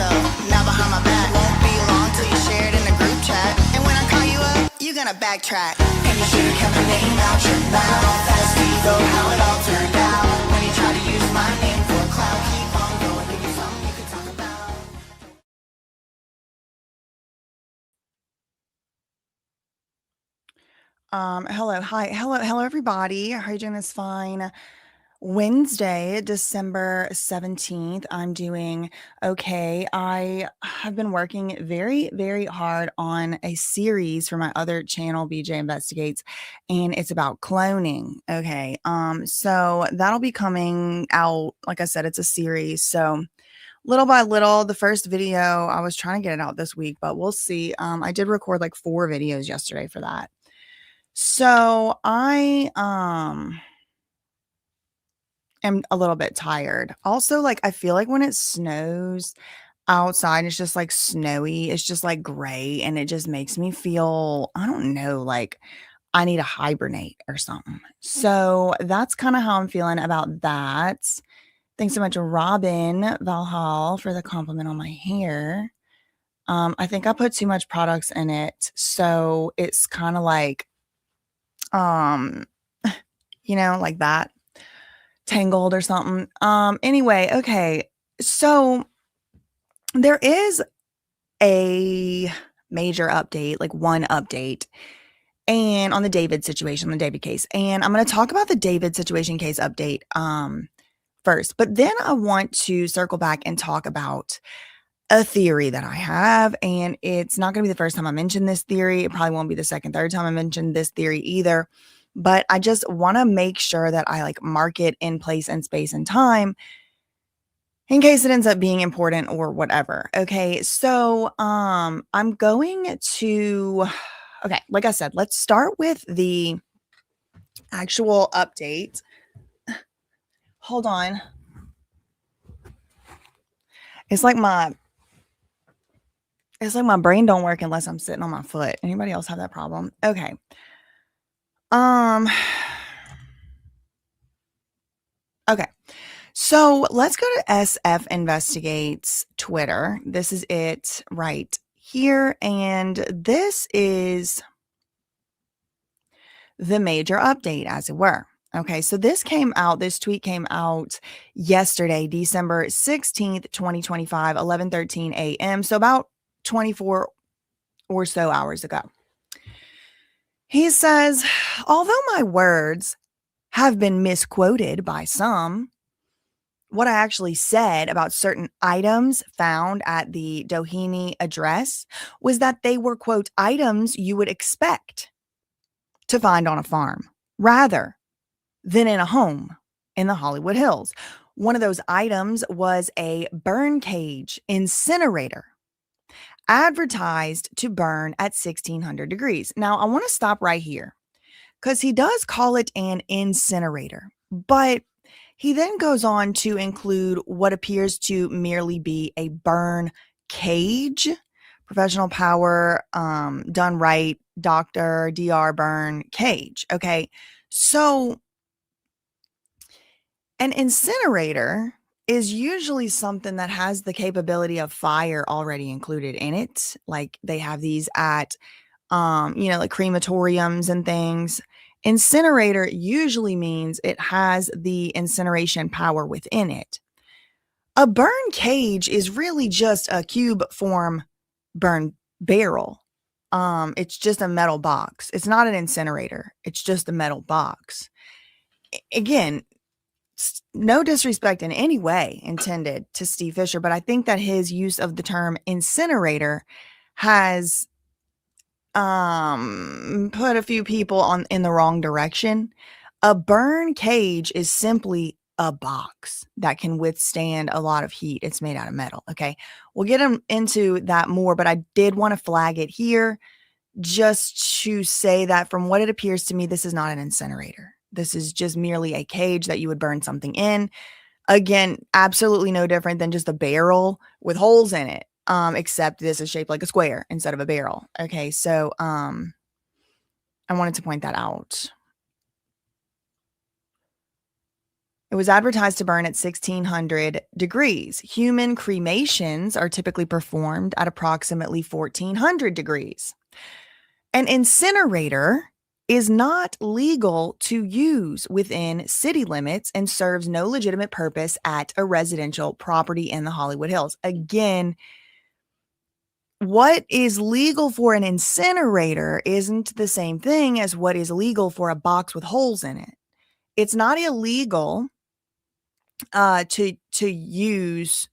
yourself. Now behind my back, won't be long till you share it in the group chat. And when I call you up, you're gonna backtrack. And you should've kept my name out your mouth. Ask me though how it all turned out. When you try to use my name for a clout, keep on going, give you something you can talk about. Hello, hi, hello, everybody. How are you doing this fine Wednesday, December 17th? I'm doing okay. I have been working very, very hard on a series for my other channel, BJ Investigates, and it's about cloning. Okay. So that'll be coming out. Like I said, it's a series. So little by little, the first video, I was trying to get it out this week, but we'll see. I did record like 4 videos yesterday for that. So I am a little bit tired. Also, like I feel like when it snows outside, it's just like snowy, it's just like gray, and it just makes me feel, I don't know, like I need to hibernate or something. So that's kind of how I'm feeling about that. Thanks so much, Robin Valhall, for the compliment on my hair. I think I put too much products in it, so it's kind of like um like that, tangled or something. Anyway, okay. So there is a major update, like one update, and on the David situation, the David case. And I'm going to talk about the David situation case update first, but then I want to circle back and talk about a theory that I have, and it's not going to be the first time I mention this theory. It probably won't be the second, third time I mention this theory either. But I just want to make sure that I like mark it in place and space and time in case it ends up being important or whatever. Okay. So, I'm going to, okay. Like I said, let's start with the actual update. Hold on. It's like my brain don't work unless I'm sitting on my foot. Anybody else have that problem? Okay. Okay. So let's go to SF Investigates Twitter. This is it right here. And this is the major update, as it were. Okay, so this tweet came out yesterday, December 16th, 2025, 11:13 a.m. So about 24 or so hours ago. He says, although my words have been misquoted by some, what I actually said about certain items found at the Doheny address was that they were, quote, items you would expect to find on a farm rather than in a home in the Hollywood Hills. One of those items was a burn cage incinerator advertised to burn at 1600 degrees. Now, I want to stop right here because he does call it an incinerator, but he then goes on to include what appears to merely be a burn cage, professional power, done right, Dr. DR burn cage. Okay. So an incinerator is usually something that has the capability of fire already included in it. Like they have these at, like crematoriums and things. Incinerator usually means it has the incineration power within it. A burn cage is really just a cube form burn barrel. It's just a metal box. It's not an incinerator. It's just a metal box. Again, no disrespect in any way intended to Steve Fisher, but I think that his use of the term incinerator has put a few people in the wrong direction. A burn cage is simply a box that can withstand a lot of heat. It's made out of metal. Okay. We'll get into that more, but I did want to flag it here just to say that from what it appears to me, this is not an incinerator. This is just merely a cage that you would burn something in. Again, absolutely no different than just a barrel with holes in it. Except this is shaped like a square instead of a barrel. Okay, so I wanted to point that out. It was advertised to burn at 1600 degrees. Human cremations are typically performed at approximately 1400 degrees. An incinerator is not legal to use within city limits and serves no legitimate purpose at a residential property in the Hollywood Hills. Again, what is legal for an incinerator isn't the same thing as what is legal for a box with holes in it. It's not illegal to use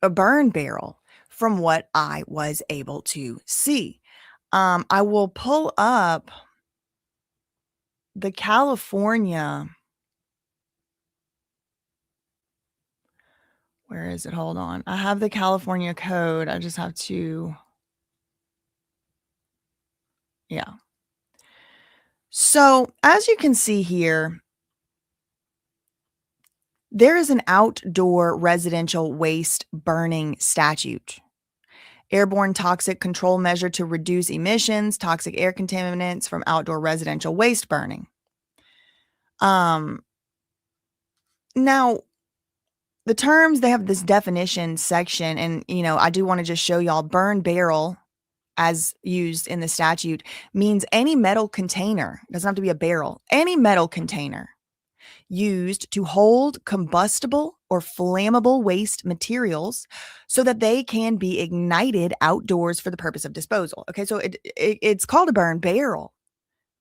a burn barrel from what I was able to see. I will pull up the California. Where is it? Hold on. I have the California code. I just have to. Yeah. So as you can see here, there is an outdoor residential waste burning statute. Airborne toxic control measure to reduce emissions, toxic air contaminants from outdoor residential waste burning. Now, the terms, they have this definition section, and, I do want to just show y'all burn barrel as used in the statute means any metal container, it doesn't have to be a barrel, any metal container used to hold combustible or flammable waste materials so that they can be ignited outdoors for the purpose of disposal. Okay, so it's called a burn barrel,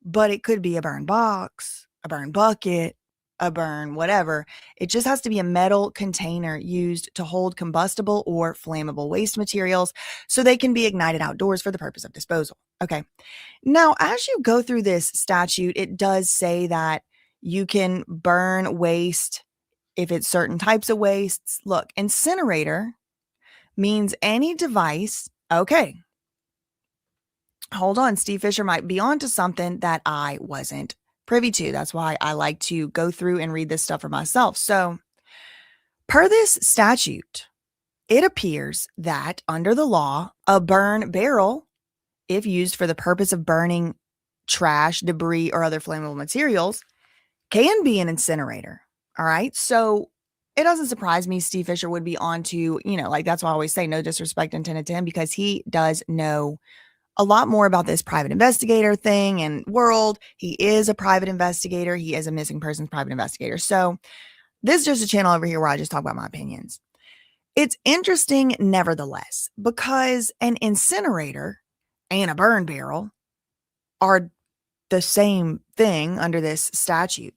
but it could be a burn box, a burn bucket, a burn whatever. It just has to be a metal container used to hold combustible or flammable waste materials so they can be ignited outdoors for the purpose of disposal. Okay. Now, as you go through this statute, it does say that you can burn waste if it's certain types of wastes. Look, incinerator means any device. Okay. Hold on. Steve Fisher might be onto something that I wasn't privy to. That's why I like to go through and read this stuff for myself. So, per this statute, it appears that under the law, a burn barrel, if used for the purpose of burning trash, debris, or other flammable materials, can be an incinerator. All right. So it doesn't surprise me Steve Fisher would be on to, that's why I always say no disrespect intended to him, because he does know a lot more about this private investigator thing and world. He is a private investigator. He is a missing persons private investigator. So this is just a channel over here where I just talk about my opinions. It's interesting nevertheless, because an incinerator and a burn barrel are the same thing under this statute.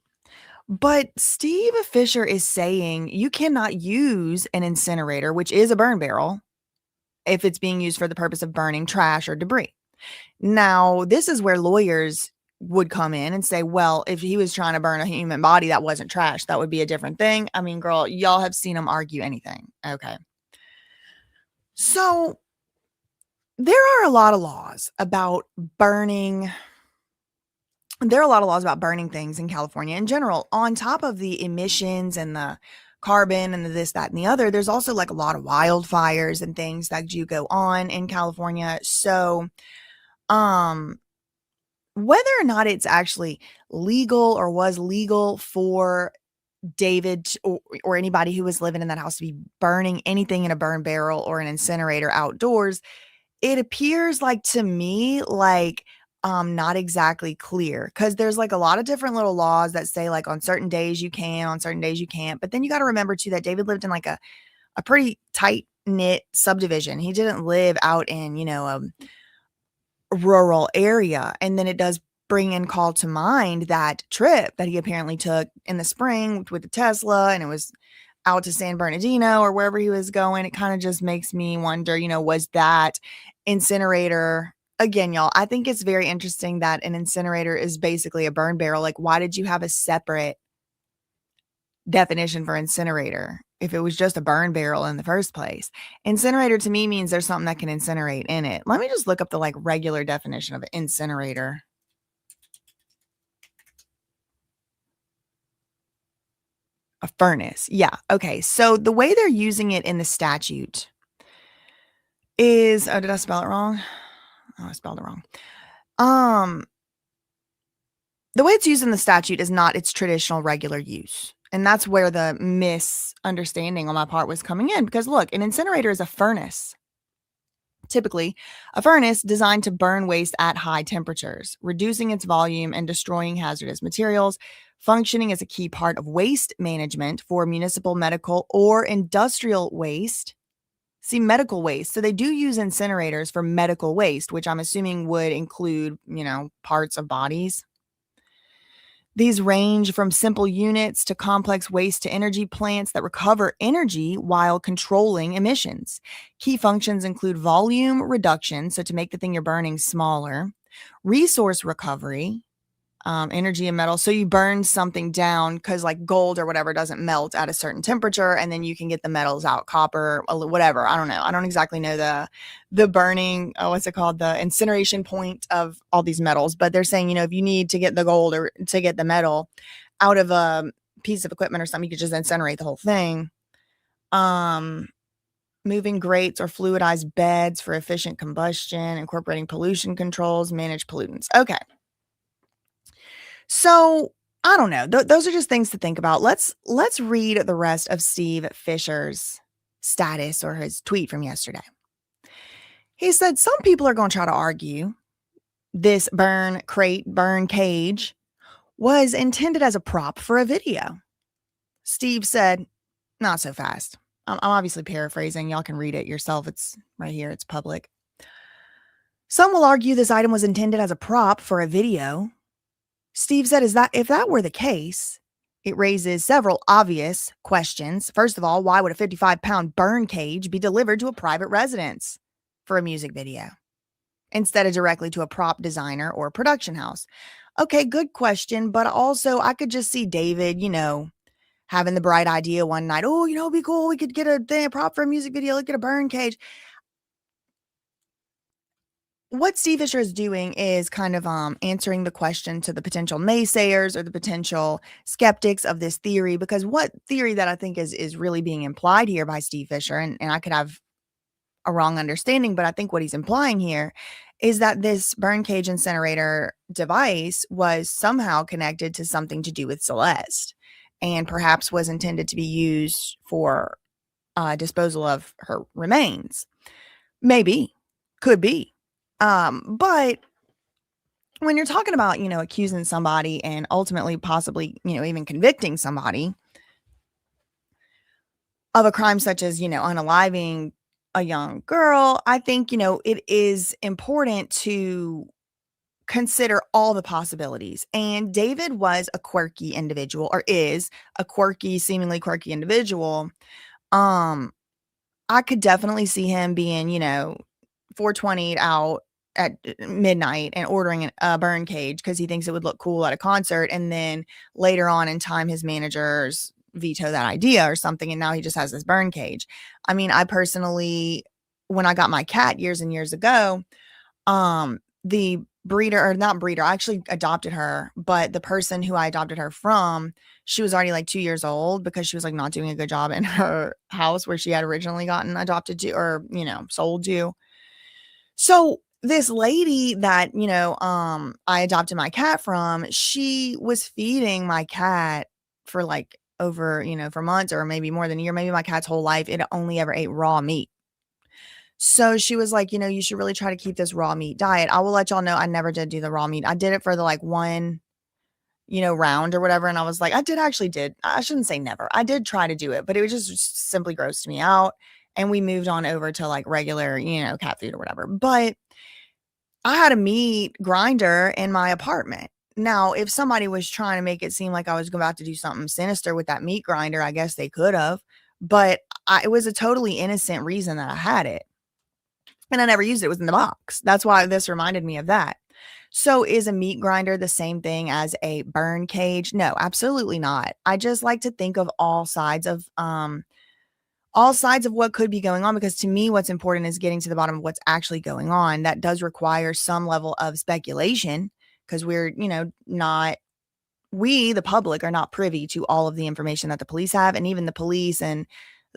But Steve Fisher is saying you cannot use an incinerator, which is a burn barrel, if it's being used for the purpose of burning trash or debris. Now, this is where lawyers would come in and say, well, if he was trying to burn a human body that wasn't trash, that would be a different thing. I mean, girl, y'all have seen him argue anything. Okay. So there are a lot of laws about burning. There are a lot of laws about burning things in California in general. On top of the emissions and the carbon and the this, that, and the other, there's also like a lot of wildfires and things that do go on in California. So, whether or not it's actually legal or was legal for David or anybody who was living in that house to be burning anything in a burn barrel or an incinerator outdoors, it appears like to me like not exactly clear, because there's like a lot of different little laws that say like on certain days you can, on certain days you can't. But then you got to remember too that David lived in like a pretty tight knit subdivision. He didn't live out in, a rural area. And then it does bring and call to mind that trip that he apparently took in the spring with the Tesla, and it was out to San Bernardino or wherever he was going. It kind of just makes me wonder, was that incinerator, again, y'all, I think it's very interesting that an incinerator is basically a burn barrel. Like, why did you have a separate definition for incinerator if it was just a burn barrel in the first place? Incinerator to me means there's something that can incinerate in it. Let me just look up the like regular definition of an incinerator. A furnace. Yeah. Okay. So the way they're using it in the statute is, oh, did I spell it wrong? Oh, I spelled it wrong. The way it's used in the statute is not its traditional regular use. And that's where the misunderstanding on my part was coming in, because look, an incinerator is a furnace. Typically, a furnace designed to burn waste at high temperatures, reducing its volume and destroying hazardous materials, functioning as a key part of waste management for municipal, medical, or industrial waste. See, medical waste. So they do use incinerators for medical waste, which I'm assuming would include, parts of bodies. These range from simple units to complex waste to energy plants that recover energy while controlling emissions. Key functions include volume reduction, so to make the thing you're burning smaller, resource recovery, energy and metal. So you burn something down because like gold or whatever doesn't melt at a certain temperature, and then you can get the metals out, copper, whatever. I don't know. I don't exactly know the burning, what's it called? The incineration point of all these metals. But they're saying, if you need to get the gold or to get the metal out of a piece of equipment or something, you could just incinerate the whole thing. Moving grates or fluidized beds for efficient combustion, incorporating pollution controls, manage pollutants. Okay. So, I don't know. Those are just things to think about. Let's read the rest of Steve Fisher's status or his tweet from yesterday. He said, some people are going to try to argue this burn cage was intended as a prop for a video. Steve said, not so fast. I'm obviously paraphrasing. Y'all can read it yourself. It's right here. It's public. Some will argue this item was intended as a prop for a video. Steve said, if that were the case, it raises several obvious questions. First of all, why would a 55-pound burn cage be delivered to a private residence for a music video instead of directly to a prop designer or production house? Okay, good question. But also, I could just see David, having the bright idea one night. Oh, it'd be cool. We could get a prop for a music video. Look at a burn cage. What Steve Fisher is doing is kind of answering the question to the potential naysayers or the potential skeptics of this theory, because what theory that I think is really being implied here by Steve Fisher, and I could have a wrong understanding, but I think what he's implying here is that this burn cage incinerator device was somehow connected to something to do with Celeste and perhaps was intended to be used for disposal of her remains. Maybe, could be. But when you're talking about, accusing somebody and ultimately possibly, even convicting somebody of a crime such as, unaliving a young girl, I think, it is important to consider all the possibilities. And David was a quirky individual, or is a seemingly quirky individual. I could definitely see him being, 420 out at midnight and ordering a burn cage because he thinks it would look cool at a concert. And then later on in time, his managers veto that idea or something. And now he just has this burn cage. I mean, I personally, when I got my cat years and years ago, the breeder, or not breeder, I actually adopted her, but the person who I adopted her from, she was already like 2 years old because she was like not doing a good job in her house where she had originally gotten adopted to, or, sold to. So this lady that, I adopted my cat from, she was feeding my cat for like over, for months or maybe more than a year, maybe my cat's whole life. It only ever ate raw meat. So she was like, you should really try to keep this raw meat diet. I will let y'all know I never did do the raw meat. I did it for the like one, round or whatever. And I was like, I shouldn't say never. I did try to do it, but it was just simply grossed me out. And we moved on over to like regular, cat food or whatever. But I had a meat grinder in my apartment. Now, if somebody was trying to make it seem like I was about to do something sinister with that meat grinder, I guess they could have. But it was a totally innocent reason that I had it. And I never used it. It was in the box. That's why this reminded me of that. So is a meat grinder the same thing as a burn cage? No, absolutely not. I just like to think of all sides of what could be going on, because to me, what's important is getting to the bottom of what's actually going on. That does require some level of speculation, because we're, the public are not privy to all of the information that the police have. And even the police and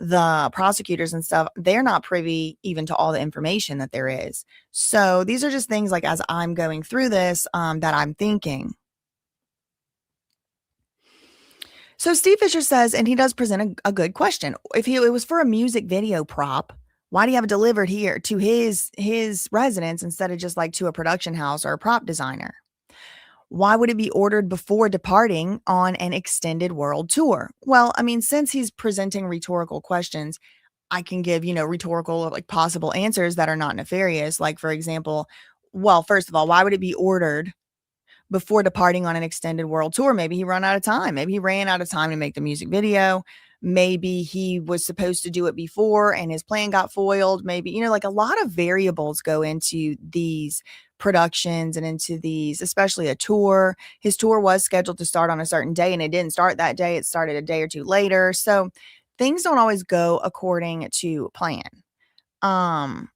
the prosecutors and stuff, they're not privy even to all the information that there is. So these are just things like, as I'm going through this, that I'm thinking. So Steve Fisher says, and he does present a good question. If it was for a music video prop, why do you have it delivered here to his residence instead of just like to a production house or a prop designer? Why would it be ordered before departing on an extended world tour? Well, I mean, since he's presenting rhetorical questions, I can give, rhetorical, like, possible answers that are not nefarious. Like, for example, well, first of all, why would it be ordered before departing on an extended world tour? Maybe he ran out of time. Maybe he ran out of time to make the music video. Maybe he was supposed to do it before and his plan got foiled. Maybe, like a lot of variables go into these productions and into these, especially a tour. His tour was scheduled to start on a certain day and it didn't start that day. It started a day or two later. So things don't always go according to plan. Um,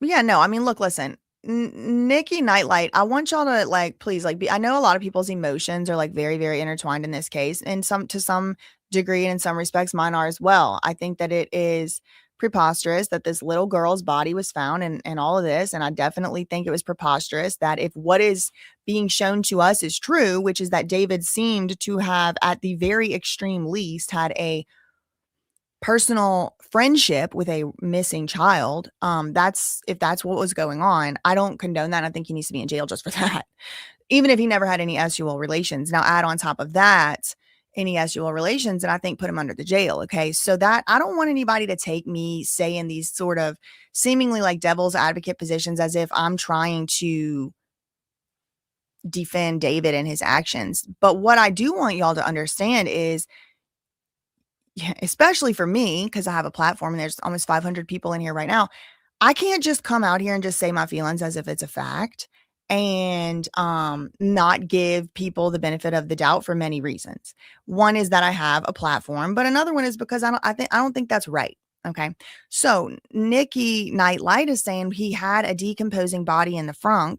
yeah, no, I mean, look, listen, Nikki Nightlight, I want y'all to like, please, like, I know a lot of people's emotions are like very, very intertwined in this case, and to some degree, and in some respects, mine are as well. I think that it is preposterous that this little girl's body was found and all of this. And I definitely think it was preposterous that if what is being shown to us is true, which is that David seemed to have, at the very extreme least, had a personal friendship with a missing child, if that's what was going on, I don't condone that. I think he needs to be in jail just for that. Even if he never had any sexual relations. Now add on top of that any sexual relations, and I think put him under the jail. Okay. So that I don't want anybody to take me saying these sort of seemingly like devil's advocate positions as if I'm trying to defend David and his actions. But what I do want y'all to understand is, yeah, especially for me, because I have a platform and there's almost 500 people in here right now. I can't just come out here and just say my feelings as if it's a fact and not give people the benefit of the doubt for many reasons. One is that I have a platform, but another one is because I don't think that's right. Okay. So Nikki Nightlight is saying he had a decomposing body in the frunk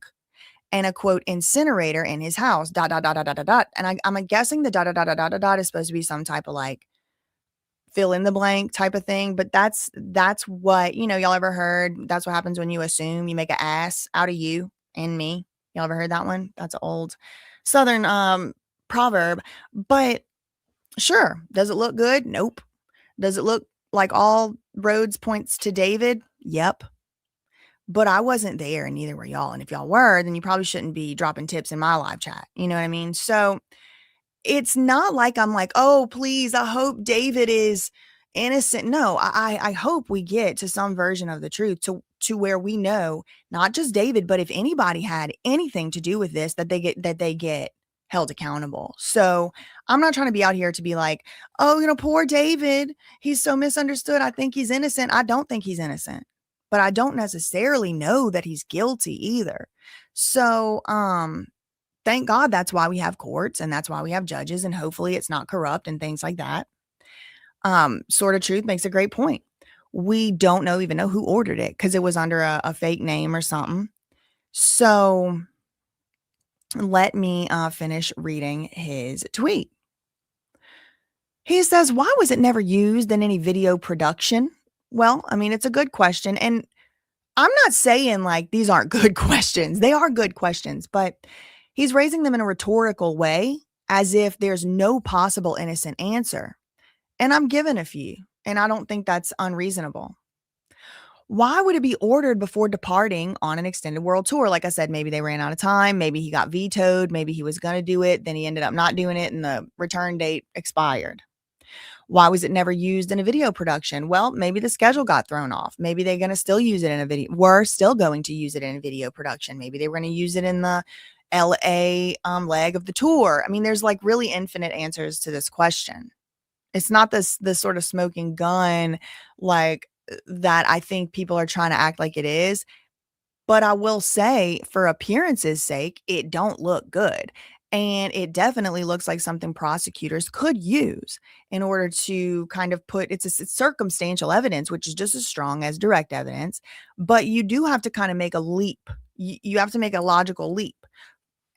and a quote incinerator in his house. Dot dot dot dot dot dot dot. And I'm guessing the dot dot dot dot dot dot is supposed to be some type of like fill in the blank type of thing. But that's what, y'all ever heard? That's what happens when you assume. You make an ass out of you and me. Y'all ever heard that one? That's an old Southern proverb. But sure. Does it look good? Nope. Does it look like all roads points to David? Yep. But I wasn't there and neither were y'all. And if y'all were, then you probably shouldn't be dropping tips in my live chat. You know what I mean? So it's not like I'm like, oh, please, I hope David is innocent. No, I hope we get to some version of the truth to where we know not just David, but if anybody had anything to do with this, that they get held accountable. So I'm not trying to be out here to be like, oh, poor David, he's so misunderstood. I think he's innocent. I don't think he's innocent, but I don't necessarily know that he's guilty either. So, thank God that's why we have courts and that's why we have judges, and hopefully it's not corrupt and things like that. Sort of Truth makes a great point. We don't even know who ordered it because it was under a fake name or something. So let me finish reading his tweet. He says, why was it never used in any video production? Well, I mean, it's a good question. And I'm not saying like these aren't good questions. They are good questions, but he's raising them in a rhetorical way as if there's no possible innocent answer. And I'm given a few, and I don't think that's unreasonable. Why would it be ordered before departing on an extended world tour? Like I said, maybe they ran out of time. Maybe he got vetoed. Maybe he was going to do it. Then he ended up not doing it and the return date expired. Why was it never used in a video production? Well, maybe the schedule got thrown off. Maybe they're going to still use it in a video. We're still going to use it in a video production. Maybe they were going to use it in the LA leg of the tour. I mean, there's like really infinite answers to this question. It's not this sort of smoking gun like that I think people are trying to act like it is. But I will say, for appearance's sake, it don't look good. And it definitely looks like something prosecutors could use in order to kind of put it's circumstantial evidence, which is just as strong as direct evidence. But you do have to kind of make a leap. You have to make a logical leap.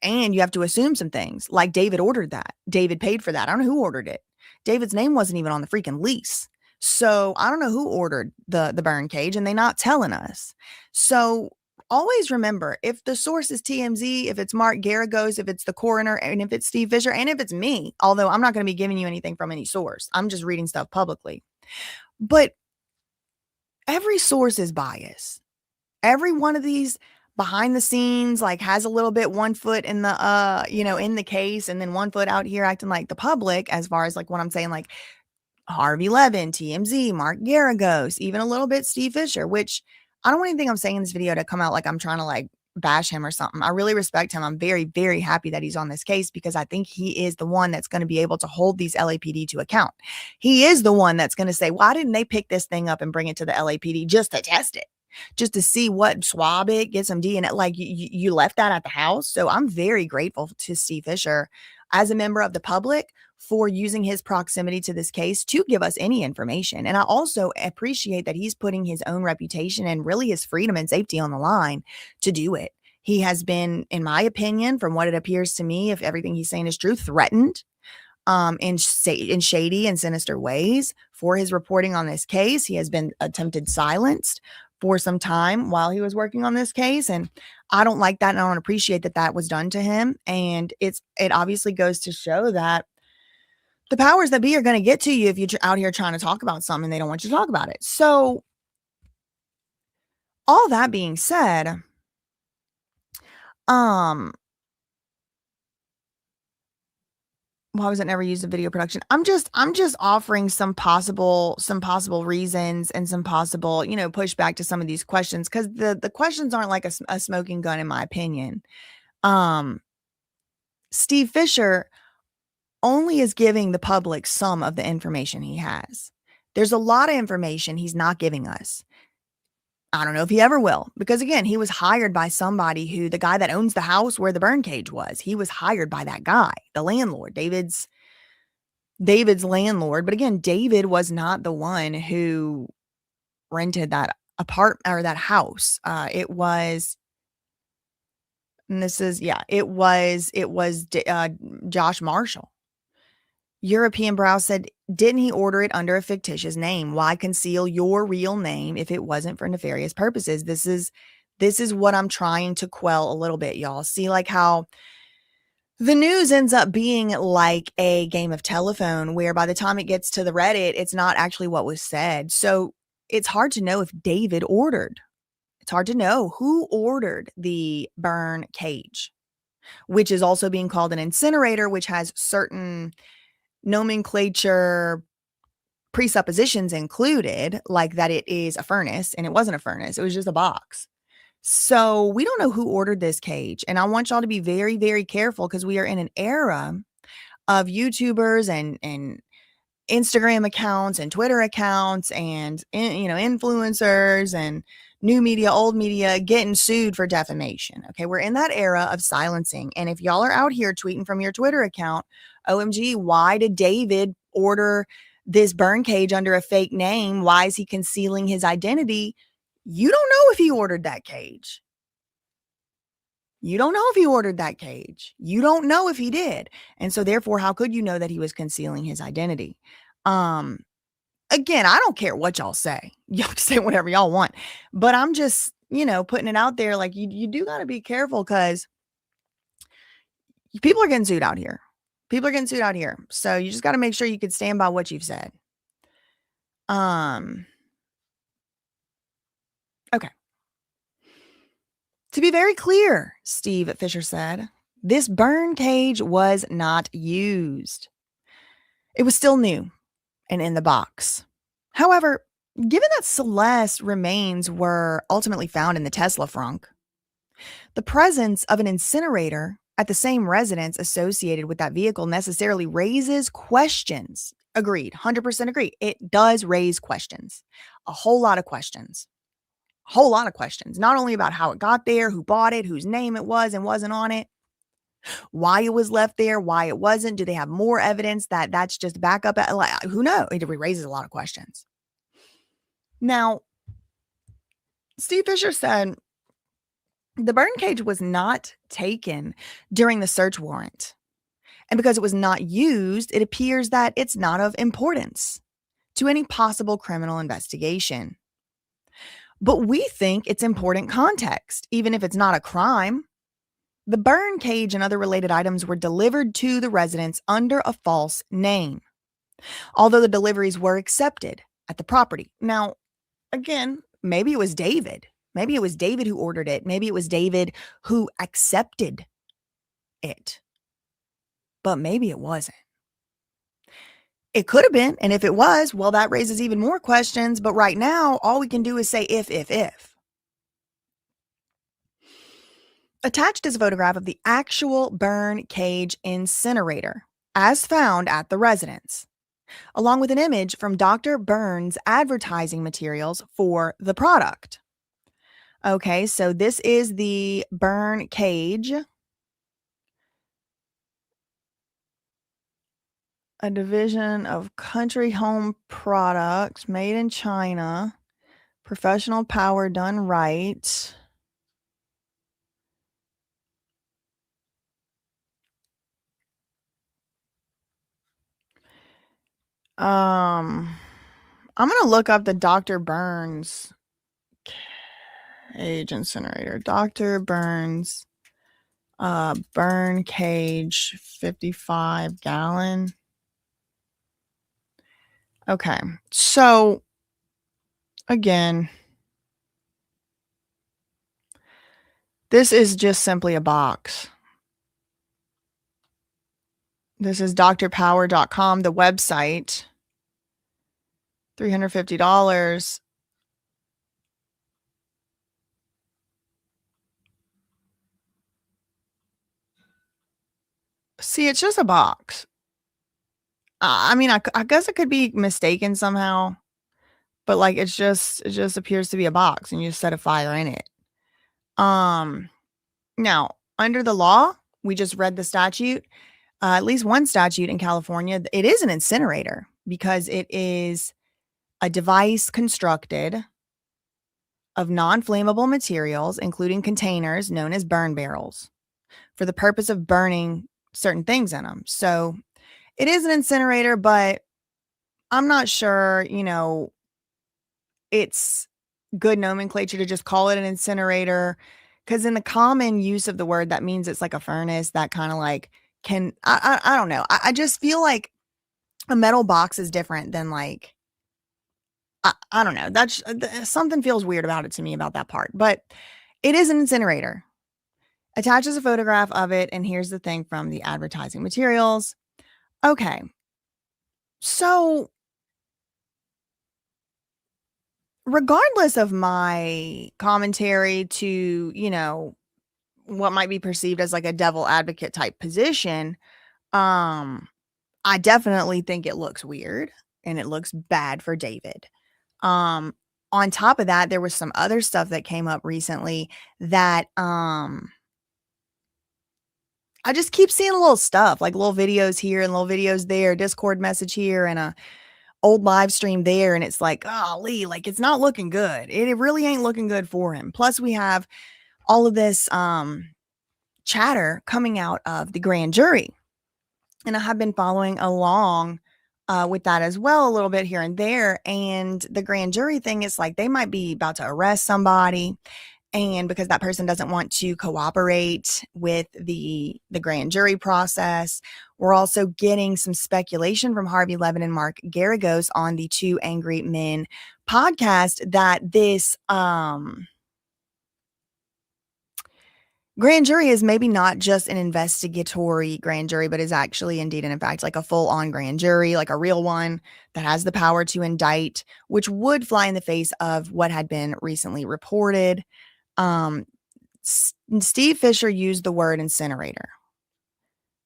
And you have to assume some things like David ordered that. David paid for that. I don't know who ordered it. David's name wasn't even on the freaking lease. So I don't know who ordered the burn cage, and they're not telling us. So always remember, if the source is TMZ, if it's Mark Garagos, if it's the coroner, and if it's Steve Fisher, and if it's me, although I'm not going to be giving you anything from any source, I'm just reading stuff publicly. But every source is biased. Every one of these behind the scenes, like, has a little bit one foot in the, in the case, and then one foot out here acting like the public, as far as like what I'm saying, like Harvey Levin, TMZ, Mark Garagos, even a little bit Steve Fisher, which I don't want anything I'm saying in this video to come out like I'm trying to like bash him or something. I really respect him. I'm very, very happy that he's on this case because I think he is the one that's going to be able to hold these LAPD to account. He is the one that's going to say, why didn't they pick this thing up and bring it to the LAPD just to test it? Just to see what, swab it, get some DNA. Like, you left that at the house. So I'm very grateful to Steve Fisher as a member of the public for using his proximity to this case to give us any information. And I also appreciate that he's putting his own reputation and really his freedom and safety on the line to do it. He has been, in my opinion, from what it appears to me, if everything he's saying is true, threatened in shady and sinister ways for his reporting on this case. He has been attempted silenced for some time while he was working on this case. And I don't like that. And I don't appreciate that that was done to him. And it obviously goes to show that the powers that be are going to get to you if you're out here trying to talk about something and they don't want you to talk about it. So all that being said, why was it never used in video production? I'm just offering some possible reasons and some possible, pushback to some of these questions, because the questions aren't like a smoking gun, in my opinion. Steve Fisher only is giving the public some of the information he has. There's a lot of information he's not giving us. I don't know if he ever will, because again, he was hired by somebody who, the guy that owns the house where the burn cage was, he was hired by that guy, the landlord, David's landlord. But again, David was not the one who rented that apartment or that house. It was Josh Marshall. European Brow said, didn't he order it under a fictitious name? Why conceal your real name if it wasn't for nefarious purposes? This is what I'm trying to quell a little bit, y'all. See, like how the news ends up being like a game of telephone where by the time it gets to the Reddit, it's not actually what was said. So it's hard to know if David ordered. It's hard to know who ordered the burn cage, which is also being called an incinerator, which has certain nomenclature presuppositions included, like that it is a furnace, and it wasn't a furnace. It was just a box. So we don't know who ordered this cage. And I want y'all to be very, very careful, because we are in an era of YouTubers and Instagram accounts and Twitter accounts and, influencers and new media, old media getting sued for defamation. Okay. We're in that era of silencing. And if y'all are out here tweeting from your Twitter account, OMG, why did David order this burn cage under a fake name? Why is he concealing his identity? You don't know if he ordered that cage. You don't know if he ordered that cage. You don't know if he did. And so therefore, how could you know that he was concealing his identity? Again, I don't care what y'all say. Y'all can say whatever y'all want. But I'm just, putting it out there. Like, you do got to be careful, because people are getting sued out here. People are getting sued out here. So you just got to make sure you can stand by what you've said. Okay. To be very clear, Steve Fisher said, this burn cage was not used. It was still new and in the box. However, given that Celeste remains were ultimately found in the Tesla frunk, the presence of an incinerator at the same residence associated with that vehicle necessarily raises questions. Agreed. 100% agree. It does raise questions. A whole lot of questions. Whole lot of questions. Not only about how it got there, who bought it, whose name it was and wasn't on it, why it was left there, why it wasn't. Do they have more evidence that that's just backup? Who knows? It raises a lot of questions. Now, Steve Fisher said the burn cage was not taken during the search warrant. And because it was not used, it appears that it's not of importance to any possible criminal investigation. but we think it's important context, even if it's not a crime. The burn cage and other related items were delivered to the residence under a false name, although the deliveries were accepted at the property. Now, again, maybe it was David. Maybe it was David who ordered it. Maybe it was David who accepted it. But maybe it wasn't. It could have been. And if it was, well, that raises even more questions. But right now, all we can do is say if. Attached is a photograph of the actual burn cage incinerator, as found at the residence, along with an image from Dr. Burns' advertising materials for the product. Okay, so this is the burn cage, a division of Country Home Products made in China, professional power done right. I'm gonna look up the Dr. Burns cage incinerator. Dr. Burns burn cage 55 gallon. Okay, so again, this is just simply a box. This is drpower.com, the website. $350. See, it's just a box. I mean, I guess it could be mistaken somehow, but like it just appears to be a box and you just set a fire in it. Now, under the law, we just read the statute. At least one statute in California, it is an incinerator because it is a device constructed of non-flammable materials, including containers known as burn barrels, for the purpose of burning certain things in them. So it is an incinerator, but I'm not sure, it's good nomenclature to just call it an incinerator, because in the common use of the word, that means it's like a furnace that kind of like I don't know. I just feel like a metal box is different than like, I don't know. That's something feels weird about it to me about that part, but it is an incinerator. Attaches a photograph of it. And here's the thing from the advertising materials. Okay. So regardless of my commentary to, what might be perceived as like a devil advocate type position, I definitely think it looks weird and it looks bad for David. On top of that, there was some other stuff that came up recently that I just keep seeing little stuff, like little videos here and little videos there, Discord message here and a old live stream there, and it's like, golly, like it's not looking good. It really ain't looking good for him. Plus, we have all of this chatter coming out of the grand jury, and I have been following along with that as well a little bit here and there. And the grand jury thing is like they might be about to arrest somebody, and because that person doesn't want to cooperate with the grand jury process, we're also getting some speculation from Harvey Levin and Mark Garagos on the Two Angry Men podcast that this grand jury is maybe not just an investigatory grand jury, but is actually indeed and in fact like a full-on grand jury, like a real one that has the power to indict, which would fly in the face of what had been recently reported. Steve Fisher used the word incinerator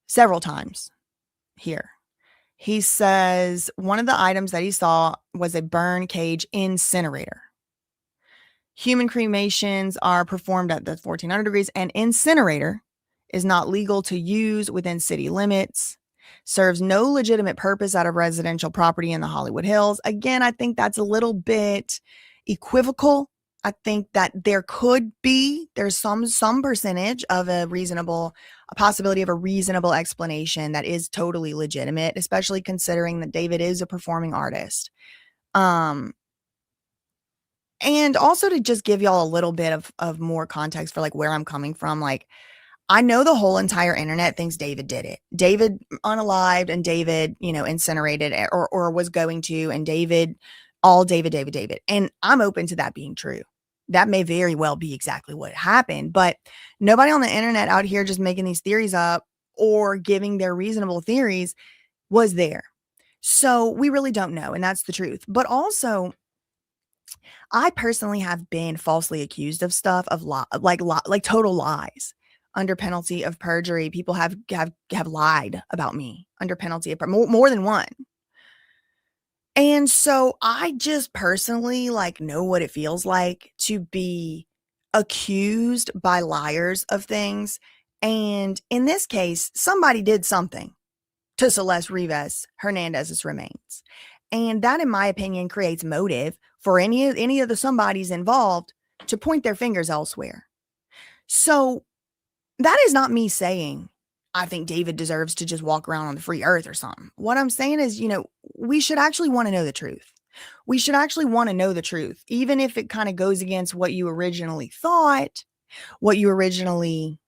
several times here. He says one of the items that he saw was a burn cage incinerator. Human cremations are performed at the 1400 degrees. An incinerator is not legal to use within city limits, serves no legitimate purpose out of residential property in the Hollywood Hills. Again, I think that's a little bit equivocal. I think that there's some percentage of a possibility of a reasonable explanation that is totally legitimate, especially considering that David is a performing artist. And also to just give y'all a little bit of more context for like where I'm coming from, like I know the whole entire internet thinks David did it. David unalived and David, incinerated or was going to, and David, all David. And I'm open to that being true. That may very well be exactly what happened, but nobody on the internet out here just making these theories up or giving their reasonable theories was there. So we really don't know. And that's the truth. But also, I personally have been falsely accused of stuff of like total lies under penalty of perjury. People have lied about me under penalty of more than one. And so I just personally like know what it feels like to be accused by liars of things. And in this case, somebody did something to Celeste Rivas Hernandez's remains. And that, in my opinion, creates motive for any of the somebodies involved to point their fingers elsewhere. So that is not me saying I think David deserves to just walk around on the free earth or something. What I'm saying is, we should actually want to know the truth. We should actually want to know the truth, even if it kind of goes against what you originally thought, what you originally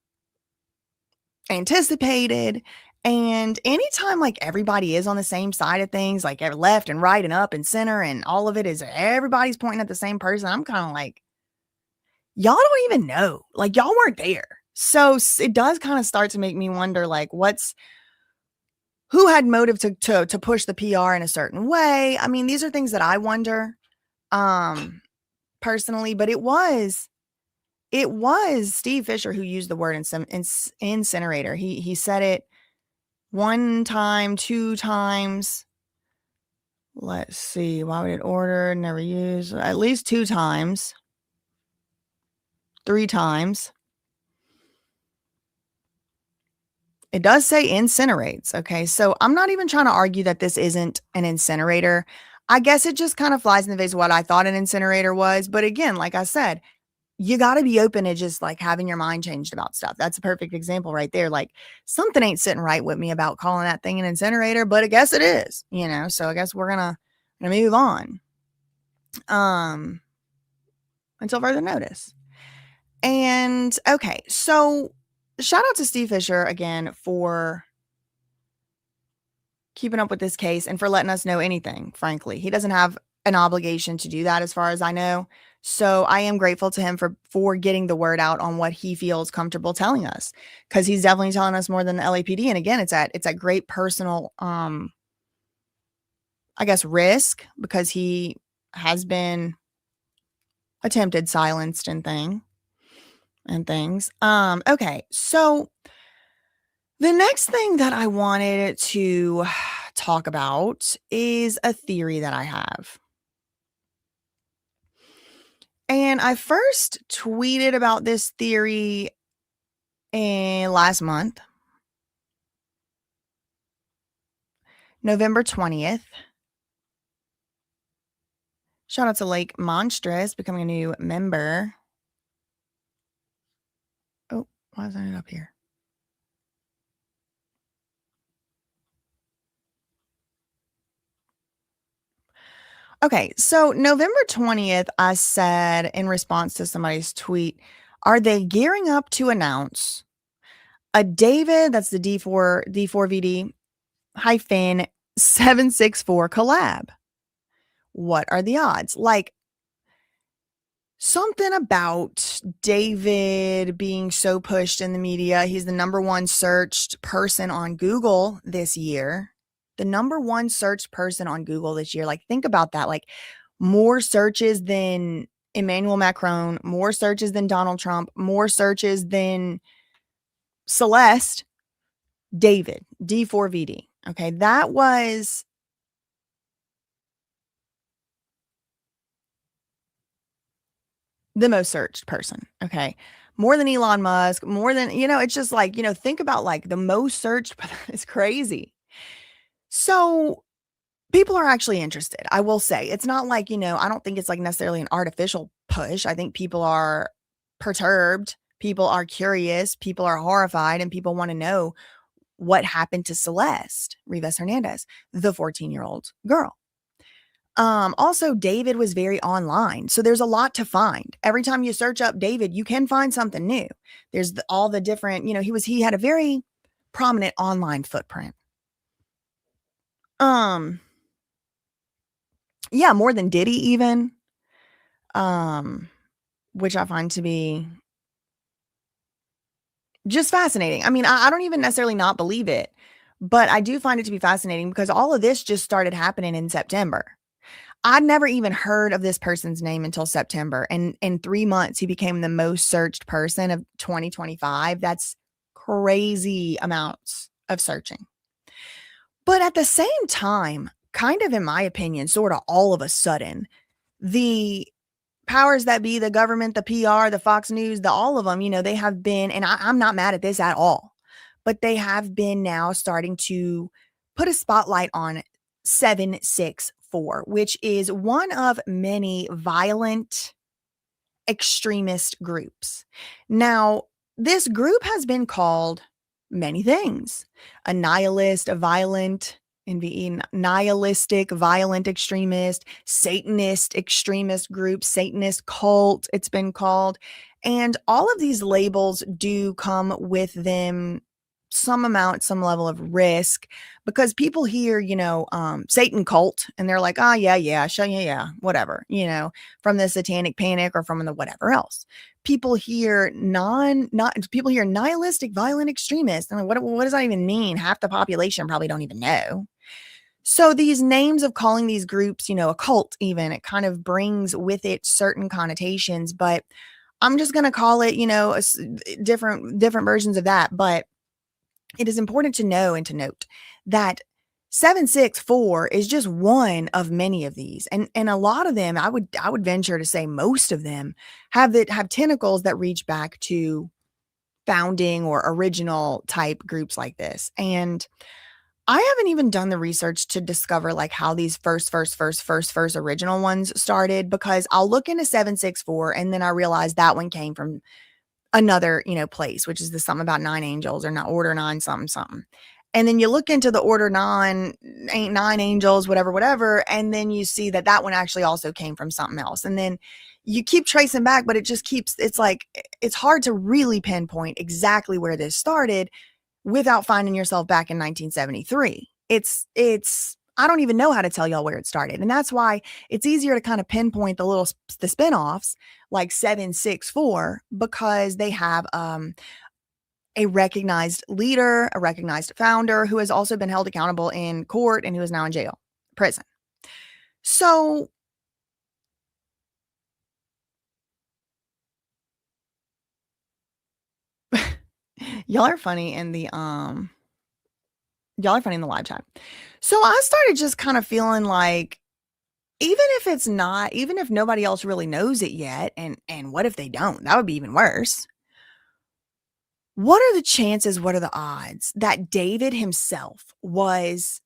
anticipated. And anytime like everybody is on the same side of things, like left and right and up and center, and all of it is everybody's pointing at the same person, I'm kind of like, y'all don't even know. Like y'all weren't there. So it does kind of start to make me wonder, like, who had motive to push the PR in a certain way? I mean, these are things that I wonder, personally, but it was Steve Fisher who used the word incinerator. He said it one time, two times. Let's see. Why would it order? Never use. At least two times. Three times. It does say incinerates. Okay. So I'm not even trying to argue that this isn't an incinerator. I guess it just kind of flies in the face of what I thought an incinerator was. But again, like I said, you got to be open to just like having your mind changed about stuff. That's a perfect example right there. Like something ain't sitting right with me about calling that thing an incinerator, but I guess it is, so I guess we're gonna move on until further notice. And okay, so shout out to Steve Fisher again for keeping up with this case and for letting us know anything. Frankly, he doesn't have an obligation to do that as far as I know. So I am grateful to him for getting the word out on what he feels comfortable telling us, because he's definitely telling us more than the LAPD. And again, it's at great personal, I guess, risk, because he has been attempted silenced and things. Okay. So the next thing that I wanted to talk about is a theory that I have. And I first tweeted about this theory last month, November 20th. Shout out to Lake Monstrous becoming a new member. Oh, why isn't it up here? Okay, so November 20th, I said in response to somebody's tweet, are they gearing up to announce a David, that's the D4vd hyphen 764 collab? What are the odds? Like, something about David being so pushed in the media. He's the number one searched person on Google this year. The number one searched person on Google this year. Like, think about that. Like, more searches than Emmanuel Macron, more searches than Donald Trump, more searches than Celeste. David, D4vd. Okay, that was the most searched person. Okay, more than Elon Musk, more than, it's just like, think about like the most searched. It's crazy. So people are actually interested. I will say it's not like, I don't think it's like necessarily an artificial push. I think people are perturbed. People are curious. People are horrified, and people want to know what happened to Celeste Rivas Hernandez, the 14-year-old girl. Also, David was very online, so there's a lot to find. Every time you search up David, you can find something new. There's all the different, he had a very prominent online footprint. Um, yeah, more than Diddy even, um, which I find to be just fascinating. I mean, I don't even necessarily not believe it, but I do find it to be fascinating because all of this just started happening in September. I'd never even heard of this person's name until September, and in 3 months, he became the most searched person of 2025. That's crazy amounts of searching. But at the same time, kind of in my opinion, sorta all of a sudden, the powers that be, the government, the PR, the Fox News, the all of them, they have been, and I'm not mad at this at all, but they have been now starting to put a spotlight on 764, which is one of many violent extremist groups. Now, this group has been called many things: a nihilist, a violent, NVE, nihilistic, violent extremist, Satanist extremist group, Satanist cult, it's been called. And all of these labels do come with them some level of risk, because people hear, Satan cult, and they're like, oh, yeah, show you, yeah, whatever, from the satanic panic or from the whatever else. People hear people hear nihilistic violent extremists. I mean, what does that even mean? Half the population probably don't even know. So these names of calling these groups, a cult even, it kind of brings with it certain connotations, but I'm just going to call it, different versions of that. But it is important to know and to note that 764 is just one of many of these. And a lot of them, I would venture to say most of them have tentacles that reach back to founding or original type groups like this. And I haven't even done the research to discover like how these first original ones started, because I'll look into 764 and then I realize that one came from another, place, which is the something about 9 angels, or not, order 9 something something. And then you look into the order 9 angels, whatever, and then you see that one actually also came from something else. And then you keep tracing back, but it's like, it's hard to really pinpoint exactly where this started without finding yourself back in 1973. It's I don't even know how to tell y'all where it started. And that's why it's easier to kind of pinpoint the spinoffs like 764, because they have a recognized leader, a recognized founder who has also been held accountable in court and who is now in prison. So y'all are funny in the live chat. So I started just kind of feeling like, even if nobody else really knows it yet, and what if they don't? That would be even worse. What are the chances, what are the odds that David himself was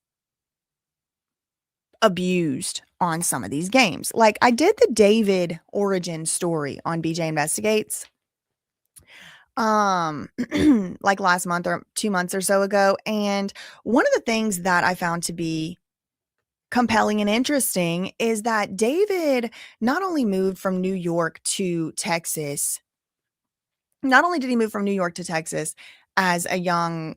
abused on some of these games? Like, I did the David origin story on BJ Investigates, like last month or 2 months or so ago. And one of the things that I found to be compelling and interesting is that David not only moved from New York to Texas, not only did he move from New York to Texas as a young,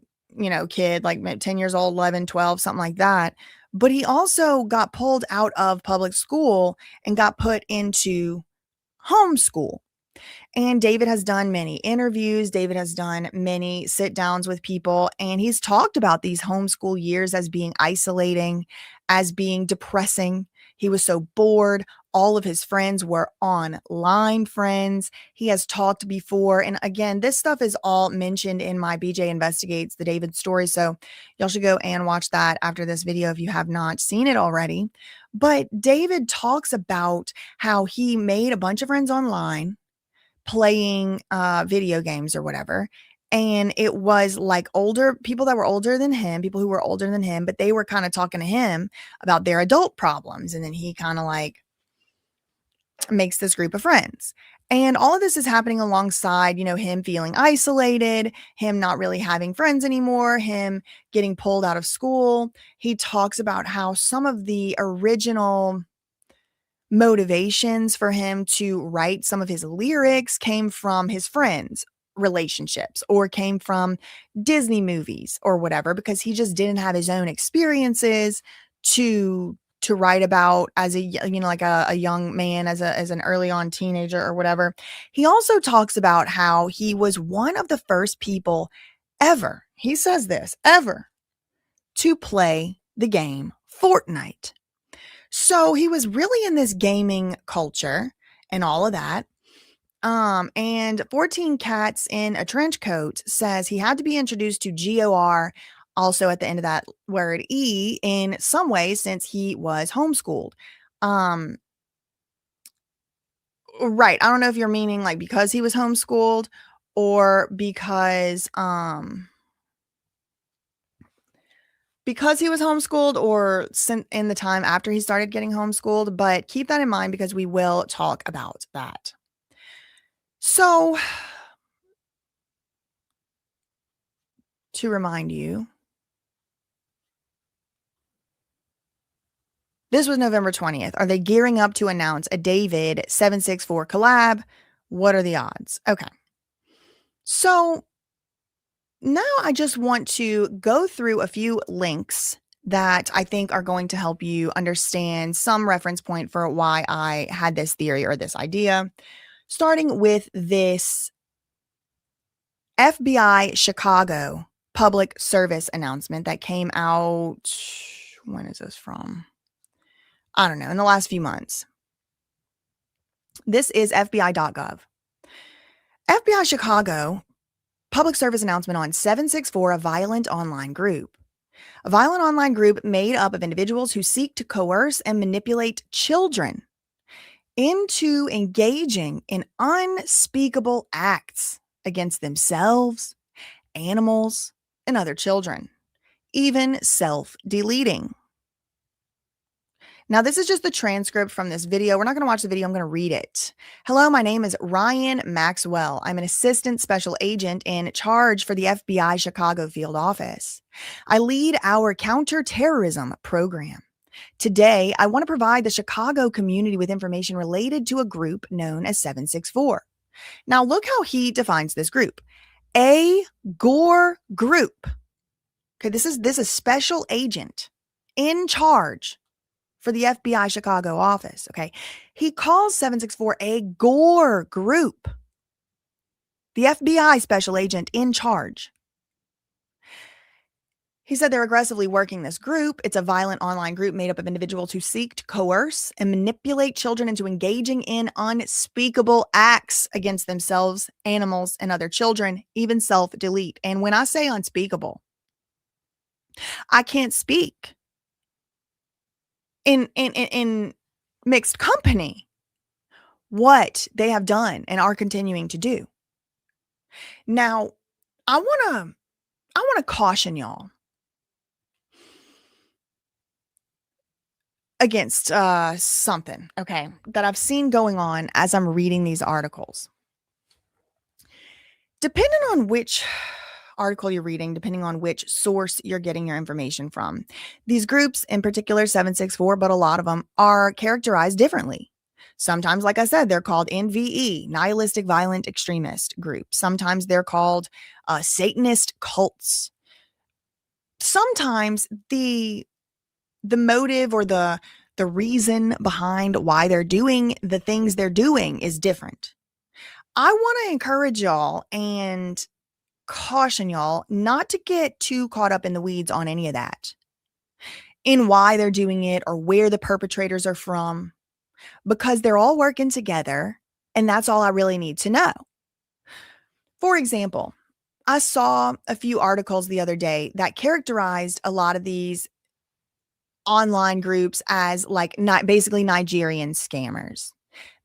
kid, like 10 years old, 11, 12, something like that, but he also got pulled out of public school and got put into homeschool. And David has done many interviews. David has done many sit downs with people, and he's talked about these homeschool years as being isolating, as being depressing. He was so bored. All of his friends were online friends. He has talked before. And again, this stuff is all mentioned in my BJ Investigates, the David story. So y'all should go and watch that after this video if you have not seen it already. But David talks about how he made a bunch of friends online playing video games or whatever. And it was like older people that were older than him, people who were older than him, but they were kind of talking to him about their adult problems. And then he kind of like makes this group of friends. And all of this is happening alongside, him feeling isolated, him not really having friends anymore, him getting pulled out of school. He talks about how some of the original motivations for him to write some of his lyrics came from his friends' relationships or came from Disney movies or whatever, because he just didn't have his own experiences to write about as like a young man, as an early on teenager or whatever. He also talks about how he was one of the first people ever, he says this, ever, to play the game Fortnite. So he was really in this gaming culture and all of that. And 14 Cats in a Trench Coat says he had to be introduced to GOR, also at the end of that word E, in some way since he was homeschooled. Right. I don't know if you're meaning like because he was homeschooled or because he was homeschooled or in the time after he started getting homeschooled, but keep that in mind because we will talk about that. So, to remind you, this was November 20th. Are they gearing up to announce a David 764 collab? What are the odds? Okay. So, now I just want to go through a few links that I think are going to help you understand some reference point for why I had this theory or this idea, starting with this FBI Chicago public service announcement that came out. When is this from? I don't know, in the last few months. This is FBI.gov. FBI Chicago public service announcement on 764, a violent online group. A violent online group made up of individuals who seek to coerce and manipulate children into engaging in unspeakable acts against themselves, animals, and other children, even self-deleting. Now, this is just the transcript from this video. We're not going to watch the video. I'm going to read it. Hello, my name is Ryan Maxwell. I'm an assistant special agent in charge for the FBI Chicago field office. I lead our counterterrorism program. Today, I want to provide the Chicago community with information related to a group known as 764. Now, look how he defines this group. A Gore group. Okay, this is special agent in charge for the FBI Chicago office, okay? He calls 764 a Gore group. The FBI special agent in charge. He said they're aggressively working this group. It's a violent online group made up of individuals who seek to coerce and manipulate children into engaging in unspeakable acts against themselves, animals, and other children, even self-delete. And when I say unspeakable, I can't speak in mixed company what they have done and are continuing to do. Now, I want to caution y'all against something, okay, that I've seen going on as I'm reading these articles. Depending on which article you're reading, depending on which source you're getting your information from, these groups, in particular 764, but a lot of them, are characterized differently. Sometimes, like I said, they're called NVE, nihilistic violent extremist groups. Sometimes they're called Satanist cults. Sometimes the motive or the reason behind why they're doing the things they're doing is different. I want to encourage y'all and caution y'all not to get too caught up in the weeds on any of that, in why they're doing it or where the perpetrators are from, because they're all working together, and that's all I really need to know. For example, I saw a few articles the other day that characterized a lot of these online groups as like basically Nigerian scammers.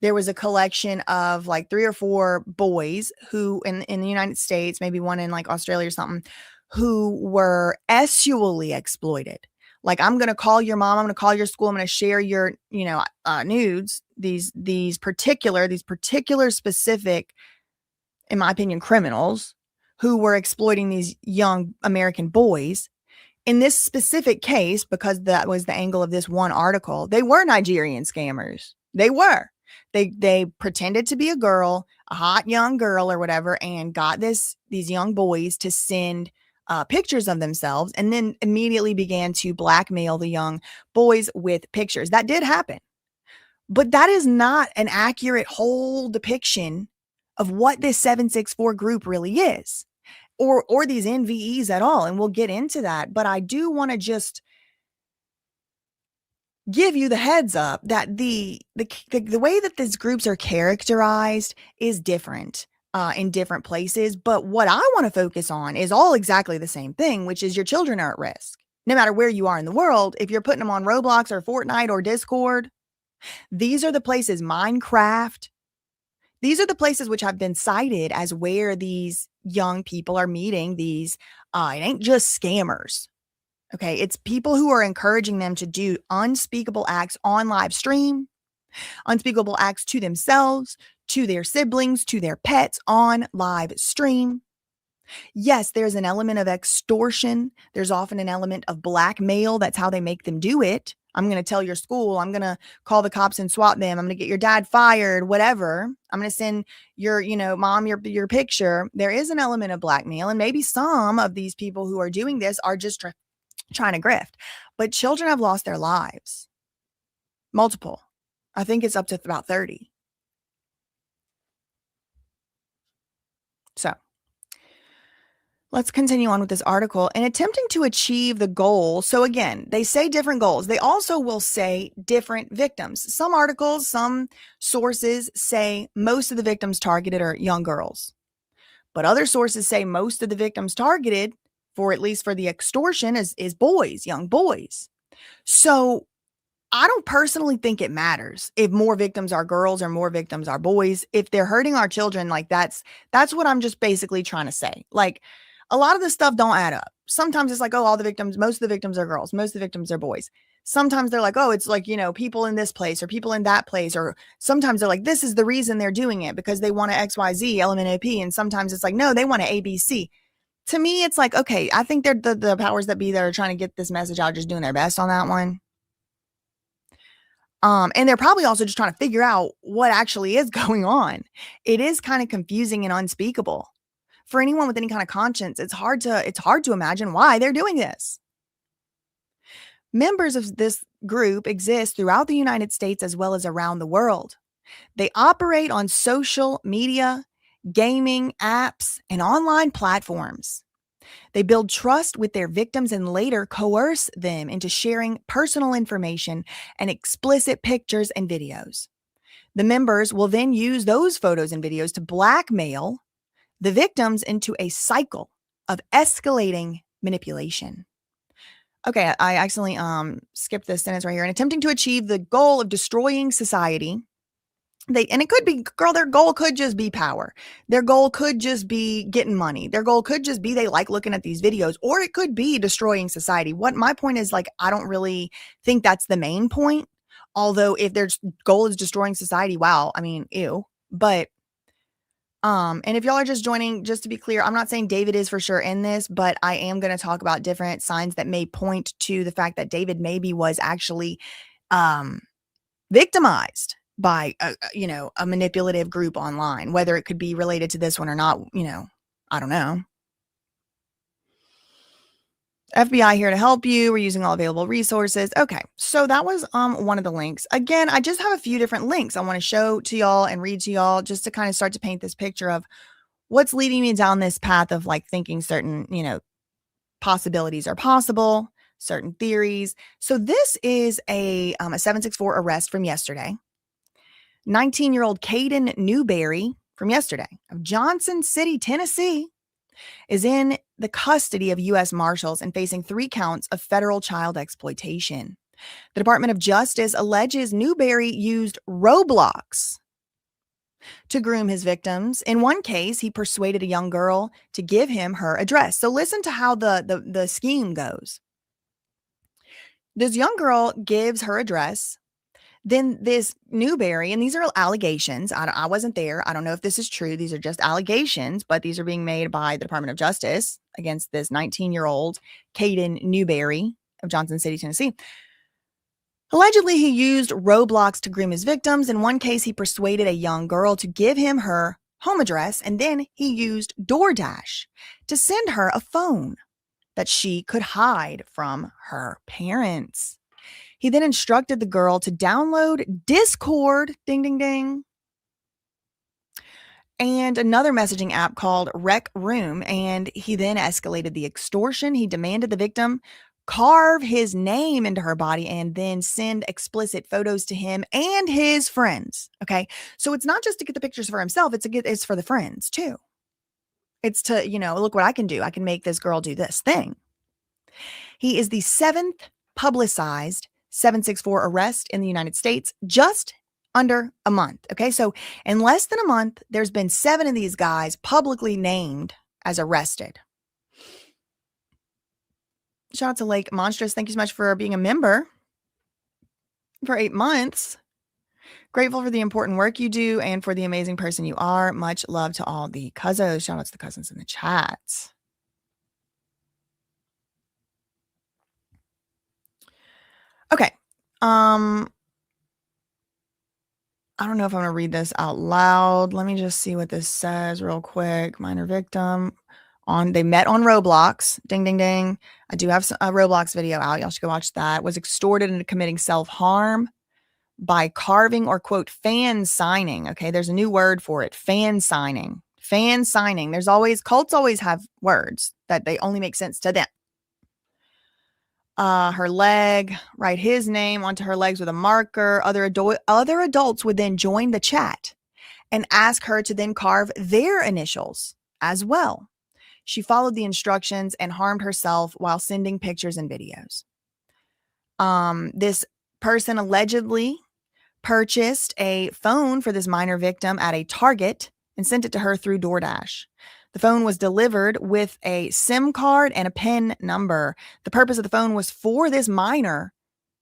There was a collection of like 3 or 4 boys who in the United States, maybe one in like Australia or something, who were sexually exploited. Like, I'm going to call your mom, I'm going to call your school, I'm going to share your, nudes, these particular specific, in my opinion, criminals who were exploiting these young American boys. In this specific case, because that was the angle of this one article, they were Nigerian scammers. They were. They pretended to be a girl, a hot young girl or whatever, and got these young boys to send pictures of themselves, and then immediately began to blackmail the young boys with pictures. That did happen. But that is not an accurate whole depiction of what this 764 group really is, or these NVEs at all. And we'll get into that. But I do want to just give you the heads up that the way that these groups are characterized is different in different places. But what I want to focus on is all exactly the same thing, which is your children are at risk. No matter where you are in the world, if you're putting them on Roblox or Fortnite or Discord, these are the places, Minecraft, these are the places which have been cited as where these young people are meeting these, it ain't just scammers. Okay, it's people who are encouraging them to do unspeakable acts on live stream, unspeakable acts to themselves, to their siblings, to their pets on live stream. Yes, there's an element of extortion. There's often an element of blackmail. That's how they make them do it. I'm going to tell your school. I'm going to call the cops and swat them. I'm going to get your dad fired, whatever. I'm going to send your, mom, your picture. There is an element of blackmail. And maybe some of these people who are doing this are just trying to grift. But children have lost their lives. Multiple. I think it's up to about 30. So let's continue on with this article. In attempting to achieve the goal, so again, they say different goals. They also will say different victims. Some articles, some sources say most of the victims targeted are young girls. But other sources say most of the victims targeted, for at least for the extortion, is boys, young boys. So I don't personally think it matters if more victims are girls or more victims are boys. If they're hurting our children, like that's what I'm just basically trying to say. Like, a lot of this stuff don't add up. Sometimes it's like, oh, most of the victims are girls. Most of the victims are boys. Sometimes they're like, oh, it's like, people in this place or people in that place. Or sometimes they're like, this is the reason they're doing it because they want to XYZ, LMNOP. And sometimes it's like, no, they want to ABC. To me, it's like, okay, I think they're the powers that be that are trying to get this message out, just doing their best on that one. And they're probably also just trying to figure out what actually is going on. It is kind of confusing and unspeakable. For anyone with any kind of conscience, it's hard to imagine why they're doing this. Members of this group exist throughout the United States as well as around the world. They operate on social media, gaming apps, and online platforms. They build trust with their victims and later coerce them into sharing personal information and explicit pictures and videos. The members will then use those photos and videos to blackmail the victims into a cycle of escalating manipulation. Okay, I accidentally skipped this sentence right here. In attempting to achieve the goal of destroying society, and it could be, girl, their goal could just be power. Their goal could just be getting money. Their goal could just be they like looking at these videos, or it could be destroying society. What my point is, like, I don't really think that's the main point. Although if their goal is destroying society, wow, I mean, ew. But and if y'all are just joining, just to be clear, I'm not saying David is for sure in this, but I am going to talk about different signs that may point to the fact that David maybe was actually victimized by a manipulative group online, whether it could be related to this one or not, I don't know. FBI here to help you. We're using all available resources. Okay, so that was one of the links. Again, I just have a few different links I want to show to y'all and read to y'all just to kind of start to paint this picture of what's leading me down this path of like thinking certain, possibilities are possible, certain theories. So this is a 764 arrest from yesterday. 19-year-old Caden Newberry from yesterday of Johnson City, Tennessee, is in the custody of U.S. Marshals and facing 3 counts of federal child exploitation. The Department of Justice alleges Newberry used Roblox to groom his victims. In one case, he persuaded a young girl to give him her address. So listen to how the scheme goes. This young girl gives her address. Then this Newberry, and these are allegations. I wasn't there. I don't know if this is true. These are just allegations, but these are being made by the Department of Justice against this 19-year-old Caden Newberry of Johnson City, Tennessee. Allegedly, he used Roblox to groom his victims. In one case, he persuaded a young girl to give him her home address, and then he used DoorDash to send her a phone that she could hide from her parents. He then instructed the girl to download Discord, ding, ding, ding, and another messaging app called Rec Room. And he then escalated the extortion. He demanded the victim carve his name into her body and then send explicit photos to him and his friends. Okay. So it's not just to get the pictures for himself, it's for the friends too. It's to, look what I can do. I can make this girl do this thing. He is the 7th publicized 764 arrest in the United States, just under a month. Okay. So in less than a month, there's been 7 of these guys publicly named as arrested. Shout out to Lake Monstrous. Thank you so much for being a member for 8 months. Grateful for the important work you do and for the amazing person you are. Much love to all the cousins. Shout out to the cousins in the chat. Okay. I don't know if I'm going to read this out loud. Let me just see what this says real quick. Minor victim. They met on Roblox. Ding, ding, ding. I do have a Roblox video out. Y'all should go watch that. Was extorted into committing self-harm by carving or, quote, fan signing. Okay, there's a new word for it. Fan signing. Fan signing. Cults always have words that they only make sense to them. Her leg, write his name onto her legs with a marker. Other adults would then join the chat and ask her to then carve their initials as well. She followed the instructions and harmed herself while sending pictures and videos. This person allegedly purchased a phone for this minor victim at a Target and sent it to her through DoorDash. The phone was delivered with a SIM card and a PIN number. The purpose of the phone was for this minor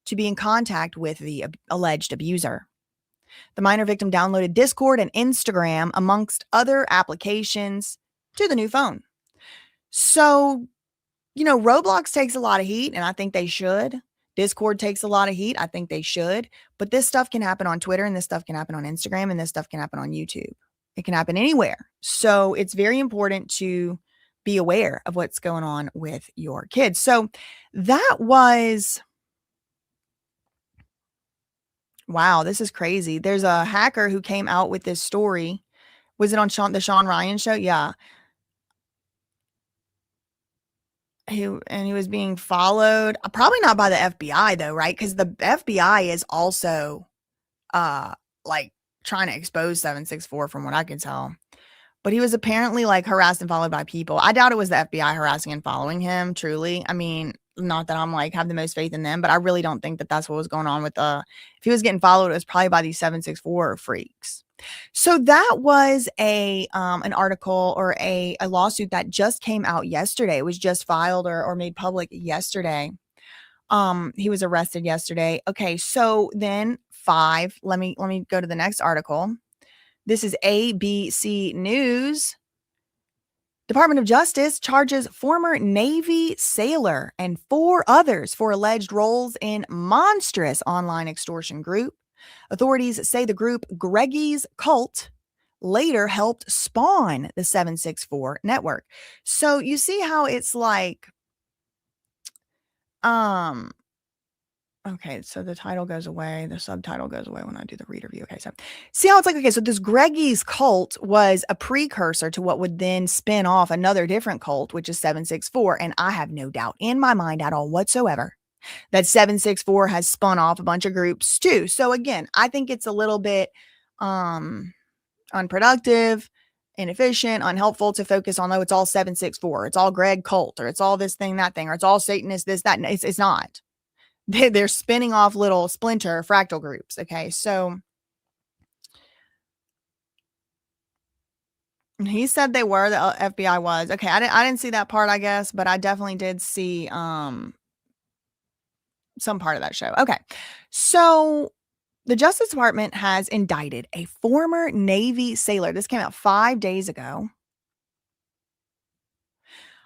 to be in contact with the alleged abuser. The minor victim downloaded Discord and Instagram, amongst other applications, to the new phone. So, Roblox takes a lot of heat, and I think they should. Discord takes a lot of heat. I think they should. But this stuff can happen on Twitter, and this stuff can happen on Instagram, and this stuff can happen on YouTube. It can happen anywhere. So it's very important to be aware of what's going on with your kids. So that was, wow, this is crazy. There's a hacker who came out with this story. Was it on the Sean Ryan show? Yeah. He was being followed, probably not by the FBI though, right? Because the FBI is also trying to expose 764 from what I can tell. But he was apparently harassed and followed by people. I doubt it was the FBI harassing and following him, truly. I mean, not that I'm have the most faith in them, but I really don't think that that's what was going on with if he was getting followed, it was probably by these 764 freaks. So that was an article or a lawsuit that just came out yesterday. It was just filed or made public yesterday. He was arrested yesterday. Okay, so then 5. Let me go to the next article. This is ABC News. Department of Justice charges former Navy sailor and 4 others for alleged roles in monstrous online extortion group. Authorities say the group Greggy's Cult later helped spawn the 764 network. So you see how it's okay, so the title goes away. The subtitle goes away when I do the reader view. Okay, so see how it's okay, so this Greggy's Cult was a precursor to what would then spin off another different cult, which is 764. And I have no doubt in my mind at all whatsoever that 764 has spun off a bunch of groups too. So again, I think it's a little bit unproductive, inefficient, unhelpful to focus on, it's all 764, it's all Greg Cult, or it's all this thing, that thing, or it's all Satanist, this, that. It's not. They're spinning off little splinter fractal groups. Okay, so he said they were, the FBI was. Okay, I didn't see that part, I guess, but I definitely did see some part of that show. Okay, so the Justice Department has indicted a former Navy sailor. This came out 5 days ago.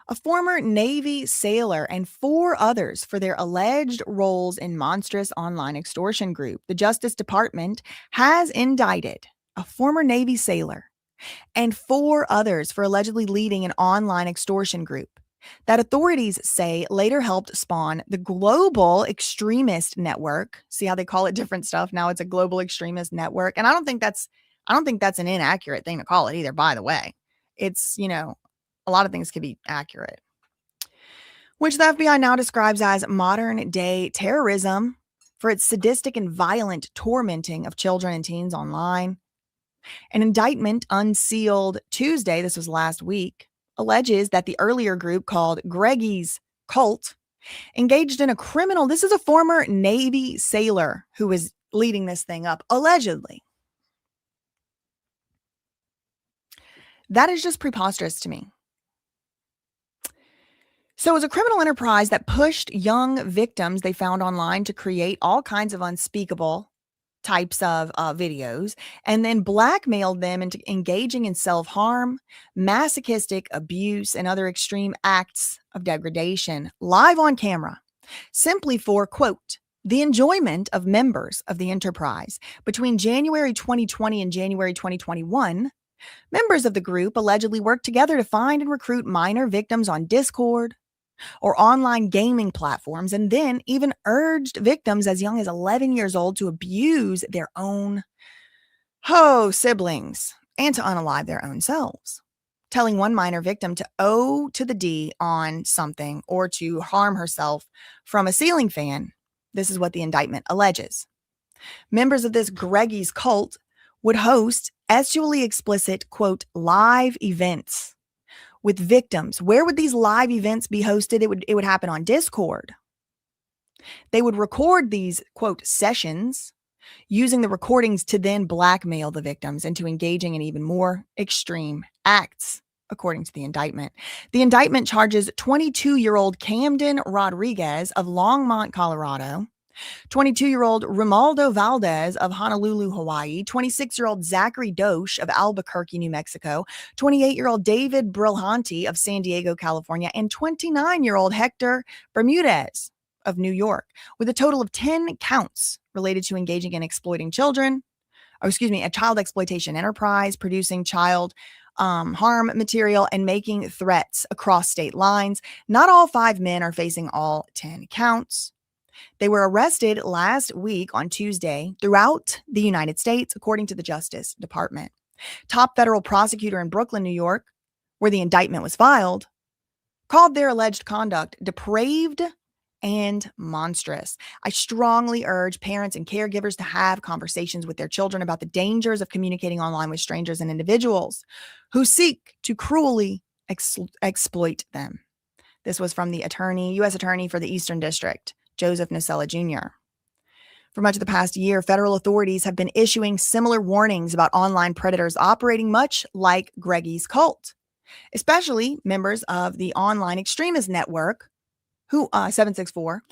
a former Navy sailor, and 4 others for their alleged roles in monstrous online extortion group. The Justice Department has indicted a former Navy sailor and 4 others for allegedly leading an online extortion group that authorities say later helped spawn the global extremist network. See how they call it different stuff? Now it's a global extremist network. And I don't think that's an inaccurate thing to call it either, by the way. It's, a lot of things could be accurate. Which the FBI now describes as modern day terrorism for its sadistic and violent tormenting of children and teens online. An indictment unsealed Tuesday, this was last week, alleges that the earlier group called Greggy's Cult engaged in a criminal. This is a former Navy sailor who was leading this thing up, allegedly. That is just preposterous to me. So it was a criminal enterprise that pushed young victims they found online to create all kinds of unspeakable types of videos and then blackmailed them into engaging in self-harm, masochistic abuse, and other extreme acts of degradation live on camera, simply for, quote, the enjoyment of members of the enterprise. Between January 2020 and January 2021, members of the group allegedly worked together to find and recruit minor victims on Discord or online gaming platforms, and then even urged victims as young as 11 years old to abuse their own siblings and to unalive their own selves, telling one minor victim to O to the D on something or to harm herself from a ceiling fan. This is what the indictment alleges. Members of this Greggy's cult would host sexually explicit, quote, live events with victims. Where would these live events be hosted? It would happen on Discord. They would record these, quote, sessions, using the recordings to then blackmail the victims into engaging in even more extreme acts, according to the indictment. The indictment charges 22-year-old Camden Rodriguez of Longmont, Colorado, 22-year-old Romaldo Valdez of Honolulu, Hawaii, 26-year-old Zachary Dosh of Albuquerque, New Mexico, 28-year-old David Brilhanti of San Diego, California, and 29-year-old Hector Bermudez of New York, with a total of 10 counts related to engaging in exploiting children, a child exploitation enterprise, producing child harm material, and making threats across state lines. Not all 5 men are facing all 10 counts. They were arrested last week on Tuesday throughout the United States, according to the Justice Department. Top federal prosecutor in Brooklyn, New York, where the indictment was filed, called their alleged conduct depraved and monstrous. I strongly urge parents and caregivers to have conversations with their children about the dangers of communicating online with strangers and individuals who seek to cruelly exploit them. This was from the U.S. Attorney for the Eastern District, Joseph Nocella Jr. For much of the past year, federal authorities have been issuing similar warnings about online predators operating much like Greggy's cult, especially members of the online extremist network, 764,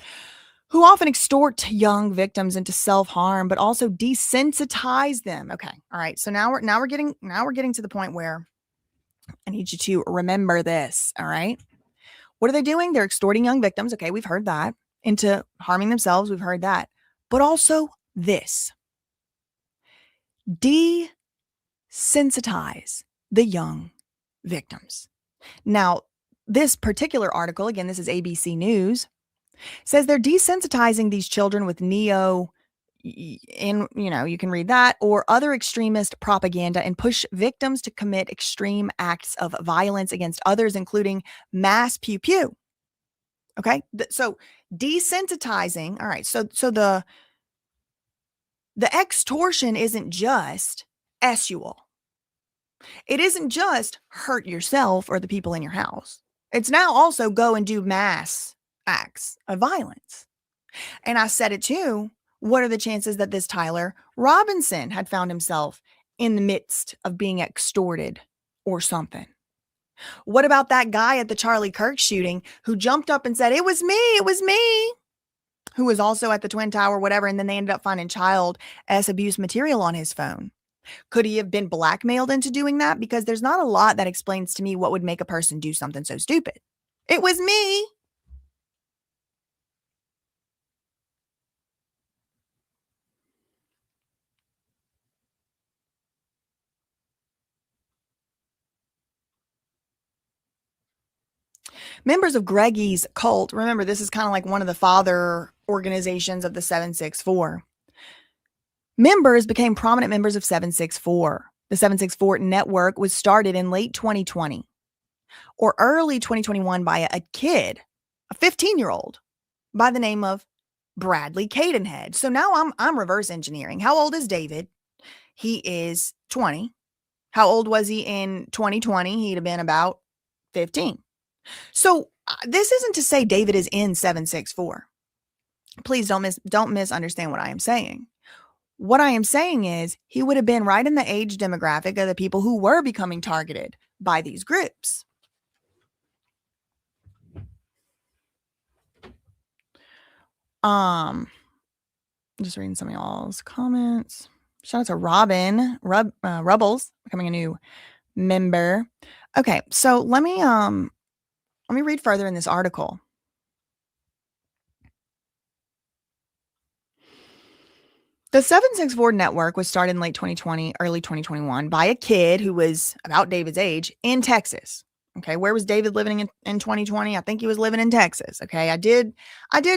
who often extort young victims into self-harm, but also desensitize them. Okay, all right. So now we're getting to the point where I need you to remember this. All right, what are they doing? They're extorting young victims. Okay, we've heard that. Into harming themselves. We've heard that. But also this. Desensitize the young victims. Now, this particular article, again, this is ABC News, says they're desensitizing these children with you can read that, or other extremist propaganda and push victims to commit extreme acts of violence against others, including mass pew pew. Okay, so desensitizing. All right, so the extortion isn't just sexual. It isn't just hurt yourself or the people in your house. It's now also go and do mass acts of violence. And I said it too. What are the chances that this Tyler Robinson had found himself in the midst of being extorted or something? What about that guy at the Charlie Kirk shooting who jumped up and said, it was me, who was also at the Twin Tower, whatever, and then they ended up finding child abuse material on his phone? Could he have been blackmailed into doing that? Because there's not a lot that explains to me what would make a person do something so stupid. It was me. Members of Greggy's cult, remember, this is kind of like one of the father organizations of the 764. Members became prominent members of 764. The 764 network was started in late 2020 or early 2021 by a kid, a 15-year-old, by the name of Bradley Cadenhead. So now I'm reverse engineering. How old is David? He is 20. How old was he in 2020? He'd have been about 15. So this isn't to say David is in 764. Please don't misunderstand what I am saying. What I am saying is he would have been right in the age demographic of the people who were becoming targeted by these groups. Just reading some of y'all's comments. Shout out to Robin Rubbles becoming a new member. Okay, so let me read further in this article. The 764 network was started in late 2020, early 2021 by a kid who was about David's age in Texas. Okay, where was David living in 2020? I think he was living in Texas. Okay, I did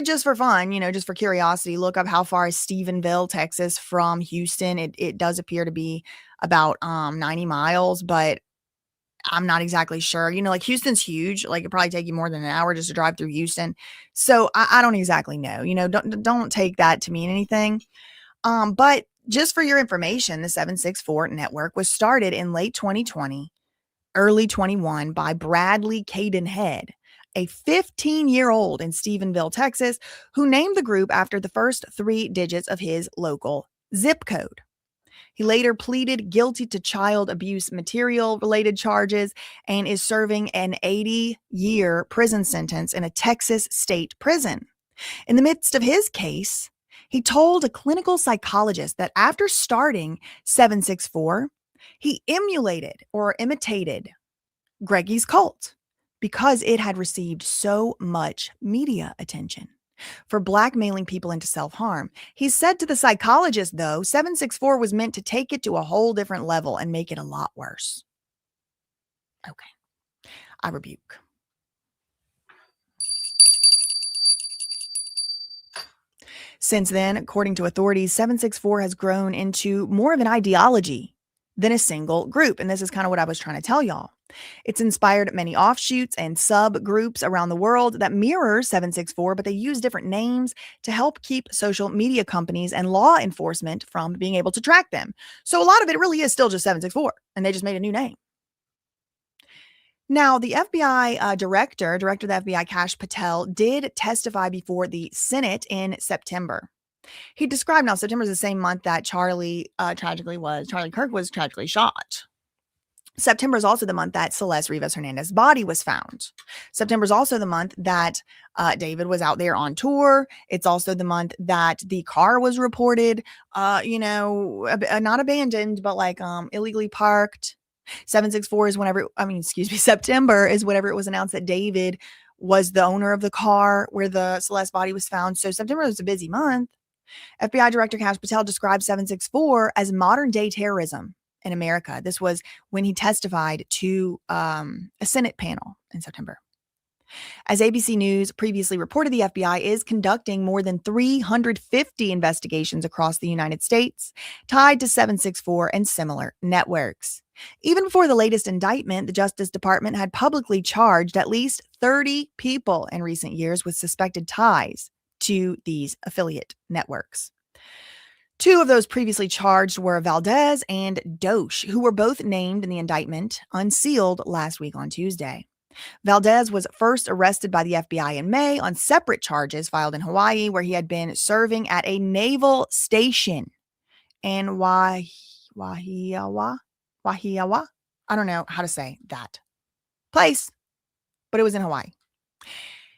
just for fun, just for curiosity, look up how far is Stephenville, Texas from Houston. It does appear to be about 90 miles, but I'm not exactly sure. Like Houston's huge. Like it'd probably take you more than an hour just to drive through Houston. So I don't exactly know. Don't take that to mean anything. But just for your information, the 764 network was started in late 2020, early 21 by Bradley Cadenhead, a 15-year-old in Stephenville, Texas, who named the group after the first 3 digits of his local zip code. He later pleaded guilty to child abuse material related charges and is serving an 80-year prison sentence in a Texas state prison. In the midst of his case, he told a clinical psychologist that after starting 764, he emulated or imitated Greggy's cult because it had received so much media attention for blackmailing people into self-harm. He said to the psychologist, though, 764 was meant to take it to a whole different level and make it a lot worse. Okay, I rebuke. Since then, according to authorities, 764 has grown into more of an ideology than a single group. And this is kind of what I was trying to tell y'all. It's inspired many offshoots and subgroups around the world that mirror 764, but they use different names to help keep social media companies and law enforcement from being able to track them. So a lot of it really is still just 764, and they just made a new name. Now, the FBI director of the FBI, Kash Patel, did testify before the Senate in September. He described, now September is the same month that Charlie Kirk was tragically shot. September is also the month that Celeste Rivas Hernandez's body was found. September is also the month that David was out there on tour. It's also the month that the car was reported, not abandoned, but like illegally parked. 764 is September is whenever it was announced that David was the owner of the car where the Celeste body was found. So September was a busy month. FBI Director Kash Patel described 764 as modern day terrorism in America. This was when he testified to a Senate panel in September. As ABC News previously reported, the FBI is conducting more than 350 investigations across the United States tied to 764 and similar networks. Even before the latest indictment, the Justice Department had publicly charged at least 30 people in recent years with suspected ties to these affiliate networks. 2 of those previously charged were Valdez and Doche, who were both named in the indictment, unsealed last week on Tuesday. Valdez was first arrested by the FBI in May on separate charges filed in Hawaii, where he had been serving at a naval station in Wahiawa. I don't know how to say that place, but it was in Hawaii.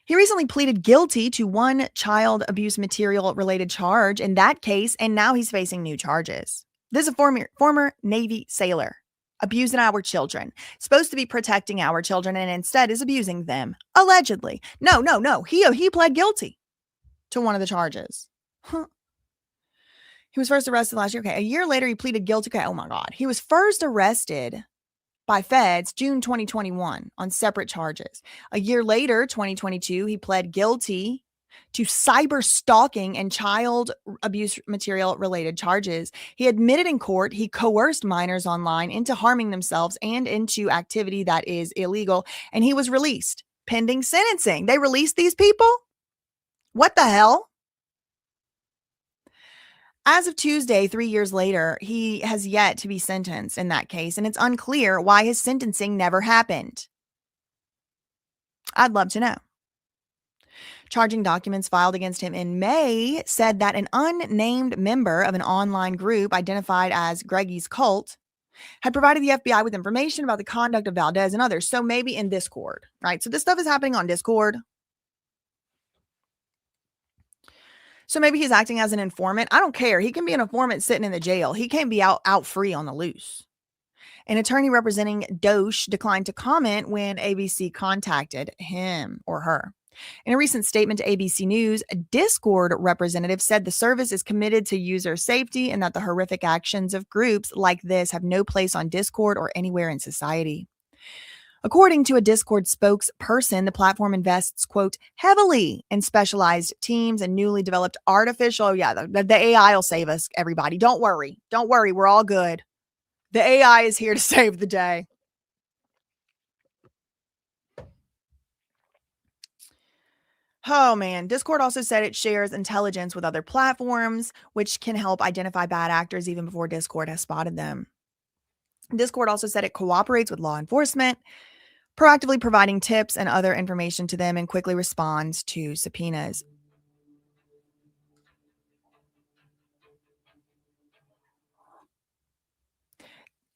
He recently pleaded guilty to 1 child abuse material related charge in that case, and now he's facing new charges. This is a former Navy sailor, abusing our children, supposed to be protecting our children, and instead is abusing them, allegedly. No. He pled guilty to one of the charges. Huh. He was first arrested last year. Okay, a year later, he pleaded guilty. Okay, oh my God. He was first arrested by feds June 2021 on separate charges. A year later, 2022, he pled guilty to cyber stalking and child abuse material related charges. He admitted in court he coerced minors online into harming themselves and into activity that is illegal, and he was released pending sentencing. They released these people? What the hell? As of Tuesday, 3 years later, he has yet to be sentenced in that case, and it's unclear why his sentencing never happened. I'd love to know. Charging documents filed against him in May said that an unnamed member of an online group identified as Greggy's Cult had provided the FBI with information about the conduct of Valdez and others. So maybe in Discord, right? So this stuff is happening on Discord. So maybe he's acting as an informant. I don't care. He can be an informant sitting in the jail. He can't be out free on the loose. An attorney representing Dosh declined to comment when ABC contacted him or her. In a recent statement to ABC News, a Discord representative said the service is committed to user safety and that the horrific actions of groups like this have no place on Discord or anywhere in society. According to a Discord spokesperson, the platform invests, quote, heavily in specialized teams and newly developed artificial. Yeah, the AI will save us, everybody. Don't worry. Don't worry. We're all good. The AI is here to save the day. Oh, man. Discord also said it shares intelligence with other platforms, which can help identify bad actors even before Discord has spotted them. Discord also said it cooperates with law enforcement, proactively providing tips and other information to them, and quickly responds to subpoenas.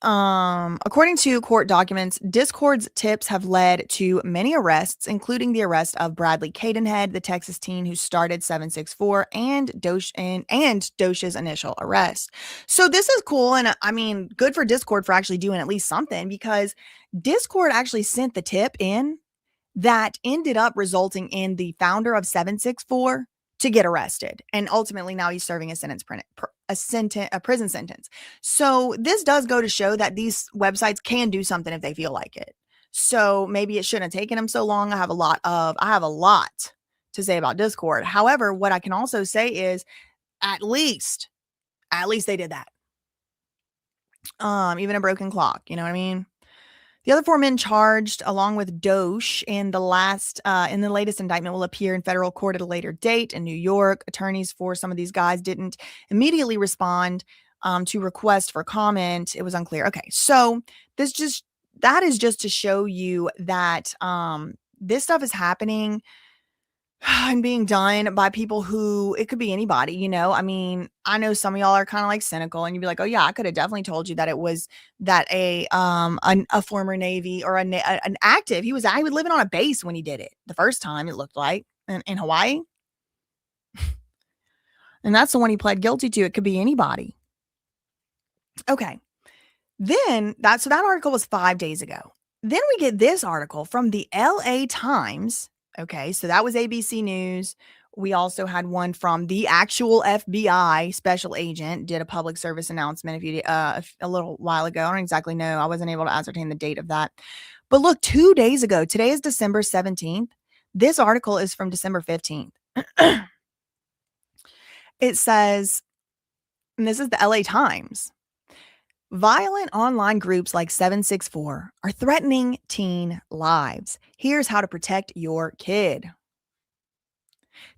According to court documents, Discord's tips have led to many arrests, including the arrest of Bradley Cadenhead, the Texas teen who started 764, and Dosh's initial arrest. So this is cool, and I mean, good for Discord for actually doing at least something, because Discord actually sent the tip in that ended up resulting in the founder of 764 to get arrested. And ultimately now he's serving a prison sentence. So this does go to show that these websites can do something if they feel like it. So maybe it shouldn't have taken him so long. I have a lot to say about Discord. However, what I can also say is at least they did that. Even a broken clock, you know what I mean? The other 4 men charged, along with Dosh, in the latest indictment will appear in federal court at a later date in New York. Attorneys for some of these guys didn't immediately respond to request for comment. It was unclear. Okay, so that is just to show you that this stuff is happening and being done by people who, it could be anybody, you know. I mean, I know some of y'all are kind of like cynical and you'd be like, oh yeah, I could have definitely told you that it was that a former Navy or an active, he was living on a base when he did it the first time, it looked like, in Hawaii. And that's the one he pled guilty to. It could be anybody. Okay. Then that article was 5 days ago. Then we get this article from the LA Times. Okay, so that was ABC News. We also had one from the actual FBI special agent, did a public service announcement a little while ago. I don't exactly know. I wasn't able to ascertain the date of that. But look, 2 days ago, today is December 17th. This article is from December 15th. It says, and this is the LA Times, violent online groups like 764 are threatening teen lives. Here's how to protect your kid.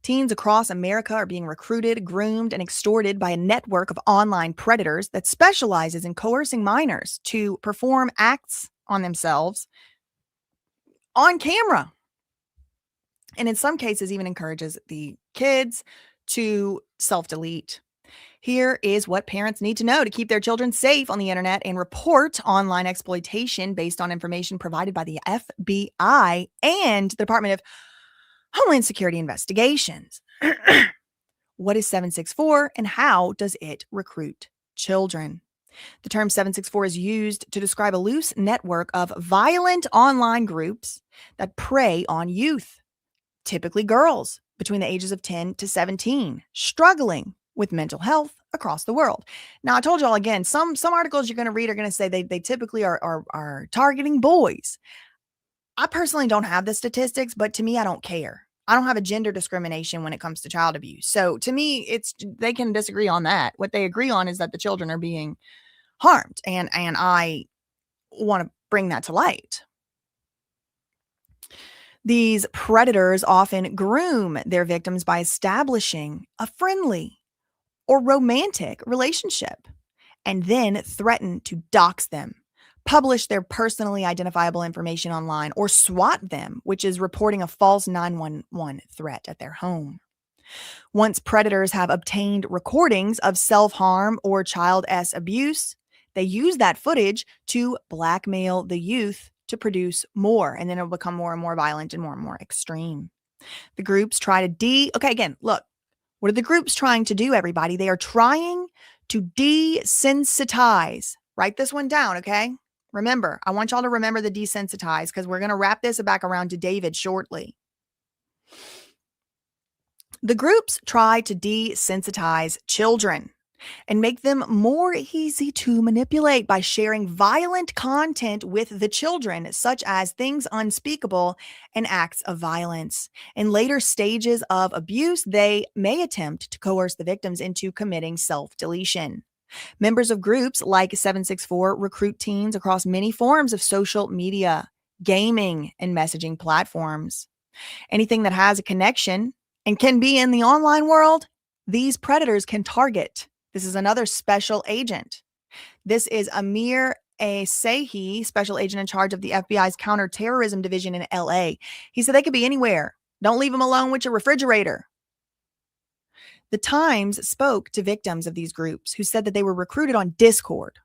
Teens across America are being recruited, groomed, and extorted by a network of online predators that specializes in coercing minors to perform acts on themselves on camera. And in some cases, even encourages the kids to self-delete. Here is what parents need to know to keep their children safe on the internet and report online exploitation based on information provided by the FBI and the Department of Homeland Security investigations. What is 764 and how does it recruit children? The term 764 is used to describe a loose network of violent online groups that prey on youth, typically girls between the ages of 10 to 17, struggling with mental health across the world. Now, I told y'all again, some articles you're going to read are going to say they typically are targeting boys. I personally don't have the statistics, but to me, I don't care. I don't have a gender discrimination when it comes to child abuse. So to me, they can disagree on that. What they agree on is that the children are being harmed, and I want to bring that to light. These predators often groom their victims by establishing a friendly or romantic relationship and then threaten to dox them, publish their personally identifiable information online, or swat them, which is reporting a false 911 threat at their home. Once predators have obtained recordings of self-harm or child abuse, they use that footage to blackmail the youth to produce more, and then it'll become more and more violent and more extreme. The groups try to okay, again, look, what are the groups trying to do, everybody? They are trying to desensitize. Write this one down, okay? Remember, I want y'all to remember the desensitize, because we're going to wrap this back around to David shortly. The groups try to desensitize children and make them more easy to manipulate by sharing violent content with the children, such as things unspeakable and acts of violence. In later stages of abuse, they may attempt to coerce the victims into committing self-deletion. Members of groups like 764 recruit teens across many forms of social media, gaming, and messaging platforms. Anything that has a connection and can be in the online world, these predators can target. This is another special agent. This is Amir Sehi, special agent in charge of the FBI's counterterrorism division in LA. He said they could be anywhere. Don't leave them alone with your refrigerator. The Times spoke to victims of these groups who said that they were recruited on Discord.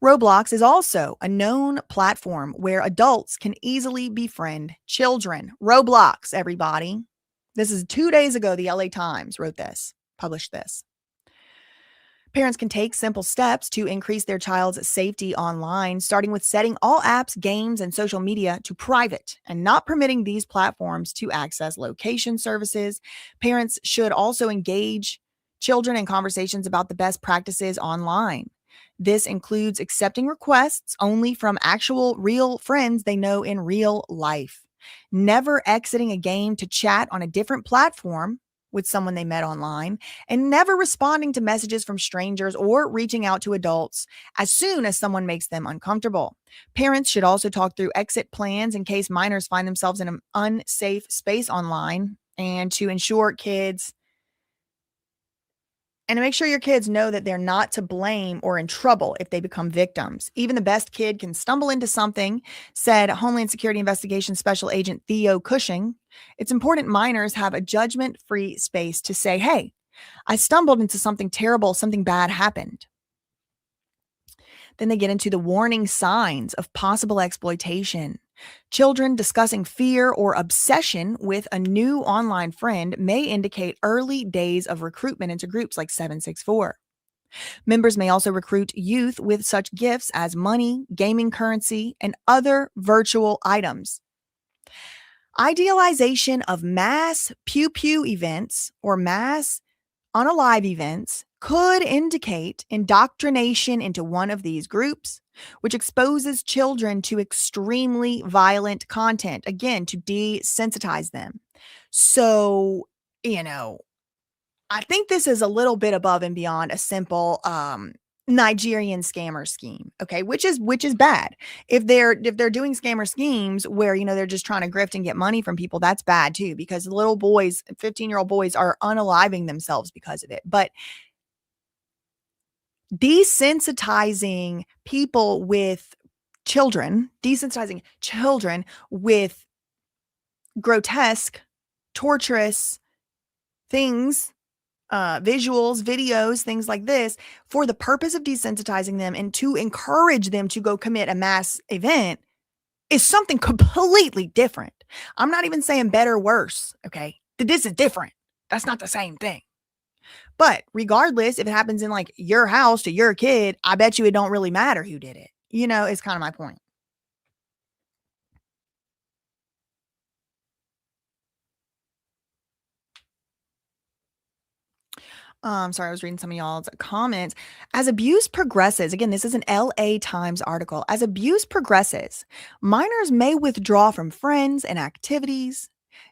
Roblox is also a known platform where adults can easily befriend children. Roblox, everybody. This is 2 days ago, the LA Times published this. Parents can take simple steps to increase their child's safety online, starting with setting all apps, games, and social media to private and not permitting these platforms to access location services. Parents should also engage children in conversations about the best practices online. This includes accepting requests only from actual real friends they know in real life, never exiting a game to chat on a different platform with someone they met online, and never responding to messages from strangers or reaching out to adults as soon as someone makes them uncomfortable. Parents should also talk through exit plans in case minors find themselves in an unsafe space online, and to make sure your kids know that they're not to blame or in trouble if they become victims. Even the best kid can stumble into something, said Homeland Security Investigation Special Agent Theo Cushing. It's important minors have a judgment-free space to say, hey, I stumbled into something terrible, something bad happened. Then they get into the warning signs of possible exploitation. Children discussing fear or obsession with a new online friend may indicate early days of recruitment into groups like 764. Members may also recruit youth with such gifts as money, gaming currency, and other virtual items. Idealization of mass pew-pew events or mass unalive events could indicate indoctrination into one of these groups, which exposes children to extremely violent content, again, to desensitize them. So, I think this is a little bit above and beyond a simple Nigerian scammer scheme, okay, which is bad. If they're doing scammer schemes where they're just trying to grift and get money from people, that's bad too, because little boys, 15-year-old boys, are unaliving themselves because of it. But desensitizing children with grotesque, torturous things, visuals, videos, things like this, for the purpose of desensitizing them and to encourage them to go commit a mass event, is something completely different. I'm not even saying better or worse, okay? This is different. That's not the same thing. But regardless, if it happens in like your house to your kid, I bet you it don't really matter who did it. It's kind of my point. Sorry, I was reading some of y'all's comments. As abuse progresses, again, this is an LA Times article. As abuse progresses, minors may withdraw from friends and activities,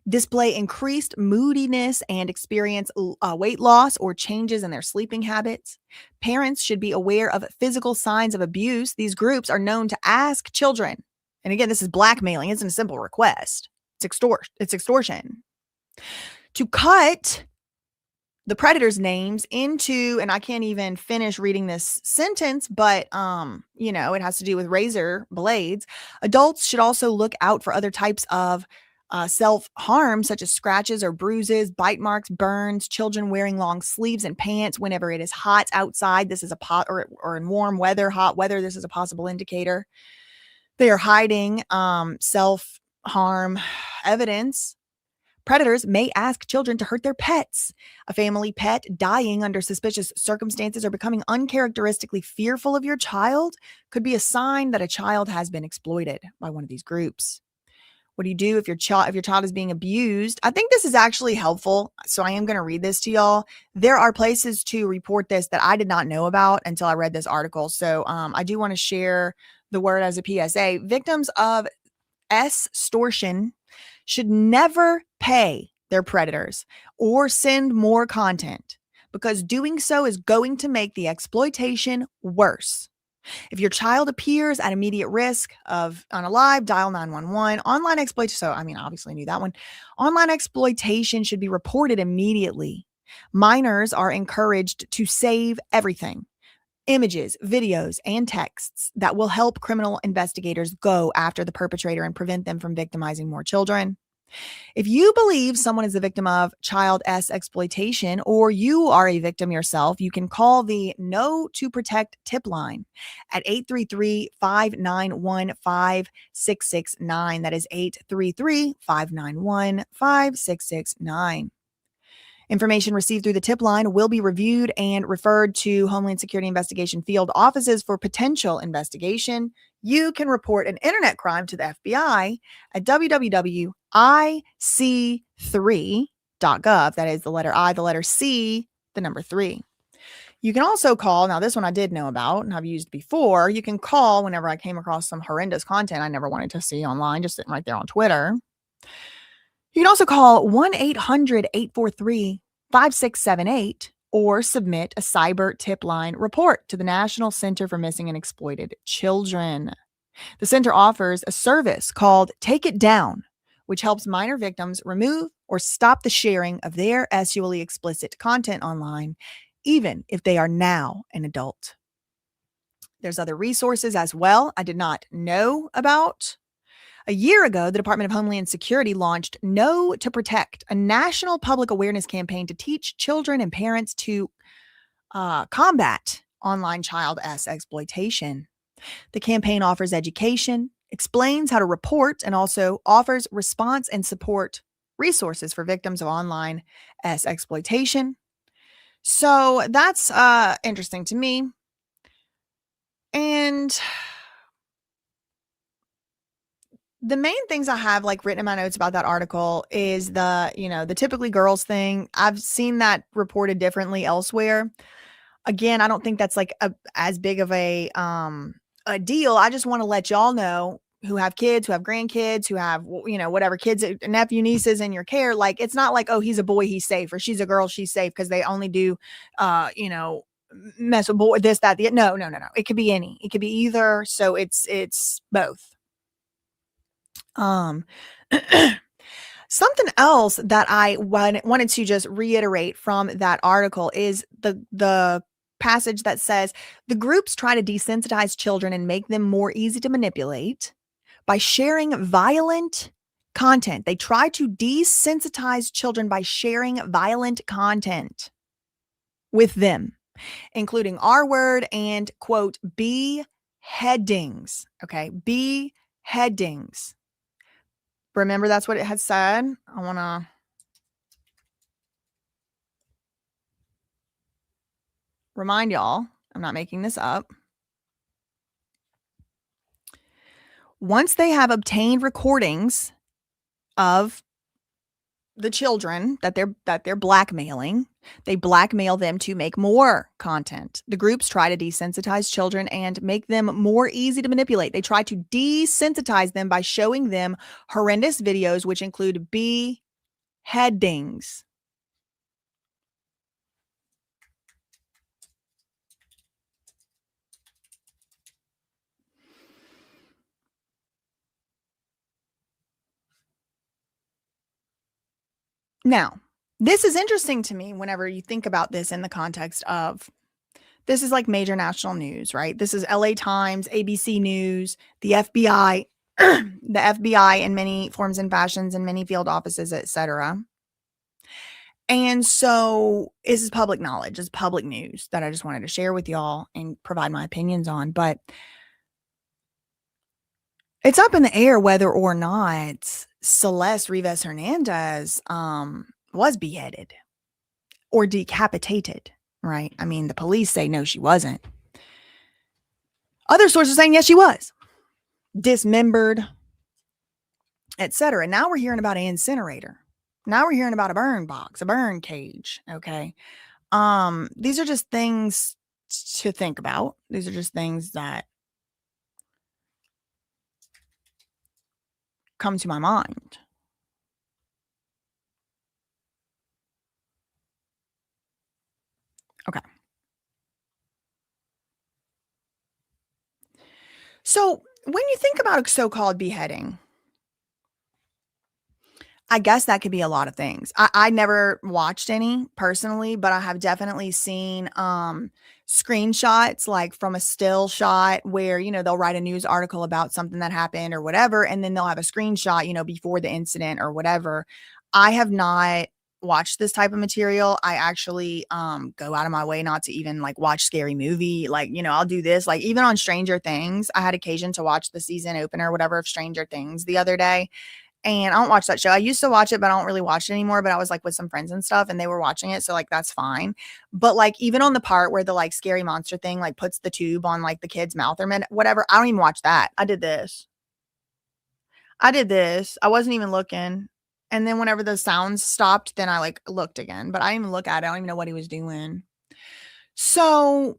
display increased moodiness, and experience weight loss or changes in their sleeping habits. Parents should be aware of physical signs of abuse. These groups are known to ask children. And again, this is blackmailing. It's a simple request. It's extortion. To cut the predators' names into, and I can't even finish reading this sentence, but it has to do with razor blades. Adults should also look out for other types of self-harm, such as scratches or bruises, bite marks, burns, children wearing long sleeves and pants whenever it is hot outside. This is or in warm weather, hot weather, this is a possible indicator. They are hiding self-harm evidence. Predators may ask children to hurt their pets. A family pet dying under suspicious circumstances or becoming uncharacteristically fearful of your child could be a sign that a child has been exploited by one of these groups. What do you do if your child is being abused? I think this is actually helpful, so I am going to read this to y'all. There are places to report this that I did not know about until I read this article. So I do want to share the word as a PSA. Victims of extortion should never pay their predators or send more content, because doing so is going to make the exploitation worse. If your child appears at immediate risk of unalive, dial 911. Online exploitation. So, obviously knew that one. Online exploitation should be reported immediately. Minors are encouraged to save everything: images, videos, and texts that will help criminal investigators go after the perpetrator and prevent them from victimizing more children. If you believe someone is a victim of child exploitation, or you are a victim yourself, you can call the Know to Protect tip line at 833-591-5669. That is 833-591-5669. Information received through the tip line will be reviewed and referred to Homeland Security Investigation Field offices for potential investigation. You can report an internet crime to the FBI at www.ic3.gov. That is the letter I, the letter C, the number 3. You can also call, now this one I did know about and I've used before. You can call whenever I came across some horrendous content I never wanted to see online, just sitting right there on Twitter. You can also call 1-800-843-5678 or submit a cyber tip line report to the National Center for Missing and Exploited Children. The center offers a service called Take It Down, which helps minor victims remove or stop the sharing of their sexually explicit content online, even if they are now an adult. There's other resources as well I did not know about. A year ago, the Department of Homeland Security launched Know to Protect, a national public awareness campaign to teach children and parents to combat online child exploitation. The campaign offers education, explains how to report, and also offers response and support resources for victims of online exploitation. So that's interesting to me. And the main things I have written in my notes about that article is the typically girls thing. I've seen that reported differently elsewhere. Again, I don't think that's as big of a deal. I just want to let y'all know, who have kids, who have grandkids, who have, whatever kids, nephew, nieces in your care. It's not like, oh, he's a boy, he's safe, or she's a girl, she's safe, because they only do, mess with boy, this, that, the, no. It could be any, it could be either. So it's both. Something else that I wanted to just reiterate from that article is the passage that says the groups try to desensitize children and make them more easy to manipulate by sharing violent content. They try to desensitize children by sharing violent content with them, including R-word and, quote, beheadings. Okay, beheadings. Remember, that's what it had said. I want to. remind y'all, I'm not making this up. Once they have obtained recordings of the children that they're blackmailing, they blackmail them to make more content. The groups try to desensitize children and make them more easy to manipulate. They try to desensitize them by showing them horrendous videos, which include beheadings. Now, this is interesting to me whenever you think about this in the context of this is like major national news, right? This is LA Times, ABC News, the FBI, the FBI in many forms and fashions in many field offices, etc. And so this is public knowledge, it's public news that I just wanted to share with y'all and provide my opinions on. But it's up in the air whether or not Celeste Rivas Hernandez was beheaded or decapitated, right? I mean, the police say no, she wasn't. Other sources saying yes, she was dismembered, etc. Now we're hearing about an incinerator. Now we're hearing about a burn box, a burn cage. Okay. These are just things to think about. These are just things that come to my mind. Okay. So when you think about a so-called beheading, I guess that could be a lot of things. I never watched any personally, but I have definitely seen screenshots like from a still shot where, they'll write a news article about something that happened or whatever, and then they'll have a screenshot, before the incident or whatever. I have not watched this type of material. I actually go out of my way not to even like watch scary movie. Like, I'll do this. Like even on Stranger Things, I had occasion to watch the season opener or whatever of Stranger Things the other day. And I don't watch that show. I used to watch it, but I don't really watch it anymore. But I was like with some friends and stuff and they were watching it. So like, that's fine. But like, even on the part where the like scary monster thing, like puts the tube on like the kid's mouth or whatever, I don't even watch that. I did this. I wasn't even looking. And then whenever the sounds stopped, then I like looked again, but I didn't even look at it. I don't even know what he was doing. So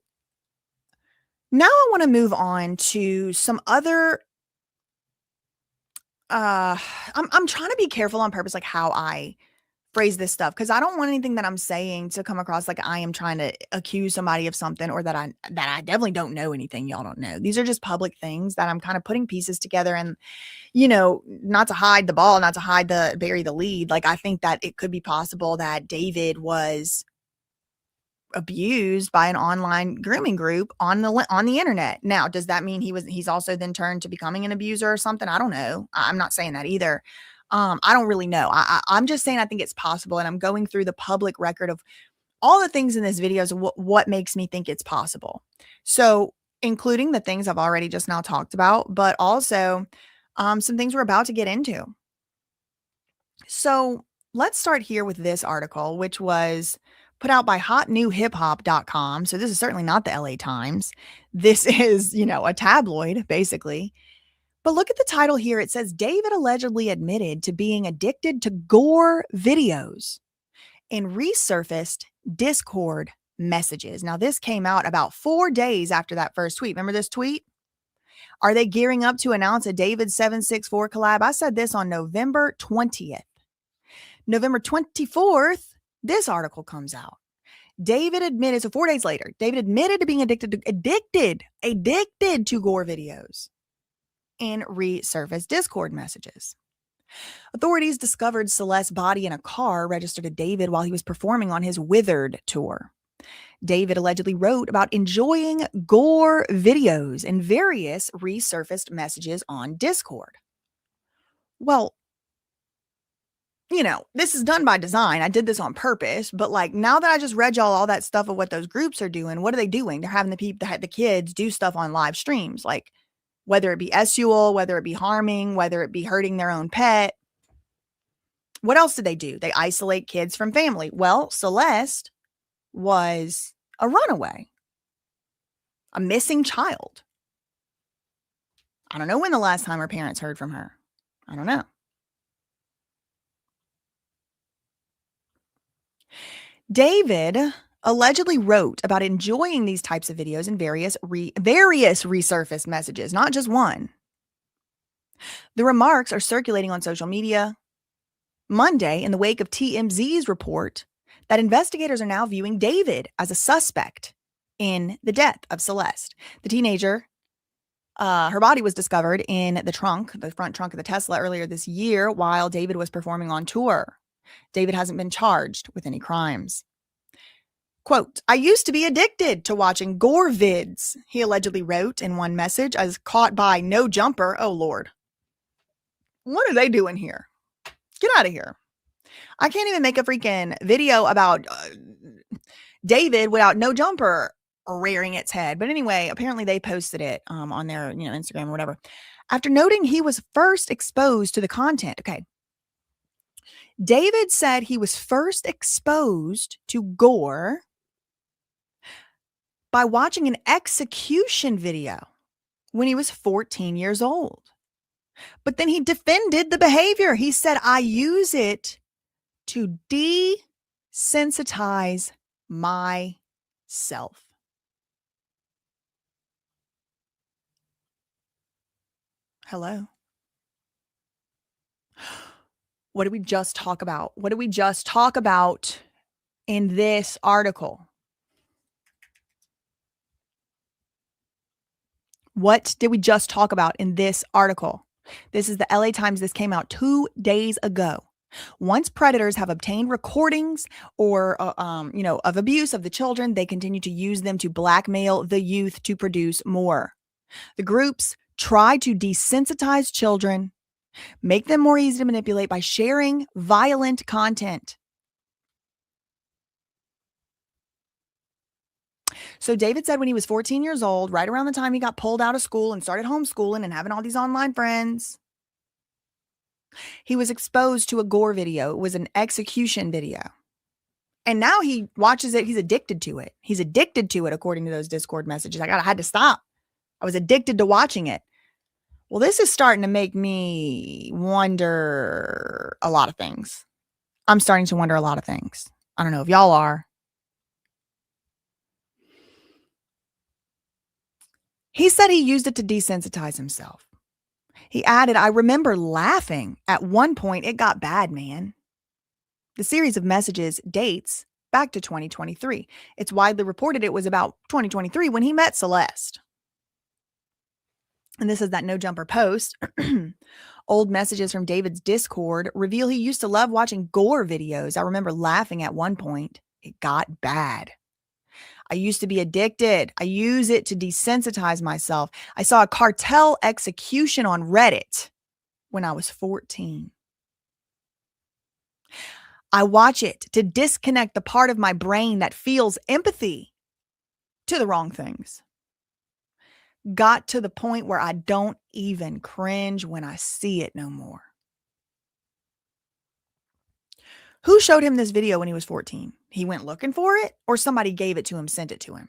now I want to move on to some other I'm trying to be careful on purpose, like how I phrase this stuff, because I don't want anything that I'm saying to come across like I am trying to accuse somebody of something or that I definitely don't know anything y'all don't know. These are just public things that I'm kind of putting pieces together and, not to hide the ball, not to bury the lead. Like I think that it could be possible that David was abused by an online grooming group on the internet. Now, does that mean he's also then turned to becoming an abuser or something? I don't know. I'm not saying that either. I don't really know. I'm just saying I think it's possible, and I'm going through the public record of all the things in this video is what makes me think it's possible. So, including the things I've already just now talked about, but also some things we're about to get into. So, let's start here with this article, which was put out by hotnewhiphop.com. So this is certainly not the LA Times. This is, a tabloid, basically. But look at the title here. It says, David allegedly admitted to being addicted to gore videos and resurfaced Discord messages. Now, this came out about 4 days after that first tweet. Remember this tweet? Are they gearing up to announce a David 764 collab? I said this on November 20th. November 24th, this article comes out. David admitted, so 4 days later, David admitted to being addicted to gore videos and resurfaced Discord messages. Authorities discovered Celeste's body in a car registered to David while he was performing on his Withered tour. David allegedly wrote about enjoying gore videos and various resurfaced messages on Discord. Well, this is done by design. I did this on purpose, but like now that I just read y'all all that stuff of what those groups are doing, what are they doing? They're having the kids do stuff on live streams, like whether it be sexual, whether it be harming, whether it be hurting their own pet. What else did they do? They isolate kids from family. Well, Celeste was a runaway, a missing child. I don't know when the last time her parents heard from her. I don't know. David allegedly wrote about enjoying these types of videos in various resurfaced messages, not just one. The remarks are circulating on social media Monday in the wake of TMZ's report that investigators are now viewing David as a suspect in the death of Celeste. The teenager, her body was discovered in the front trunk of the Tesla earlier this year while David was performing on tour. David hasn't been charged with any crimes. Quote, I used to be addicted to watching gore vids, he allegedly wrote in one message as caught by No Jumper. Oh, Lord. What are they doing here? Get out of here. I can't even make a freaking video about David without No Jumper rearing its head. But anyway, apparently they posted it on their Instagram or whatever. After noting he was first exposed to the content. Okay. David said he was first exposed to gore by watching an execution video when he was 14 years old. But then he defended the behavior. He said, I use it to desensitize myself. Hello. What did we just talk about? What did we just talk about in this article? What did we just talk about in this article? This is the LA Times. This came out 2 days ago. Once predators have obtained recordings or, of abuse of the children, they continue to use them to blackmail the youth to produce more. The groups try to desensitize children, make them more easy to manipulate by sharing violent content. So David said when he was 14 years old, right around the time he got pulled out of school and started homeschooling and having all these online friends, he was exposed to a gore video. It was an execution video. And now he watches it. He's addicted to it. He's addicted to it, according to those Discord messages. I had to stop. I was addicted to watching it. Well, this is starting to make me wonder a lot of things. I'm starting to wonder a lot of things. I don't know if y'all are. He said he used it to desensitize himself. He added, I remember laughing. At one point, it got bad, man. The series of messages dates back to 2023. It's widely reported it was about 2023 when he met Celeste. And this is that No Jumper post. Old messages from David's Discord reveal he used to love watching gore videos. I remember laughing at one point. It got bad. I used to be addicted. I use it to desensitize myself. I saw a cartel execution on Reddit when I was 14. I watch it to disconnect the part of my brain that feels empathy to the wrong things. Got to the point where I don't even cringe when I see it no more. Who showed him this video when he was 14? He went looking for it, or somebody gave it to him, sent it to him?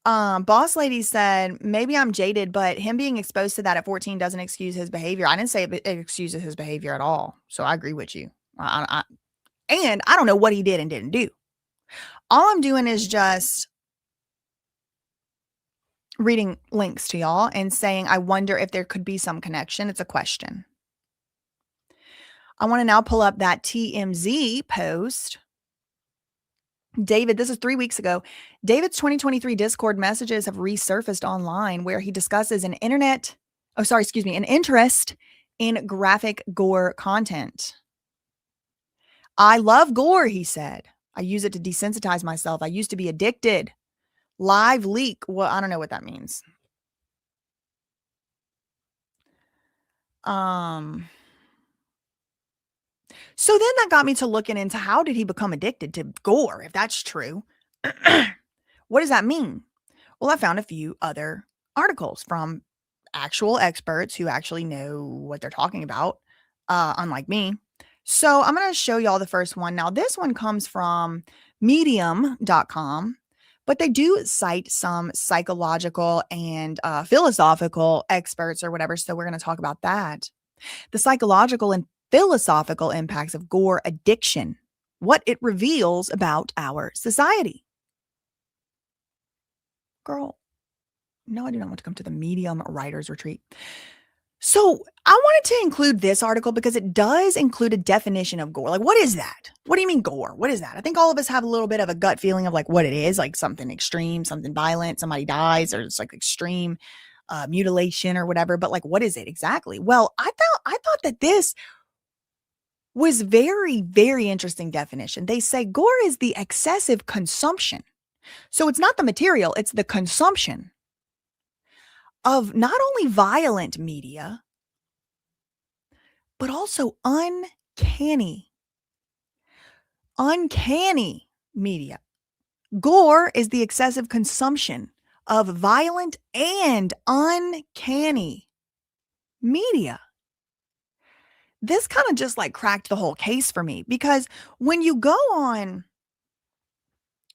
Boss Lady said, maybe I'm jaded, but him being exposed to that at 14 doesn't excuse his behavior. I didn't say it excuses his behavior at all. So I agree with you. And I don't know what he did and didn't do. All I'm doing is just reading links to y'all and saying, I wonder if there could be some connection. It's a question. I want to now pull up that TMZ post. David, this is 3 weeks ago. David's 2023 Discord messages have resurfaced online where he discusses an interest in graphic gore content. I love gore, he said. I use it to desensitize myself. I used to be addicted. Live leak. Well, I don't know what that means. So then that got me to looking into how did he become addicted to gore, if that's true. What does that mean? Well, I found a few other articles from actual experts who actually know what they're talking about. unlike me. So I'm going to show y'all the first one. Now, this one comes from medium.com, but they do cite some psychological and philosophical experts or whatever. So we're going to talk about that. The psychological and philosophical impacts of gore addiction, what it reveals about our society. Girl, no, I do not want to come to the Medium Writers Retreat. So I wanted to include this article because it does include a definition of gore. Like, what is that? What do you mean gore? What is that? I think all of us have a little bit of a gut feeling of like what it is, like something extreme, something violent, somebody dies, or it's like extreme mutilation or whatever. But like, what is it exactly? Well, I thought that this was very, very interesting definition. They say gore is the excessive consumption. So it's not the material, it's the consumption of not only violent media, but also uncanny media. Gore is the excessive consumption of violent and uncanny media. This kind of just like cracked the whole case for me because when you go on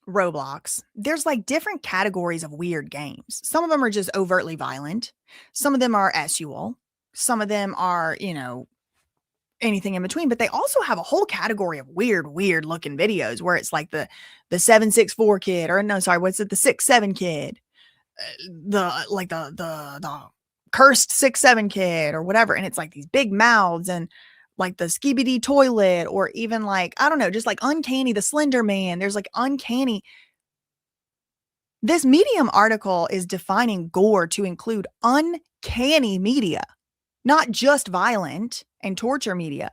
Roblox, there's like different categories of weird games. Some of them are just overtly violent. Some of them are SUL. Some of them are, anything in between, but they also have a whole category of weird looking videos where it's like the 764 kid, or no, sorry, what's it? The 6'7" kid, the cursed 6'7" kid or whatever. And it's like these big mouths and like the skibidi toilet, or even like, I don't know, just like uncanny, the Slender Man. There's like uncanny. This Medium article is defining gore to include uncanny media, not just violent and torture media.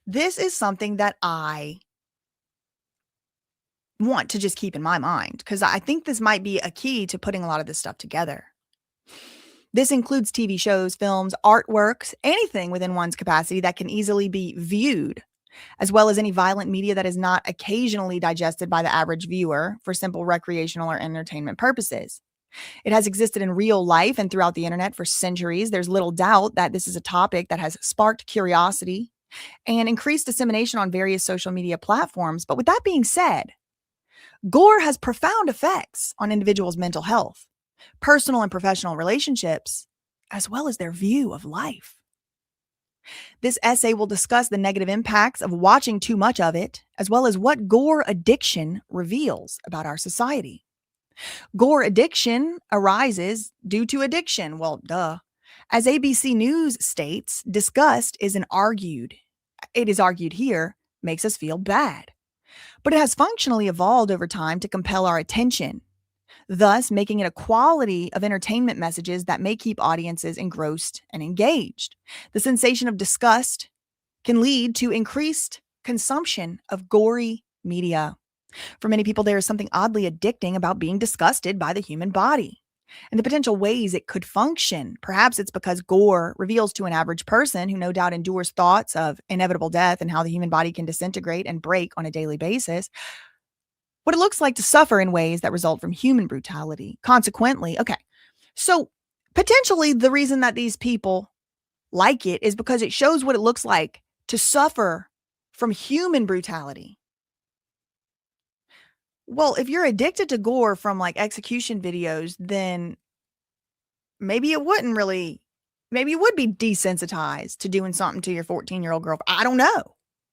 This is something that I want to just keep in my mind because I think this might be a key to putting a lot of this stuff together. This includes TV shows, films, artworks, anything within one's capacity that can easily be viewed, as well as any violent media that is not occasionally digested by the average viewer for simple recreational or entertainment purposes. It has existed in real life and throughout the internet for centuries. There's little doubt that this is a topic that has sparked curiosity and increased dissemination on various social media platforms. But with that being said, gore has profound effects on individuals' mental health, personal and professional relationships, as well as their view of life. This essay will discuss the negative impacts of watching too much of it, as well as what gore addiction reveals about our society. Gore addiction arises due to addiction. Well, duh. As ABC News states, disgust is argued here, makes us feel bad. But it has functionally evolved over time to compel our attention, thus making it a quality of entertainment messages that may keep audiences engrossed and engaged. The sensation of disgust can lead to increased consumption of gory media. For many people, there is something oddly addicting about being disgusted by the human body and the potential ways it could function. Perhaps it's because gore reveals to an average person who no doubt endures thoughts of inevitable death and how the human body can disintegrate and break on a daily basis, what it looks like to suffer in ways that result from human brutality. Consequently, so potentially the reason that these people like it is because it shows what it looks like to suffer from human brutality. Well, if you're addicted to gore from like execution videos, then maybe it would be desensitized to doing something to your 14-year-old girlfriend. I don't know.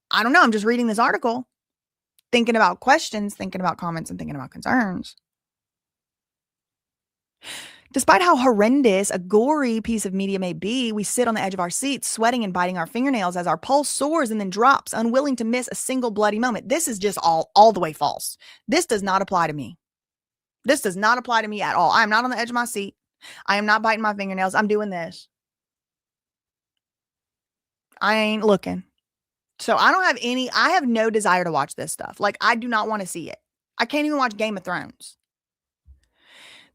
I'm just reading this article, thinking about questions, thinking about comments, and thinking about concerns. Despite how horrendous a gory piece of media may be, we sit on the edge of our seats, sweating and biting our fingernails as our pulse soars and then drops, unwilling to miss a single bloody moment. This is just all the way false. This does not apply to me. This does not apply to me at all. I am not on the edge of my seat. I am not biting my fingernails. I'm doing this. I ain't looking. So I have no desire to watch this stuff. Like, I do not want to see it. I can't even watch Game of Thrones.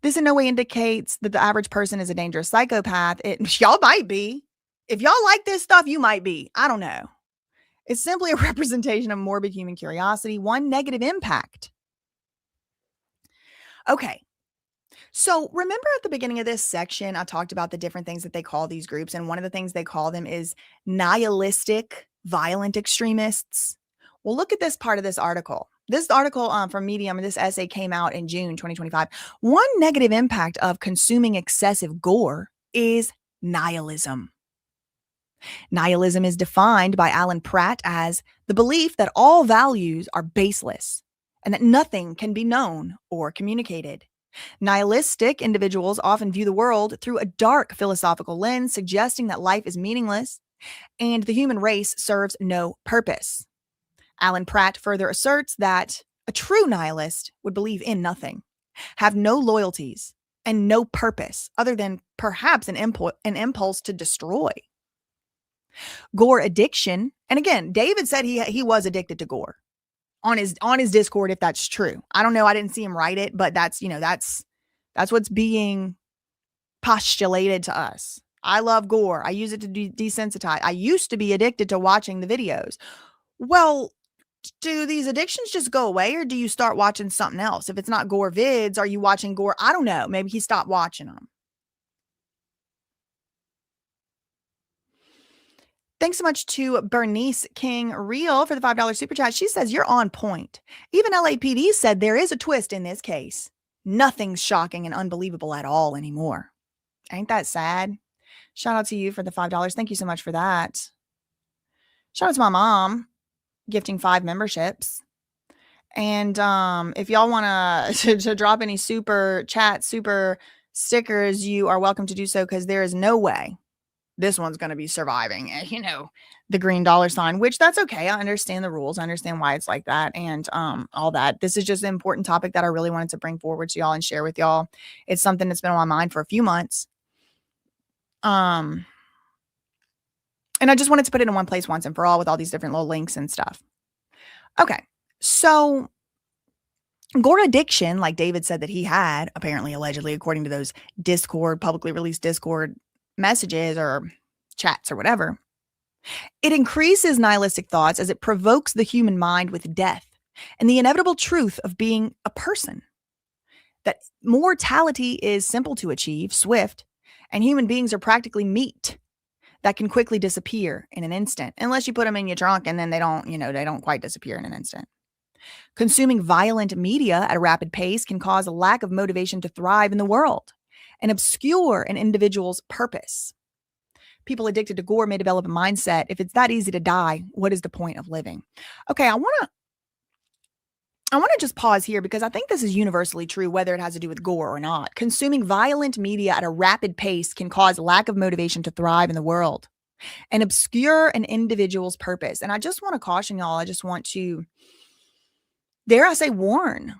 This in no way indicates that the average person is a dangerous psychopath. Y'all might be. If y'all like this stuff, you might be. I don't know. It's simply a representation of morbid human curiosity, one negative impact. Okay. So remember at the beginning of this section, I talked about the different things that they call these groups. And one of the things they call them is nihilistic violent extremists. Well, look at this part of this article. This article from Medium, this essay came out in June 2025. One negative impact of consuming excessive gore is nihilism. Nihilism is defined by Alan Pratt as the belief that all values are baseless and that nothing can be known or communicated. Nihilistic individuals often view the world through a dark philosophical lens, suggesting that life is meaningless and the human race serves no purpose. Alan Pratt further asserts that a true nihilist would believe in nothing, have no loyalties, and no purpose other than perhaps an impulse to destroy. Gore addiction, and again, David said he was addicted to gore on his Discord, if that's true. I don't know. I didn't see him write it, but that's what's being postulated to us. I love gore. I use it to desensitize. I used to be addicted to watching the videos. Well, do these addictions just go away, or do you start watching something else? If it's not gore vids, are you watching gore? I don't know. Maybe he stopped watching them. Thanks so much to Bernice King Real for the $5 super chat. She says, you're on point. Even LAPD said there is a twist in this case. Nothing's shocking and unbelievable at all anymore. Ain't that sad? Shout out to you for the $5. Thank you so much for that. Shout out to my mom gifting 5 memberships. And if y'all want to drop any super chat, super stickers, you are welcome to do so, because there is no way this one's going to be surviving, the green $sign, which that's okay. I understand the rules. I understand why it's like that and all that. This is just an important topic that I really wanted to bring forward to y'all and share with y'all. It's something that's been on my mind for a few months. And I just wanted to put it in one place once and for all with all these different little links and stuff. Okay. So gore addiction, like David said that he had, apparently, allegedly, according to those publicly released Discord messages or chats or whatever, it increases nihilistic thoughts as it provokes the human mind with death and the inevitable truth of being a person. That mortality is simple to achieve, swift, and human beings are practically meat that can quickly disappear in an instant, unless you put them in your trunk and then they don't quite disappear in an instant. Consuming violent media at a rapid pace can cause a lack of motivation to thrive in the world and obscure an individual's purpose. People addicted to gore may develop a mindset, if it's that easy to die, what is the point of living? Okay, I want to just pause here, because I think this is universally true, whether it has to do with gore or not. Consuming violent media at a rapid pace can cause a lack of motivation to thrive in the world and obscure an individual's purpose. And I just want to caution y'all. I just want to, dare I say, warn,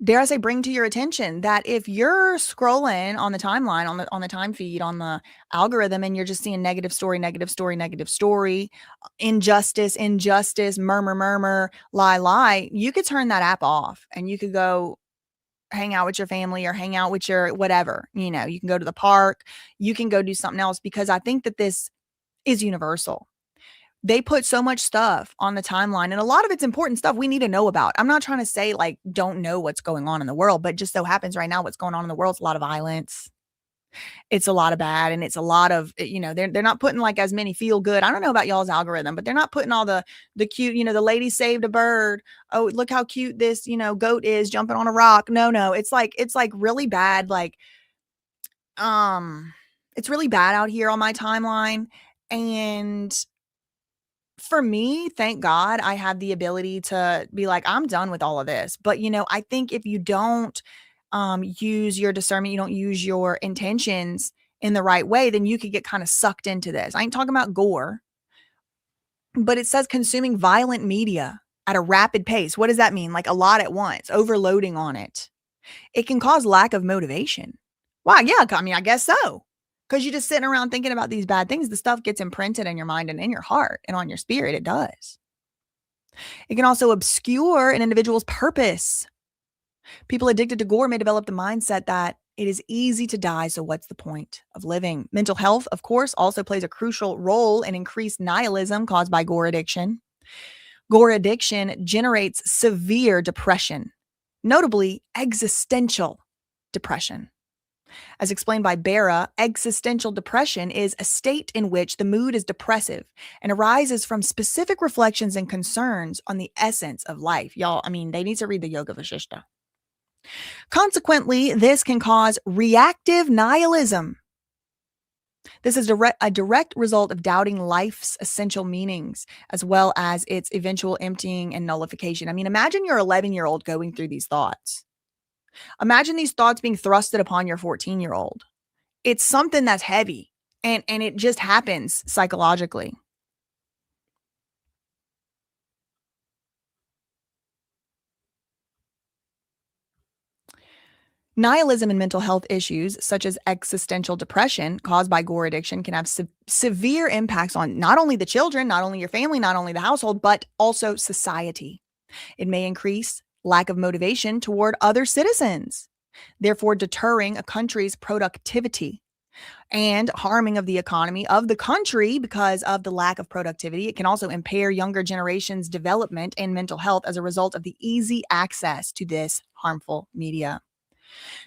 dare I say, bring to your attention that if you're scrolling on the timeline, on the time feed, on the algorithm, and you're just seeing negative story, injustice, murmur, lie, you could turn that app off and you could go hang out with your family or hang out with your whatever. You can go to the park, you can go do something else, because I think that this is universal. They put so much stuff on the timeline, and a lot of it's important stuff we need to know about. I'm not trying to say don't know what's going on in the world, but just so happens right now what's going on in the world is a lot of violence. It's a lot of bad, and it's a lot of, they're not putting as many feel good. I don't know about y'all's algorithm, but they're not putting all the cute, the lady saved a bird. Oh, look how cute this, goat is jumping on a rock. No. It's really bad. It's really bad out here on my timeline. And for me, thank God, I have the ability to be I'm done with all of this. But, I think if you don't use your discernment, you don't use your intentions in the right way, then you could get kind of sucked into this. I ain't talking about gore, but it says consuming violent media at a rapid pace. What does that mean? A lot at once, overloading on it. It can cause lack of motivation. Wow. Yeah. I guess so. Because you're just sitting around thinking about these bad things. The stuff gets imprinted in your mind and in your heart and on your spirit. It does. It can also obscure an individual's purpose. People addicted to gore may develop the mindset that it is easy to die, so what's the point of living? Mental health, of course, also plays a crucial role in increased nihilism caused by gore addiction. Gore addiction generates severe depression, notably existential depression. As explained by Barra, existential depression is a state in which the mood is depressive and arises from specific reflections and concerns on the essence of life. Y'all, I mean, they need to read the Yoga Vasishta. Consequently, this can cause reactive nihilism. This is a direct result of doubting life's essential meanings, as well as its eventual emptying and nullification. I mean, imagine your 11-year-old going through these thoughts. Imagine these thoughts being thrusted upon your 14-year-old. It's something that's heavy, and it just happens psychologically. Nihilism and mental health issues, such as existential depression caused by gore addiction, can have severe impacts on not only the children, not only your family, not only the household, but also society. It may increase lack of motivation toward other citizens, therefore deterring a country's productivity and harming of the economy of the country because of the lack of productivity. It can also impair younger generations' development and mental health as a result of the easy access to this harmful media.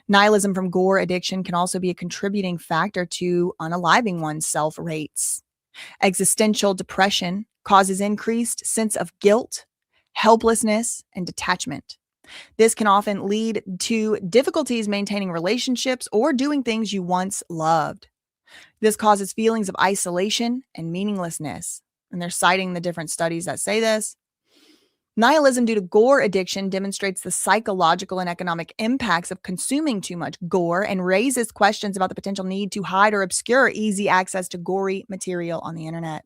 Nihilism from gore addiction can also be a contributing factor to unaliving oneself rates. Existential depression causes increased sense of guilt, helplessness, and detachment. This can often lead to difficulties maintaining relationships or doing things you once loved. This causes feelings of isolation and meaninglessness. And they're citing the different studies that say this. Nihilism due to gore addiction demonstrates the psychological and economic impacts of consuming too much gore and raises questions about the potential need to hide or obscure easy access to gory material on the internet.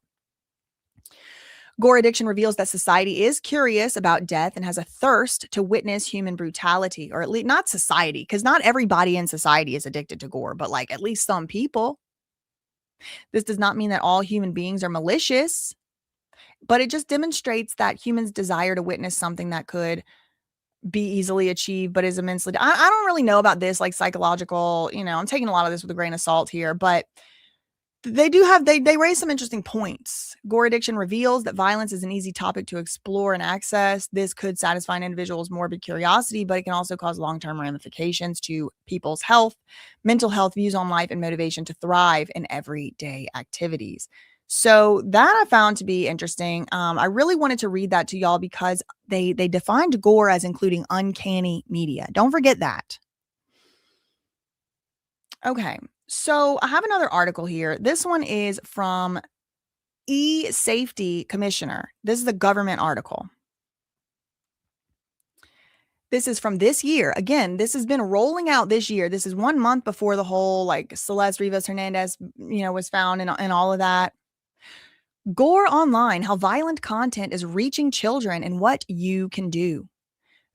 Gore addiction reveals that society is curious about death and has a thirst to witness human brutality, or at least not society, because not everybody in society is addicted to gore, but like at least some people. This does not mean that all human beings are malicious, but it just demonstrates that humans desire to witness something that could be easily achieved, but is immensely. I don't really know about this, like psychological, I'm taking a lot of this with a grain of salt here, but they do have, they raise some interesting points. Gore addiction reveals that violence is an easy topic to explore and access. This could satisfy an individual's morbid curiosity, but it can also cause long-term ramifications to people's health, mental health, views on life, and motivation to thrive in everyday activities. So that I found to be interesting. I really wanted to read that to y'all because they defined gore as including uncanny media. Don't forget that. Okay, so I have another article here. This one is from E-Safety Commissioner. This is a government article. This is from this year. Again, this has been rolling out this year. This is 1 month before the whole like Celeste Rivas Hernandez, was found and all of that. Gore online, how violent content is reaching children and what you can do.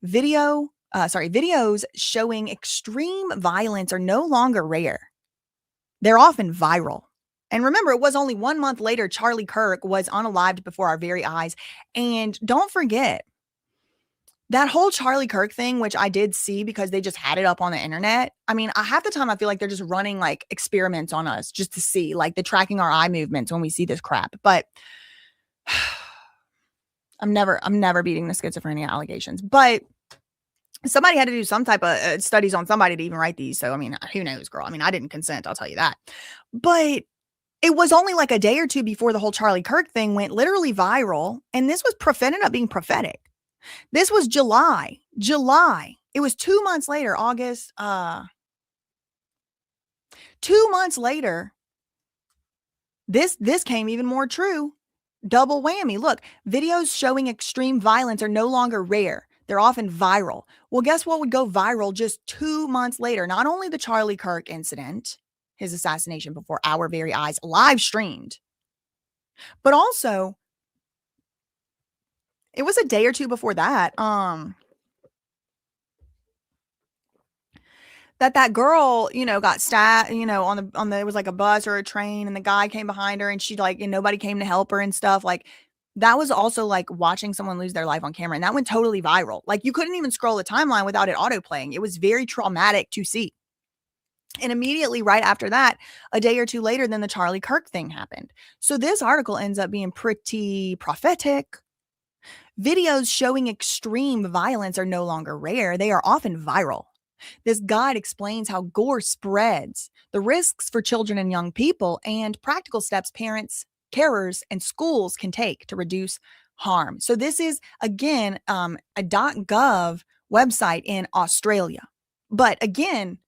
Videos showing extreme violence are no longer rare. They're often viral. And remember, it was only 1 month later, Charlie Kirk was unalived before our very eyes. And don't forget, that whole Charlie Kirk thing, which I did see because they just had it up on the internet. I mean, half the time I feel like they're just running like experiments on us just to see, like the tracking our eye movements when we see this crap. But I'm never beating the schizophrenia allegations. But somebody had to do some type of studies on somebody to even write these. So, I mean, who knows, girl? I mean, I didn't consent. I'll tell you that. But it was only like a day or two before the whole Charlie Kirk thing went literally viral. And this ended up being prophetic. This was July. It was 2 months later, August. 2 months later, this came even more true. Double whammy. Look, videos showing extreme violence are no longer rare. They're often viral. Well, guess what would go viral just 2 months later? Not only the Charlie Kirk incident, his assassination before our very eyes, live streamed, but also it was a day or two before that, that girl, got stabbed, it was like a bus or a train and the guy came behind her and she and nobody came to help her and stuff. Like that was also like watching someone lose their life on camera. And that went totally viral. Like you couldn't even scroll the timeline without it auto playing. It was very traumatic to see. And immediately right after that, a day or two later, then the Charlie Kirk thing happened. So this article ends up being pretty prophetic. Videos showing extreme violence are no longer rare. They are often viral. This guide explains how gore spreads, the risks for children and young people, and practical steps parents, carers, and schools can take to reduce harm. So, this is again a .gov website in Australia. But again,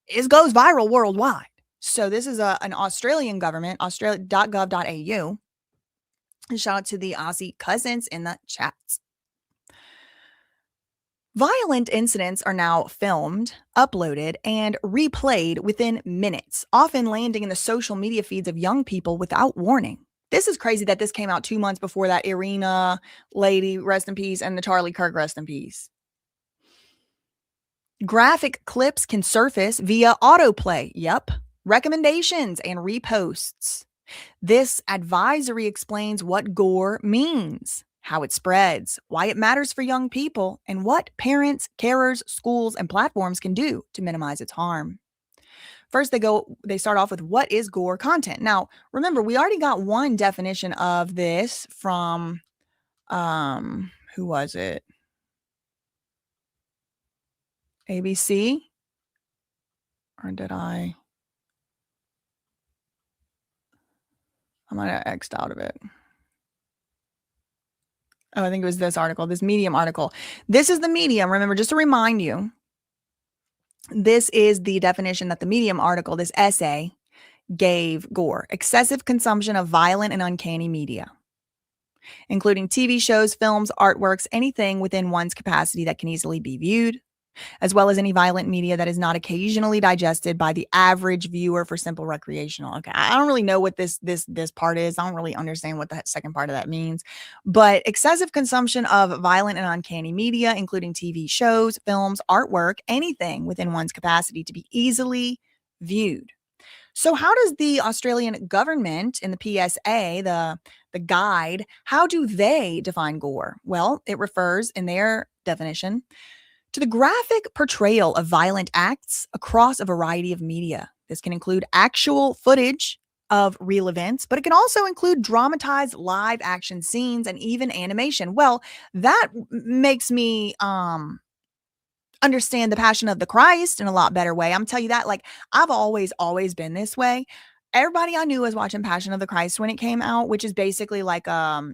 it goes viral worldwide. So, this is an Australian government, australia.gov.au. And shout out to the Aussie cousins in the chats. Violent incidents are now filmed, uploaded, and replayed within minutes, often landing in the social media feeds of young people without warning. This is crazy that this came out 2 months before that Irina lady, rest in peace, and the Charlie Kirk, rest in peace. Graphic clips can surface via autoplay. Yep. Recommendations and reposts. This advisory explains what gore means, how it spreads, why it matters for young people, and what parents, carers, schools, and platforms can do to minimize its harm. First, they start off with what is gore content. Now, remember, we already got one definition of this from who was it? ABC? Or did I might have X'd out of it. Oh, I think it was this article, this Medium article. This is the Medium. Remember, just to remind you, this is the definition that the Medium article, this essay, gave gore. Excessive consumption of violent and uncanny media, including TV shows, films, artworks, anything within one's capacity that can easily be viewed, as well as any violent media that is not occasionally digested by the average viewer for simple recreational. Okay, I don't really know what this part is. I don't really understand what that second part of that means. But excessive consumption of violent and uncanny media, including TV shows, films, artwork, anything within one's capacity to be easily viewed. So how does the Australian government in the PSA, the guide, how do they define gore? Well, it refers in their definition to the graphic portrayal of violent acts across a variety of media. This can include actual footage of real events, but it can also include dramatized live action scenes and even animation. Well, that makes me understand the Passion of the Christ in a lot better way. I'm telling you that, like, I've always been this way. Everybody I knew was watching Passion of the Christ when it came out, which is basically like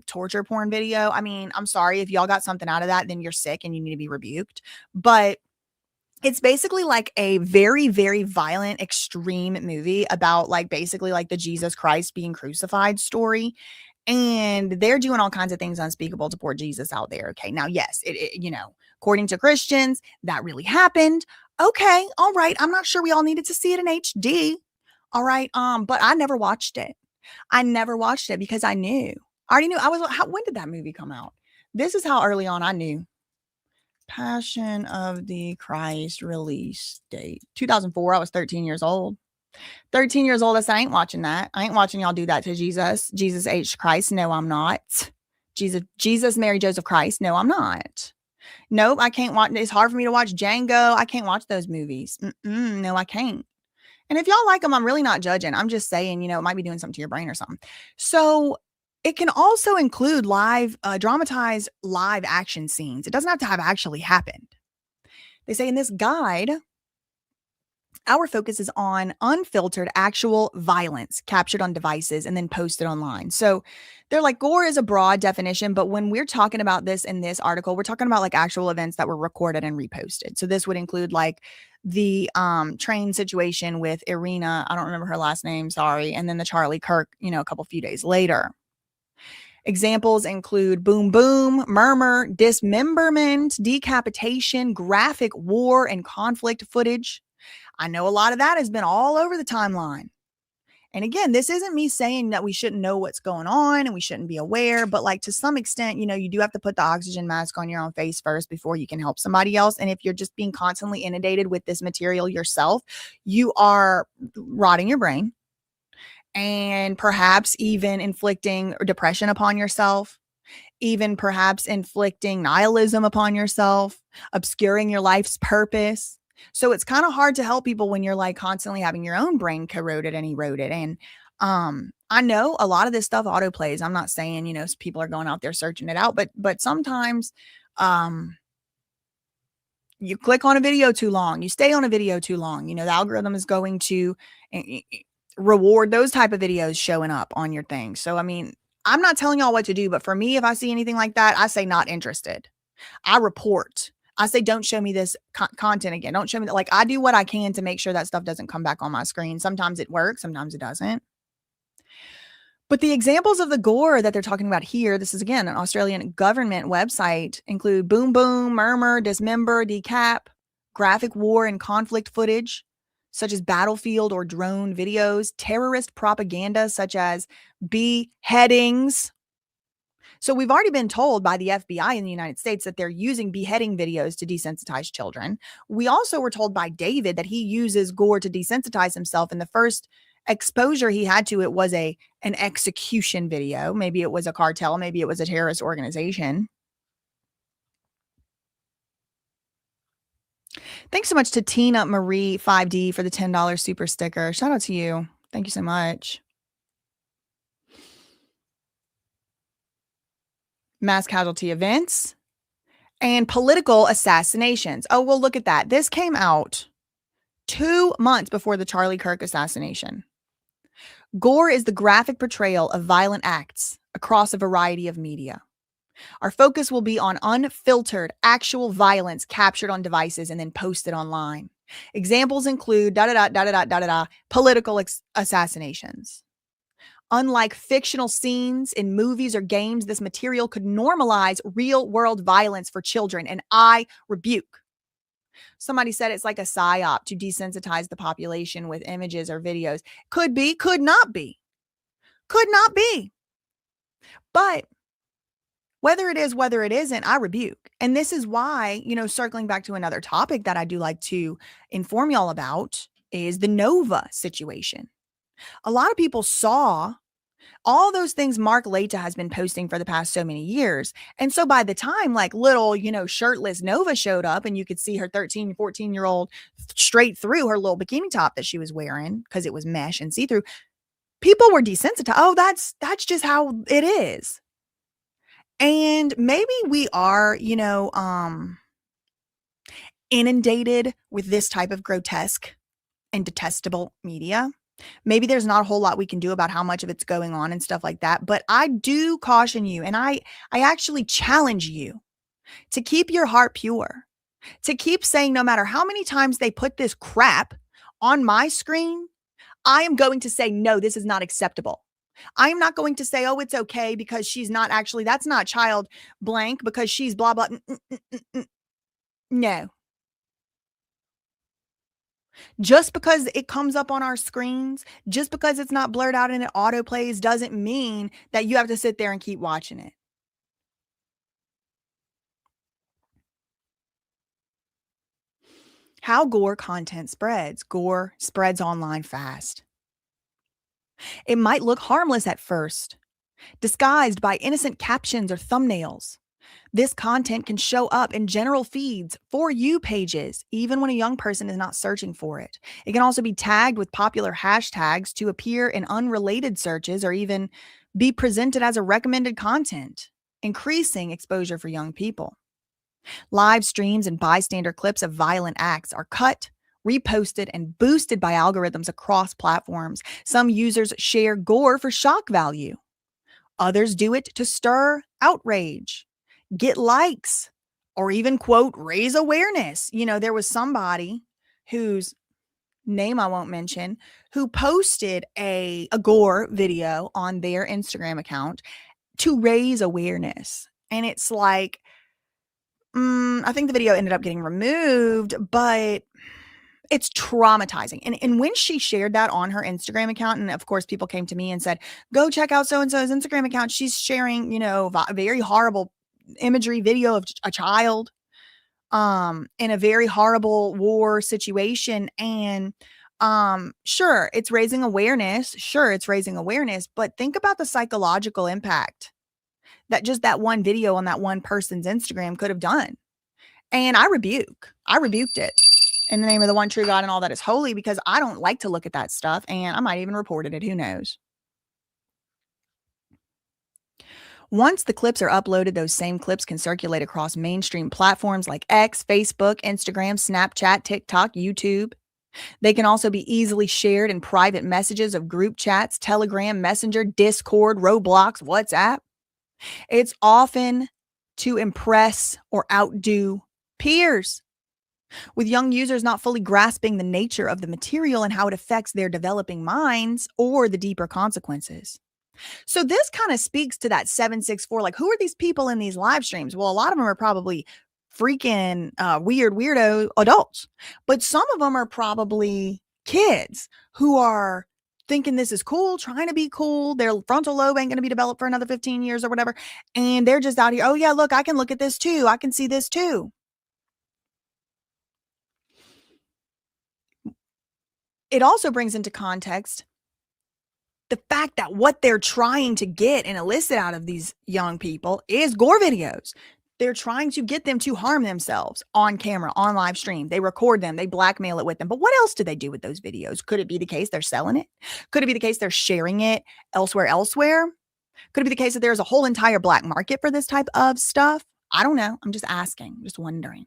torture porn video. I mean, I'm sorry if y'all got something out of that, then you're sick and you need to be rebuked. But it's basically like a very, very violent, extreme movie about like basically like the Jesus Christ being crucified story. And they're doing all kinds of things unspeakable to poor Jesus out there. Okay. Now, yes, according to Christians, that really happened. Okay. All right. I'm not sure we all needed to see it in HD. All right. But I never watched it. I never watched it because I knew. I already knew. When did that movie come out? This is how early on I knew. Passion of the Christ release date. 2004. I was 13 years old. 13 years old. I ain't watching that. I ain't watching y'all do that to Jesus. Jesus H. Christ. No, I'm not. Jesus, Mary, Joseph Christ. No, I'm not. Nope. I can't watch. It's hard for me to watch Django. I can't watch those movies. No, I can't. And if y'all like them, I'm really not judging. I'm just saying, it might be doing something to your brain or something. So it can also include dramatized live action scenes. It doesn't have to have actually happened. They say in this guide, our focus is on unfiltered actual violence captured on devices and then posted online. So they're like, gore is a broad definition, but when we're talking about this in this article, we're talking about like actual events that were recorded and reposted. So this would include like the train situation with Irina. I don't remember her last name. Sorry. And then the Charlie Kirk, a few days later. Examples include boom, boom, murmur, dismemberment, decapitation, graphic war and conflict footage. I know a lot of that has been all over the timeline. And again, this isn't me saying that we shouldn't know what's going on and we shouldn't be aware, but like to some extent, you do have to put the oxygen mask on your own face first before you can help somebody else. And if you're just being constantly inundated with this material yourself, you are rotting your brain and perhaps even inflicting depression upon yourself, even perhaps inflicting nihilism upon yourself, obscuring your life's purpose. So it's kind of hard to help people when you're like constantly having your own brain corroded and eroded. And I know a lot of this stuff autoplays. I'm not saying, people are going out there searching it out, but sometimes you click on a video too long, you stay on a video too long, the algorithm is going to reward those type of videos showing up on your thing. So, I mean, I'm not telling y'all what to do, but for me, if I see anything like that, I say not interested. I report. I say, don't show me this content again. Don't show me that. Like, I do what I can to make sure that stuff doesn't come back on my screen. Sometimes it works, sometimes it doesn't. But the examples of the gore that they're talking about here, this is again an Australian government website, include boom, boom, murmur, dismember, decap, graphic war and conflict footage, such as battlefield or drone videos, terrorist propaganda, such as beheadings. So we've already been told by the FBI in the United States that they're using beheading videos to desensitize children. We also were told by David that he uses gore to desensitize himself. And the first exposure he had to it was an execution video. Maybe it was a cartel, maybe it was a terrorist organization. Thanks so much to Tina Marie 5D for the $10 super sticker. Shout out to you. Thank you so much. Mass casualty events and political assassinations. Oh, well, look at that. This came out 2 months before the Charlie Kirk assassination. Gore is the graphic portrayal of violent acts across a variety of media. Our focus will be on unfiltered, actual violence captured on devices and then posted online. Examples include political assassinations. Unlike fictional scenes in movies or games, this material could normalize real-world violence for children, and I rebuke. Somebody said it's like a psyop to desensitize the population with images or videos. Could be, could not be. Could not be. But whether it is, whether it isn't, I rebuke. And this is why, circling back to another topic that I do like to inform y'all about is the Nova situation. A lot of people saw all those things Mark Laita has been posting for the past so many years. And so by the time like little, shirtless Nova showed up and you could see her 13, 14-year-old straight through her little bikini top that she was wearing because it was mesh and see-through, people were desensitized. Oh, that's just how it is. And maybe we are, inundated with this type of grotesque and detestable media. Maybe there's not a whole lot we can do about how much of it's going on and stuff like that. But I do caution you, and I actually challenge you to keep your heart pure, to keep saying no matter how many times they put this crap on my screen, I am going to say, no, this is not acceptable. I am not going to say, oh, it's okay because she's not actually, that's not child blank because she's blah, blah. No. Just because it comes up on our screens, just because it's not blurred out and it auto plays doesn't mean that you have to sit there and keep watching it. How gore content spreads. Gore spreads online fast. It might look harmless at first, disguised by innocent captions or thumbnails. This content can show up in general feeds, For You pages, even when a young person is not searching for it. It can also be tagged with popular hashtags to appear in unrelated searches or even be presented as a recommended content, increasing exposure for young people. Live streams and bystander clips of violent acts are cut, reposted, and boosted by algorithms across platforms. Some users share gore for shock value. Others do it to stir outrage, get likes, or even, quote, raise awareness. There was somebody whose name I won't mention who posted a gore video on their Instagram account to raise awareness. And it's like, I think the video ended up getting removed, but it's traumatizing. And when she shared that on her Instagram account, and of course people came to me and said, go check out so-and-so's Instagram account. She's sharing, very horrible imagery video of a child in a very horrible war situation. And sure, it's raising awareness. But think about the psychological impact that just that one video on that one person's Instagram could have done. And I rebuked it in the name of the one true God and all that is holy, because I don't like to look at that stuff, and I might even reported it. Who knows? Once the clips are uploaded, those same clips can circulate across mainstream platforms like X, Facebook, Instagram, Snapchat, TikTok, YouTube. They can also be easily shared in private messages of group chats, Telegram, Messenger, Discord, Roblox, WhatsApp. It's often to impress or outdo peers, with young users not fully grasping the nature of the material and how it affects their developing minds or the deeper consequences. So this kind of speaks to that 764. Like, who are these people in these live streams? Well, a lot of them are probably freaking weird, weirdo adults, but some of them are probably kids who are thinking this is cool, trying to be cool. Their frontal lobe ain't going to be developed for another 15 years or whatever. And they're just out here. Oh, yeah, look, I can look at this too. I can see this too. It also brings into context the fact that what they're trying to get and elicit out of these young people is gore videos. They're trying to get them to harm themselves on camera, on live stream. They record them, they blackmail it with them. But what else do they do with those videos? Could it be the case they're selling it? Could it be the case they're sharing it elsewhere? Could it be the case that there's a whole entire black market for this type of stuff? I don't know. I'm just asking, just wondering.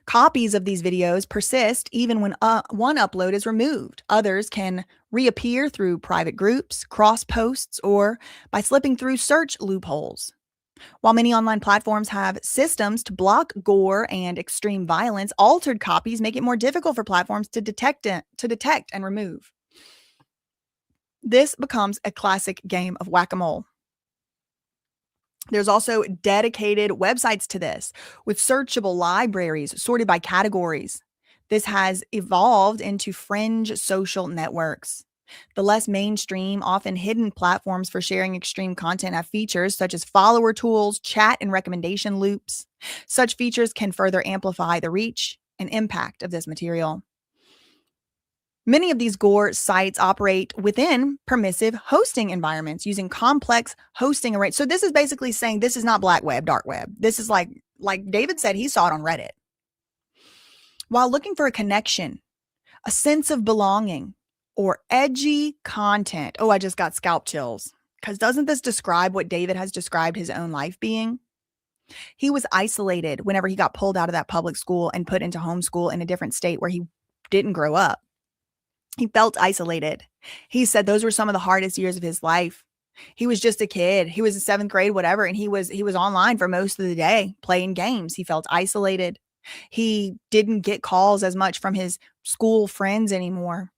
Copies of these videos persist even when one upload is removed. Others can reappear through private groups, cross posts, or by slipping through search loopholes. While many online platforms have systems to block gore and extreme violence, altered copies make it more difficult for platforms to detect and remove. This becomes a classic game of whack-a-mole. There's also dedicated websites to this with searchable libraries sorted by categories. This has evolved into fringe social networks. The less mainstream, often hidden platforms for sharing extreme content have features such as follower tools, chat, and recommendation loops. Such features can further amplify the reach and impact of this material. Many of these gore sites operate within permissive hosting environments using complex hosting arrays. So this is basically saying this is not black web, dark web. This is like David said, he saw it on Reddit. While looking for a connection, a sense of belonging, or edgy content. Oh, I just got scalp chills. Because doesn't this describe what David has described his own life being? He was isolated whenever he got pulled out of that public school and put into homeschool in a different state where he didn't grow up. He felt isolated. He said those were some of the hardest years of his life. He was just a kid. He was in 7th grade, whatever. And he was online for most of the day playing games. He felt isolated. He didn't get calls as much from his school friends anymore.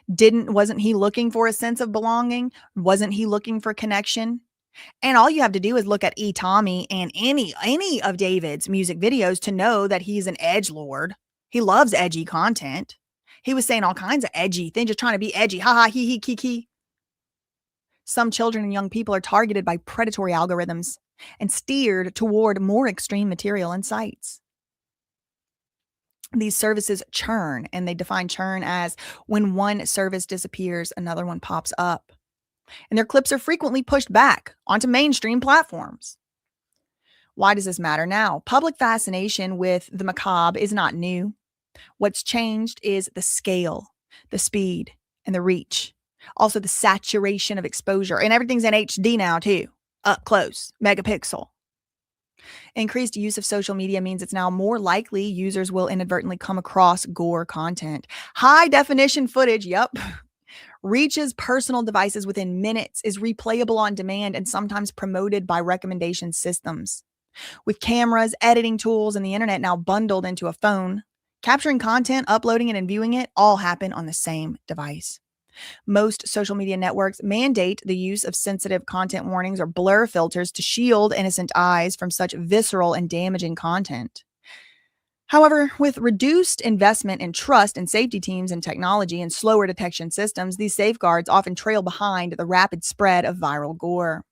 Wasn't he looking for a sense of belonging? Wasn't he looking for connection? And all you have to do is look at Tommy and any of David's music videos to know that he's an edgelord. He loves edgy content. He was saying all kinds of edgy things, just trying to be edgy. Ha ha, he, kiki. Some children and young people are targeted by predatory algorithms and steered toward more extreme material and sites. These services churn, and they define churn as when one service disappears, another one pops up. And their clips are frequently pushed back onto mainstream platforms. Why does this matter now? Public fascination with the macabre is not new. What's changed is the scale, the speed, and the reach. Also the saturation of exposure. And everything's in HD now too. Up close, megapixel. Increased use of social media means it's now more likely users will inadvertently come across gore content. High definition footage, yep, reaches personal devices within minutes, is replayable on demand, and sometimes promoted by recommendation systems. With cameras, editing tools, and the internet now bundled into a phone, capturing content, uploading it, and viewing it all happen on the same device. Most social media networks mandate the use of sensitive content warnings or blur filters to shield innocent eyes from such visceral and damaging content. However, with reduced investment in trust in safety teams and technology and slower detection systems, these safeguards often trail behind the rapid spread of viral gore.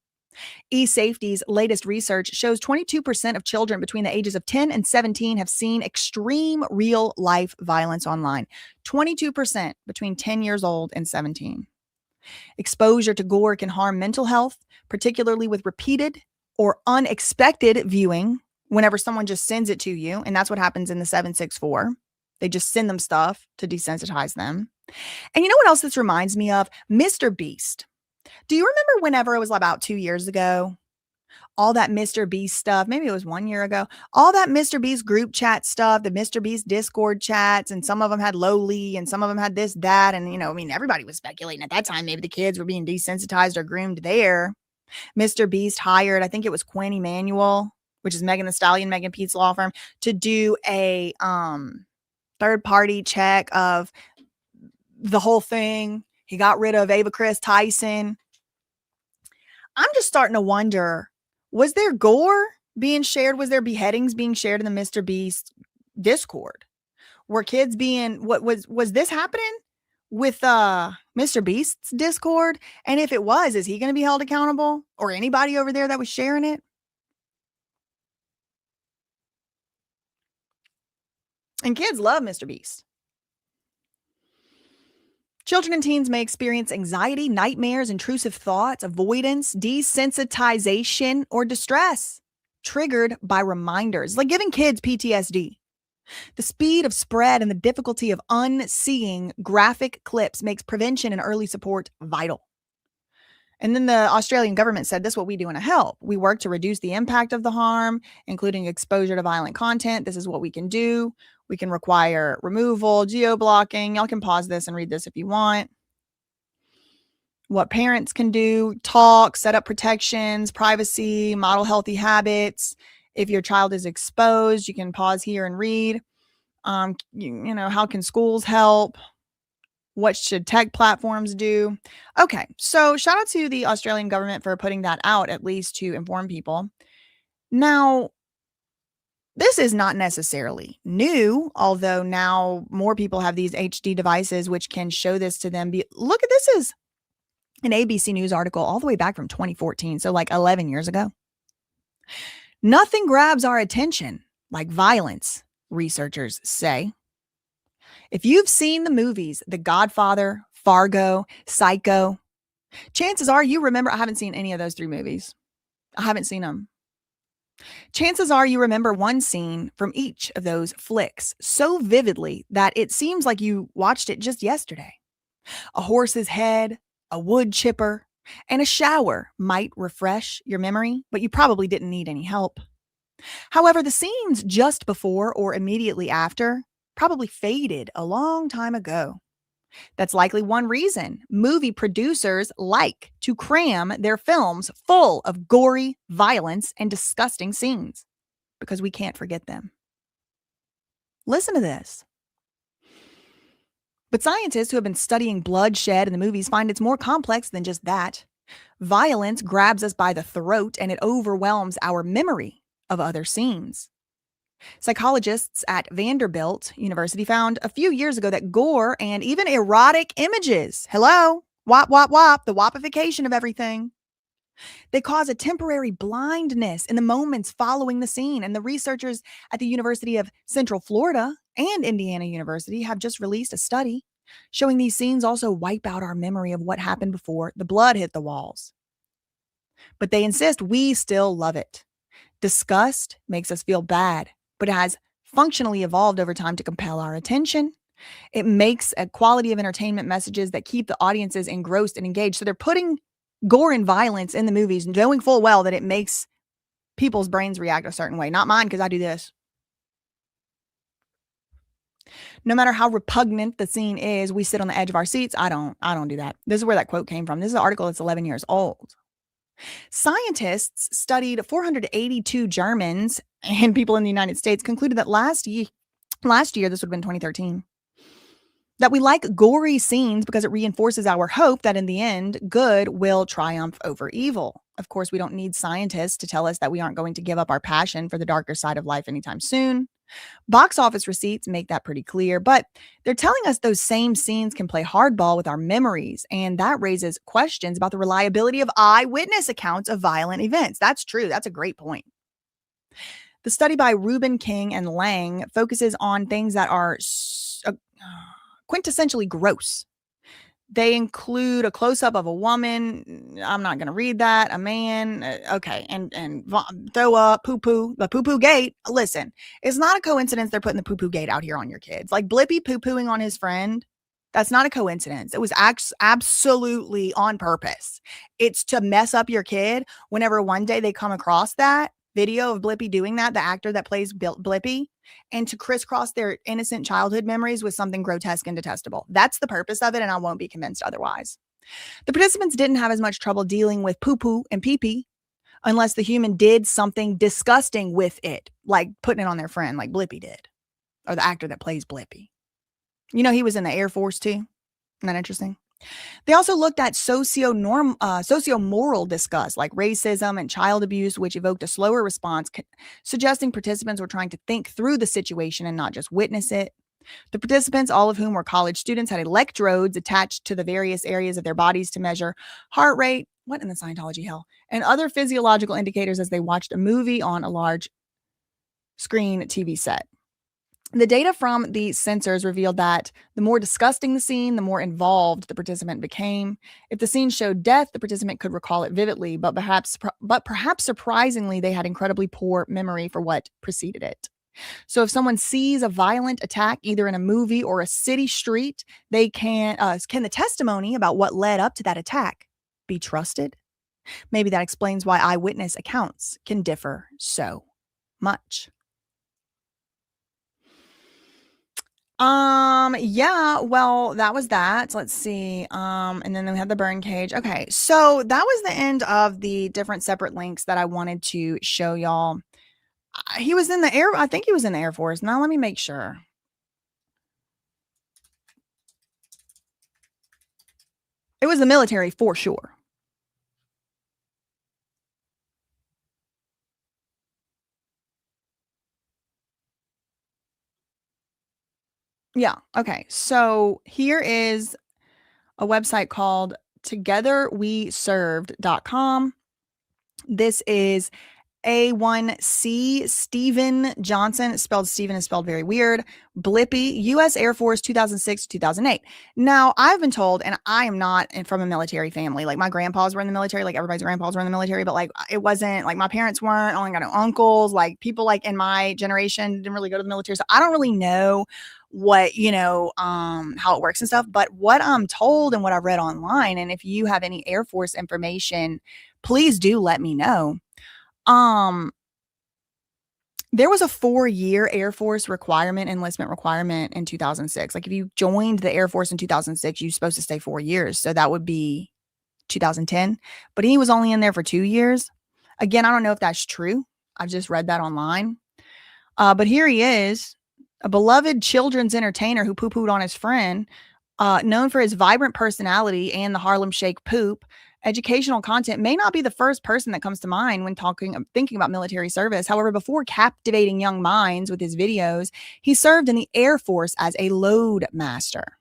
eSafety's latest research shows 22% of children between the ages of 10 and 17 have seen extreme real-life violence online. 22% between 10 years old and 17. Exposure to gore can harm mental health, particularly with repeated or unexpected viewing whenever someone just sends it to you, and that's what happens in the 764. They just send them stuff to desensitize them. And you know what else this reminds me of? Mr. Beast. Do you remember whenever it was about 2 years ago? All that Mr. Beast stuff, maybe it was 1 year ago, all that Mr. Beast group chat stuff, the Mr. Beast Discord chats, and some of them had Lowly and some of them had this, that. And, I mean, everybody was speculating at that time. Maybe the kids were being desensitized or groomed there. Mr. Beast hired, I think it was Quinn Emanuel, which is Megan Thee Stallion, Megan Pete's law firm, to do a third-party check of the whole thing. He got rid of Ava Chris Tyson. I'm just starting to wonder, was there gore being shared? Was there beheadings being shared in the Mr. Beast Discord? Were kids being, was this happening with Mr. Beast's Discord? And if it was, is he going to be held accountable? Or anybody over there that was sharing it? And kids love Mr. Beast. Children and teens may experience anxiety, nightmares, intrusive thoughts, avoidance, desensitization, or distress triggered by reminders, like giving kids PTSD. The speed of spread and the difficulty of unseeing graphic clips makes prevention and early support vital. And then the Australian government said, this is what we do to help. We work to reduce the impact of the harm, including exposure to violent content. This is what we can do. We can require removal, geo-blocking. Y'all can pause this and read this if you want. What parents can do, talk, set up protections, privacy, model healthy habits. If your child is exposed, you can pause here and read. How can schools help? What should tech platforms do? Okay, so shout out to the Australian government for putting that out, at least to inform people. Now, this is not necessarily new, although now more people have these HD devices which can show this to them. Look at this is an ABC News article all the way back from 2014, so like 11 years ago. Nothing grabs our attention like violence, researchers say. If you've seen the movies The Godfather, Fargo, Psycho, chances are you remember. I haven't seen any of those 3 movies. I haven't seen them. Chances are you remember one scene from each of those flicks so vividly that it seems like you watched it just yesterday. A horse's head, a wood chipper, and a shower might refresh your memory, but you probably didn't need any help. However, the scenes just before or immediately after probably faded a long time ago. That's likely one reason movie producers like to cram their films full of gory violence and disgusting scenes, because we can't forget them. Listen to this. But scientists who have been studying bloodshed in the movies find it's more complex than just that. Violence grabs us by the throat and it overwhelms our memory of other scenes. Psychologists at Vanderbilt University found a few years ago that gore and even erotic images, hello, wop, wop, wop, the wopification of everything, they cause a temporary blindness in the moments following the scene. And the researchers at the University of Central Florida and Indiana University have just released a study showing these scenes also wipe out our memory of what happened before the blood hit the walls. But they insist we still love it. Disgust makes us feel bad, but it has functionally evolved over time to compel our attention. It makes a quality of entertainment messages that keep the audiences engrossed and engaged. So they're putting gore and violence in the movies, knowing full well that it makes people's brains react a certain way. Not mine, because I do this. No matter how repugnant the scene is, we sit on the edge of our seats. I don't do that. This is where that quote came from. This is an article that's 11 years old. Scientists studied 482 Germans and people in the United States, concluded that last year, this would have been 2013, that we like gory scenes because it reinforces our hope that in the end, good will triumph over evil. Of course, we don't need scientists to tell us that we aren't going to give up our passion for the darker side of life anytime soon. Box office receipts make that pretty clear, but they're telling us those same scenes can play hardball with our memories, and that raises questions about the reliability of eyewitness accounts of violent events. That's true. That's a great point. The study by Rubin, King, and Lang focuses on things that are quintessentially gross. They include a close-up of a woman. I'm not going to read that. A man. Okay. And throw up, poo-poo. The poo-poo gate. Listen, it's not a coincidence they're putting the poo-poo gate out here on your kids. Like Blippy poo-pooing on his friend. That's not a coincidence. It was absolutely on purpose. It's to mess up your kid whenever one day they come across that video of Blippy doing that, the actor that plays Blippy, and to crisscross their innocent childhood memories with something grotesque and detestable. That's the purpose of it, and I won't be convinced otherwise. The participants didn't have as much trouble dealing with poo-poo and pee-pee unless the human did something disgusting with it, like putting it on their friend, like Blippy did, or the actor that plays Blippy. You know, he was in the Air Force too. Isn't that interesting? They also looked at socio-moral disgust, like racism and child abuse, which evoked a slower response, suggesting participants were trying to think through the situation and not just witness it. The participants, all of whom were college students, had electrodes attached to the various areas of their bodies to measure heart rate, what in the Scientology hell, and other physiological indicators as they watched a movie on a large screen TV set. The data from the sensors revealed that the more disgusting the scene, the more involved the participant became. If the scene showed death, the participant could recall it vividly, but perhaps surprisingly, they had incredibly poor memory for what preceded it. So if someone sees a violent attack, either in a movie or a city street, they can the testimony about what led up to that attack be trusted? Maybe that explains why eyewitness accounts can differ so much. Yeah, well, that was that. Let's see. And then we had the burn cage. Okay, so that was the end of the different separate links that I wanted to show y'all. He was in the air. I think he was in the Air Force. Now let me make sure. It was the military for sure. Yeah. Okay. So here is a website called togetherweserved.com. This is A1C Stephen Johnson. Stephen is spelled very weird. Blippy, U.S. Air Force, 2006 2008. Now, I've been told, and I am not from a military family. Like, my grandpas were in the military. Like, everybody's grandpas were in the military. But, like, it wasn't, like, my parents weren't. I only got no uncles. Like, people, like, in my generation didn't really go to the military. So, I don't really know what, how it works and stuff. But what I'm told and what I've read online, and if you have any Air Force information, please do let me know. There was a 4-year Air Force enlistment requirement in 2006. Like if you joined the Air Force in 2006, you're supposed to stay 4 years. So that would be 2010. But he was only in there for 2 years. Again, I don't know if that's true. I've just read that online. But here he is, a beloved children's entertainer who poo-pooed on his friend, known for his vibrant personality and the Harlem Shake poop. Educational content may not be the first person that comes to mind when thinking about military service. However, before captivating young minds with his videos, he served in the Air Force as a load master.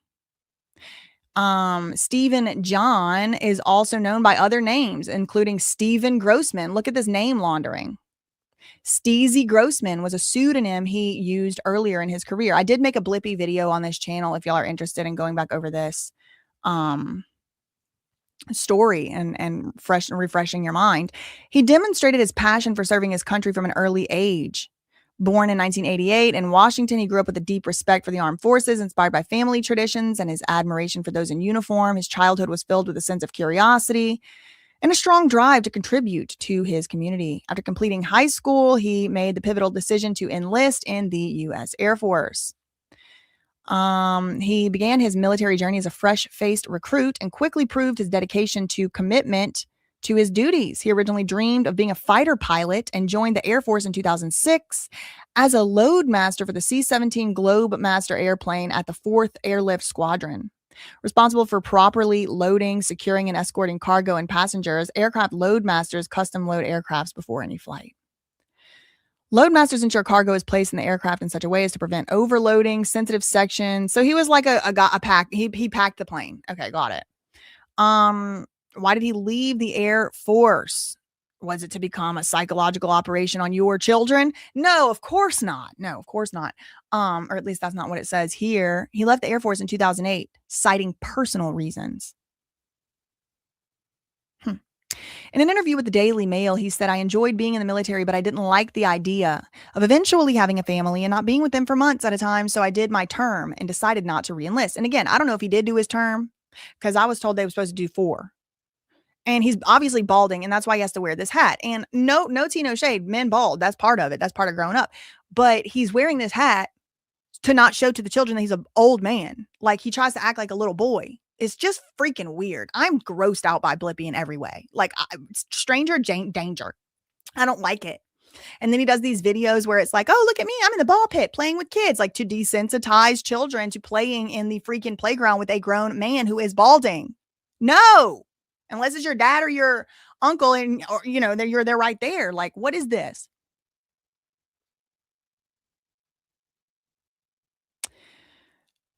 Stephen John is also known by other names, including Stephen Grossman. Look at this name laundering. Steezy Grossman was a pseudonym he used earlier in his career. I did make a Blippy video on this channel if y'all are interested in going back over this story and refreshing your mind. He demonstrated his passion for serving his country from an early age. Born in 1988 in Washington, he grew up with a deep respect for the armed forces, inspired by family traditions and his admiration for those in uniform. His childhood was filled with a sense of curiosity and a strong drive to contribute to his community. After completing high school, he made the pivotal decision to enlist in the U.S. Air Force. He began his military journey as a fresh-faced recruit and quickly proved his dedication to commitment to his duties. He originally dreamed of being a fighter pilot and joined the Air Force in 2006 as a load master for the C-17 Globemaster airplane at the 4th Airlift Squadron. Responsible for properly loading, securing, and escorting cargo and passengers, aircraft loadmasters custom load aircrafts before any flight. Loadmasters ensure cargo is placed in the aircraft in such a way as to prevent overloading, sensitive sections. So he was like a pack. He packed the plane. Okay, got it. Why did he leave the Air Force? Was it to become a psychological operation on your children? No, of course not. No, of course not. Or at least that's not what it says here. He left the Air Force in 2008, citing personal reasons. In an interview with the Daily Mail, he said, I enjoyed being in the military, but I didn't like the idea of eventually having a family and not being with them for months at a time. So I did my term and decided not to reenlist. And again, I don't know if he did do his term because I was told they were supposed to do 4. And he's obviously balding, and that's why he has to wear this hat. And no tea, no shade. Men bald. That's part of it. That's part of growing up. But he's wearing this hat to not show to the children that he's an old man. Like he tries to act like a little boy. It's just freaking weird. I'm grossed out by Blippi in every way. Like stranger danger. I don't like it. And then he does these videos where it's like, oh, look at me. I'm in the ball pit playing with kids, like to desensitize children to playing in the freaking playground with a grown man who is balding. No, unless it's your dad or your uncle and, or, you know, they're right there. Like, what is this?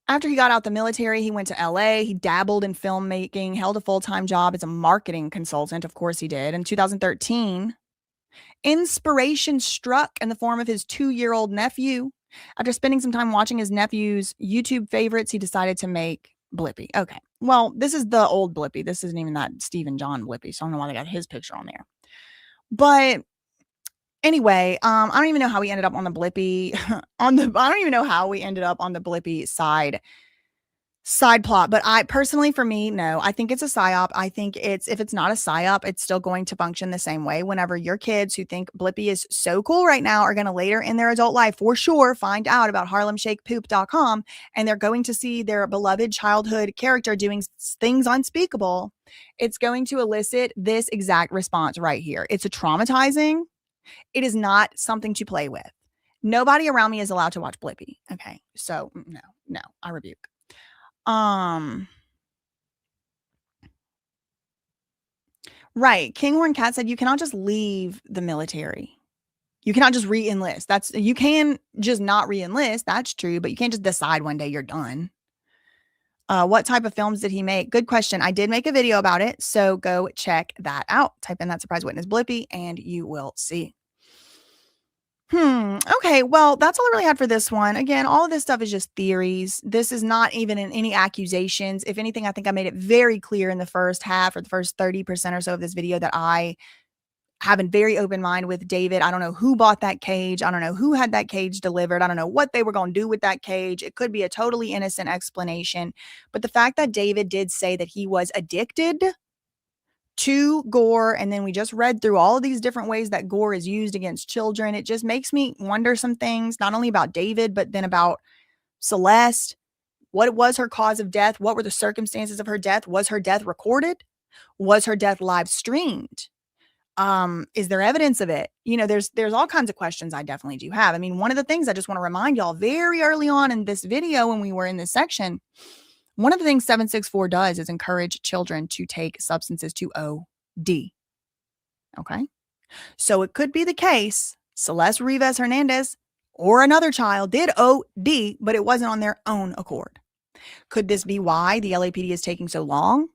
After he got out the military, he went to LA. He dabbled in filmmaking, held a full-time job as a marketing consultant. Of course he did. In 2013, inspiration struck in the form of his 2-year-old nephew. After spending some time watching his nephew's YouTube favorites, he decided to make Blippi. Okay. Well, this is the old Blippi. This isn't even that Stephen John Blippi. So I don't know why they got his picture on there. But anyway, I don't even know how we ended up on the Blippi I don't even know how we ended up on the Blippi side plot, but I personally, for me, no, I think it's a psyop. I think if it's not a psyop, it's still going to function the same way. Whenever your kids who think Blippi is so cool right now are going to later in their adult life for sure find out about HarlemShakePoop.com, and they're going to see their beloved childhood character doing things unspeakable, it's going to elicit this exact response right here. It's a traumatizing. It is not something to play with. Nobody around me is allowed to watch Blippi. Okay. So no, I rebuke. Right. Kinghorn Cat said you cannot just leave the military. You cannot just re-enlist. You can just not re-enlist. That's true, but you can't just decide one day you're done. What type of films did he make? Good question. I did make a video about it, so go check that out. Type in That Surprise Witness Blippi and you will see. Okay, well, that's all I really had for this one. Again, all of this stuff is just theories. This is not even in any accusations. If anything, I think I made it very clear in the first half or the first 30% or so of this video that I have a very open mind with David. I don't know who bought that cage. I don't know who had that cage delivered. I don't know what they were going to do with that cage. It could be a totally innocent explanation. But the fact that David did say that he was addicted to gore, and then we just read through all of these different ways that gore is used against children, it just makes me wonder some things, not only about David, but then about Celeste. What was her cause of death? What were the circumstances of her death? Was her death recorded? Was her death live streamed? Is there evidence of it? You know, there's all kinds of questions I definitely do have. I mean, one of the things I just want to remind y'all very early on in this video when we were in this section, one of the things 764 does is encourage children to take substances to OD. Okay. So it could be the case Celeste Rivas Hernandez or another child did OD, but it wasn't on their own accord. Could this be why the LAPD is taking so long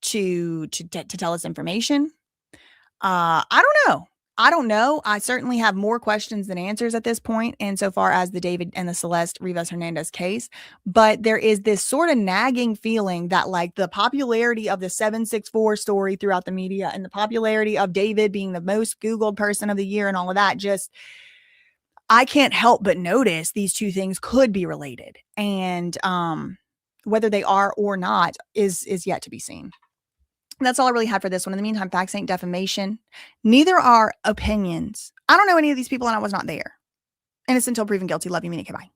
to tell us information? I don't know. I certainly have more questions than answers at this point, and so far as the David and the Celeste Rivas Hernandez case, but there is this sort of nagging feeling that like the popularity of the 764 story throughout the media and the popularity of David being the most Googled person of the year and all of that, just I can't help but notice these two things could be related, and whether they are or not is yet to be seen. That's all I really had for this one. In the meantime, facts ain't defamation. Neither are opinions. I don't know any of these people and I was not there. Innocent until proven guilty. Love you, Mina. Bye.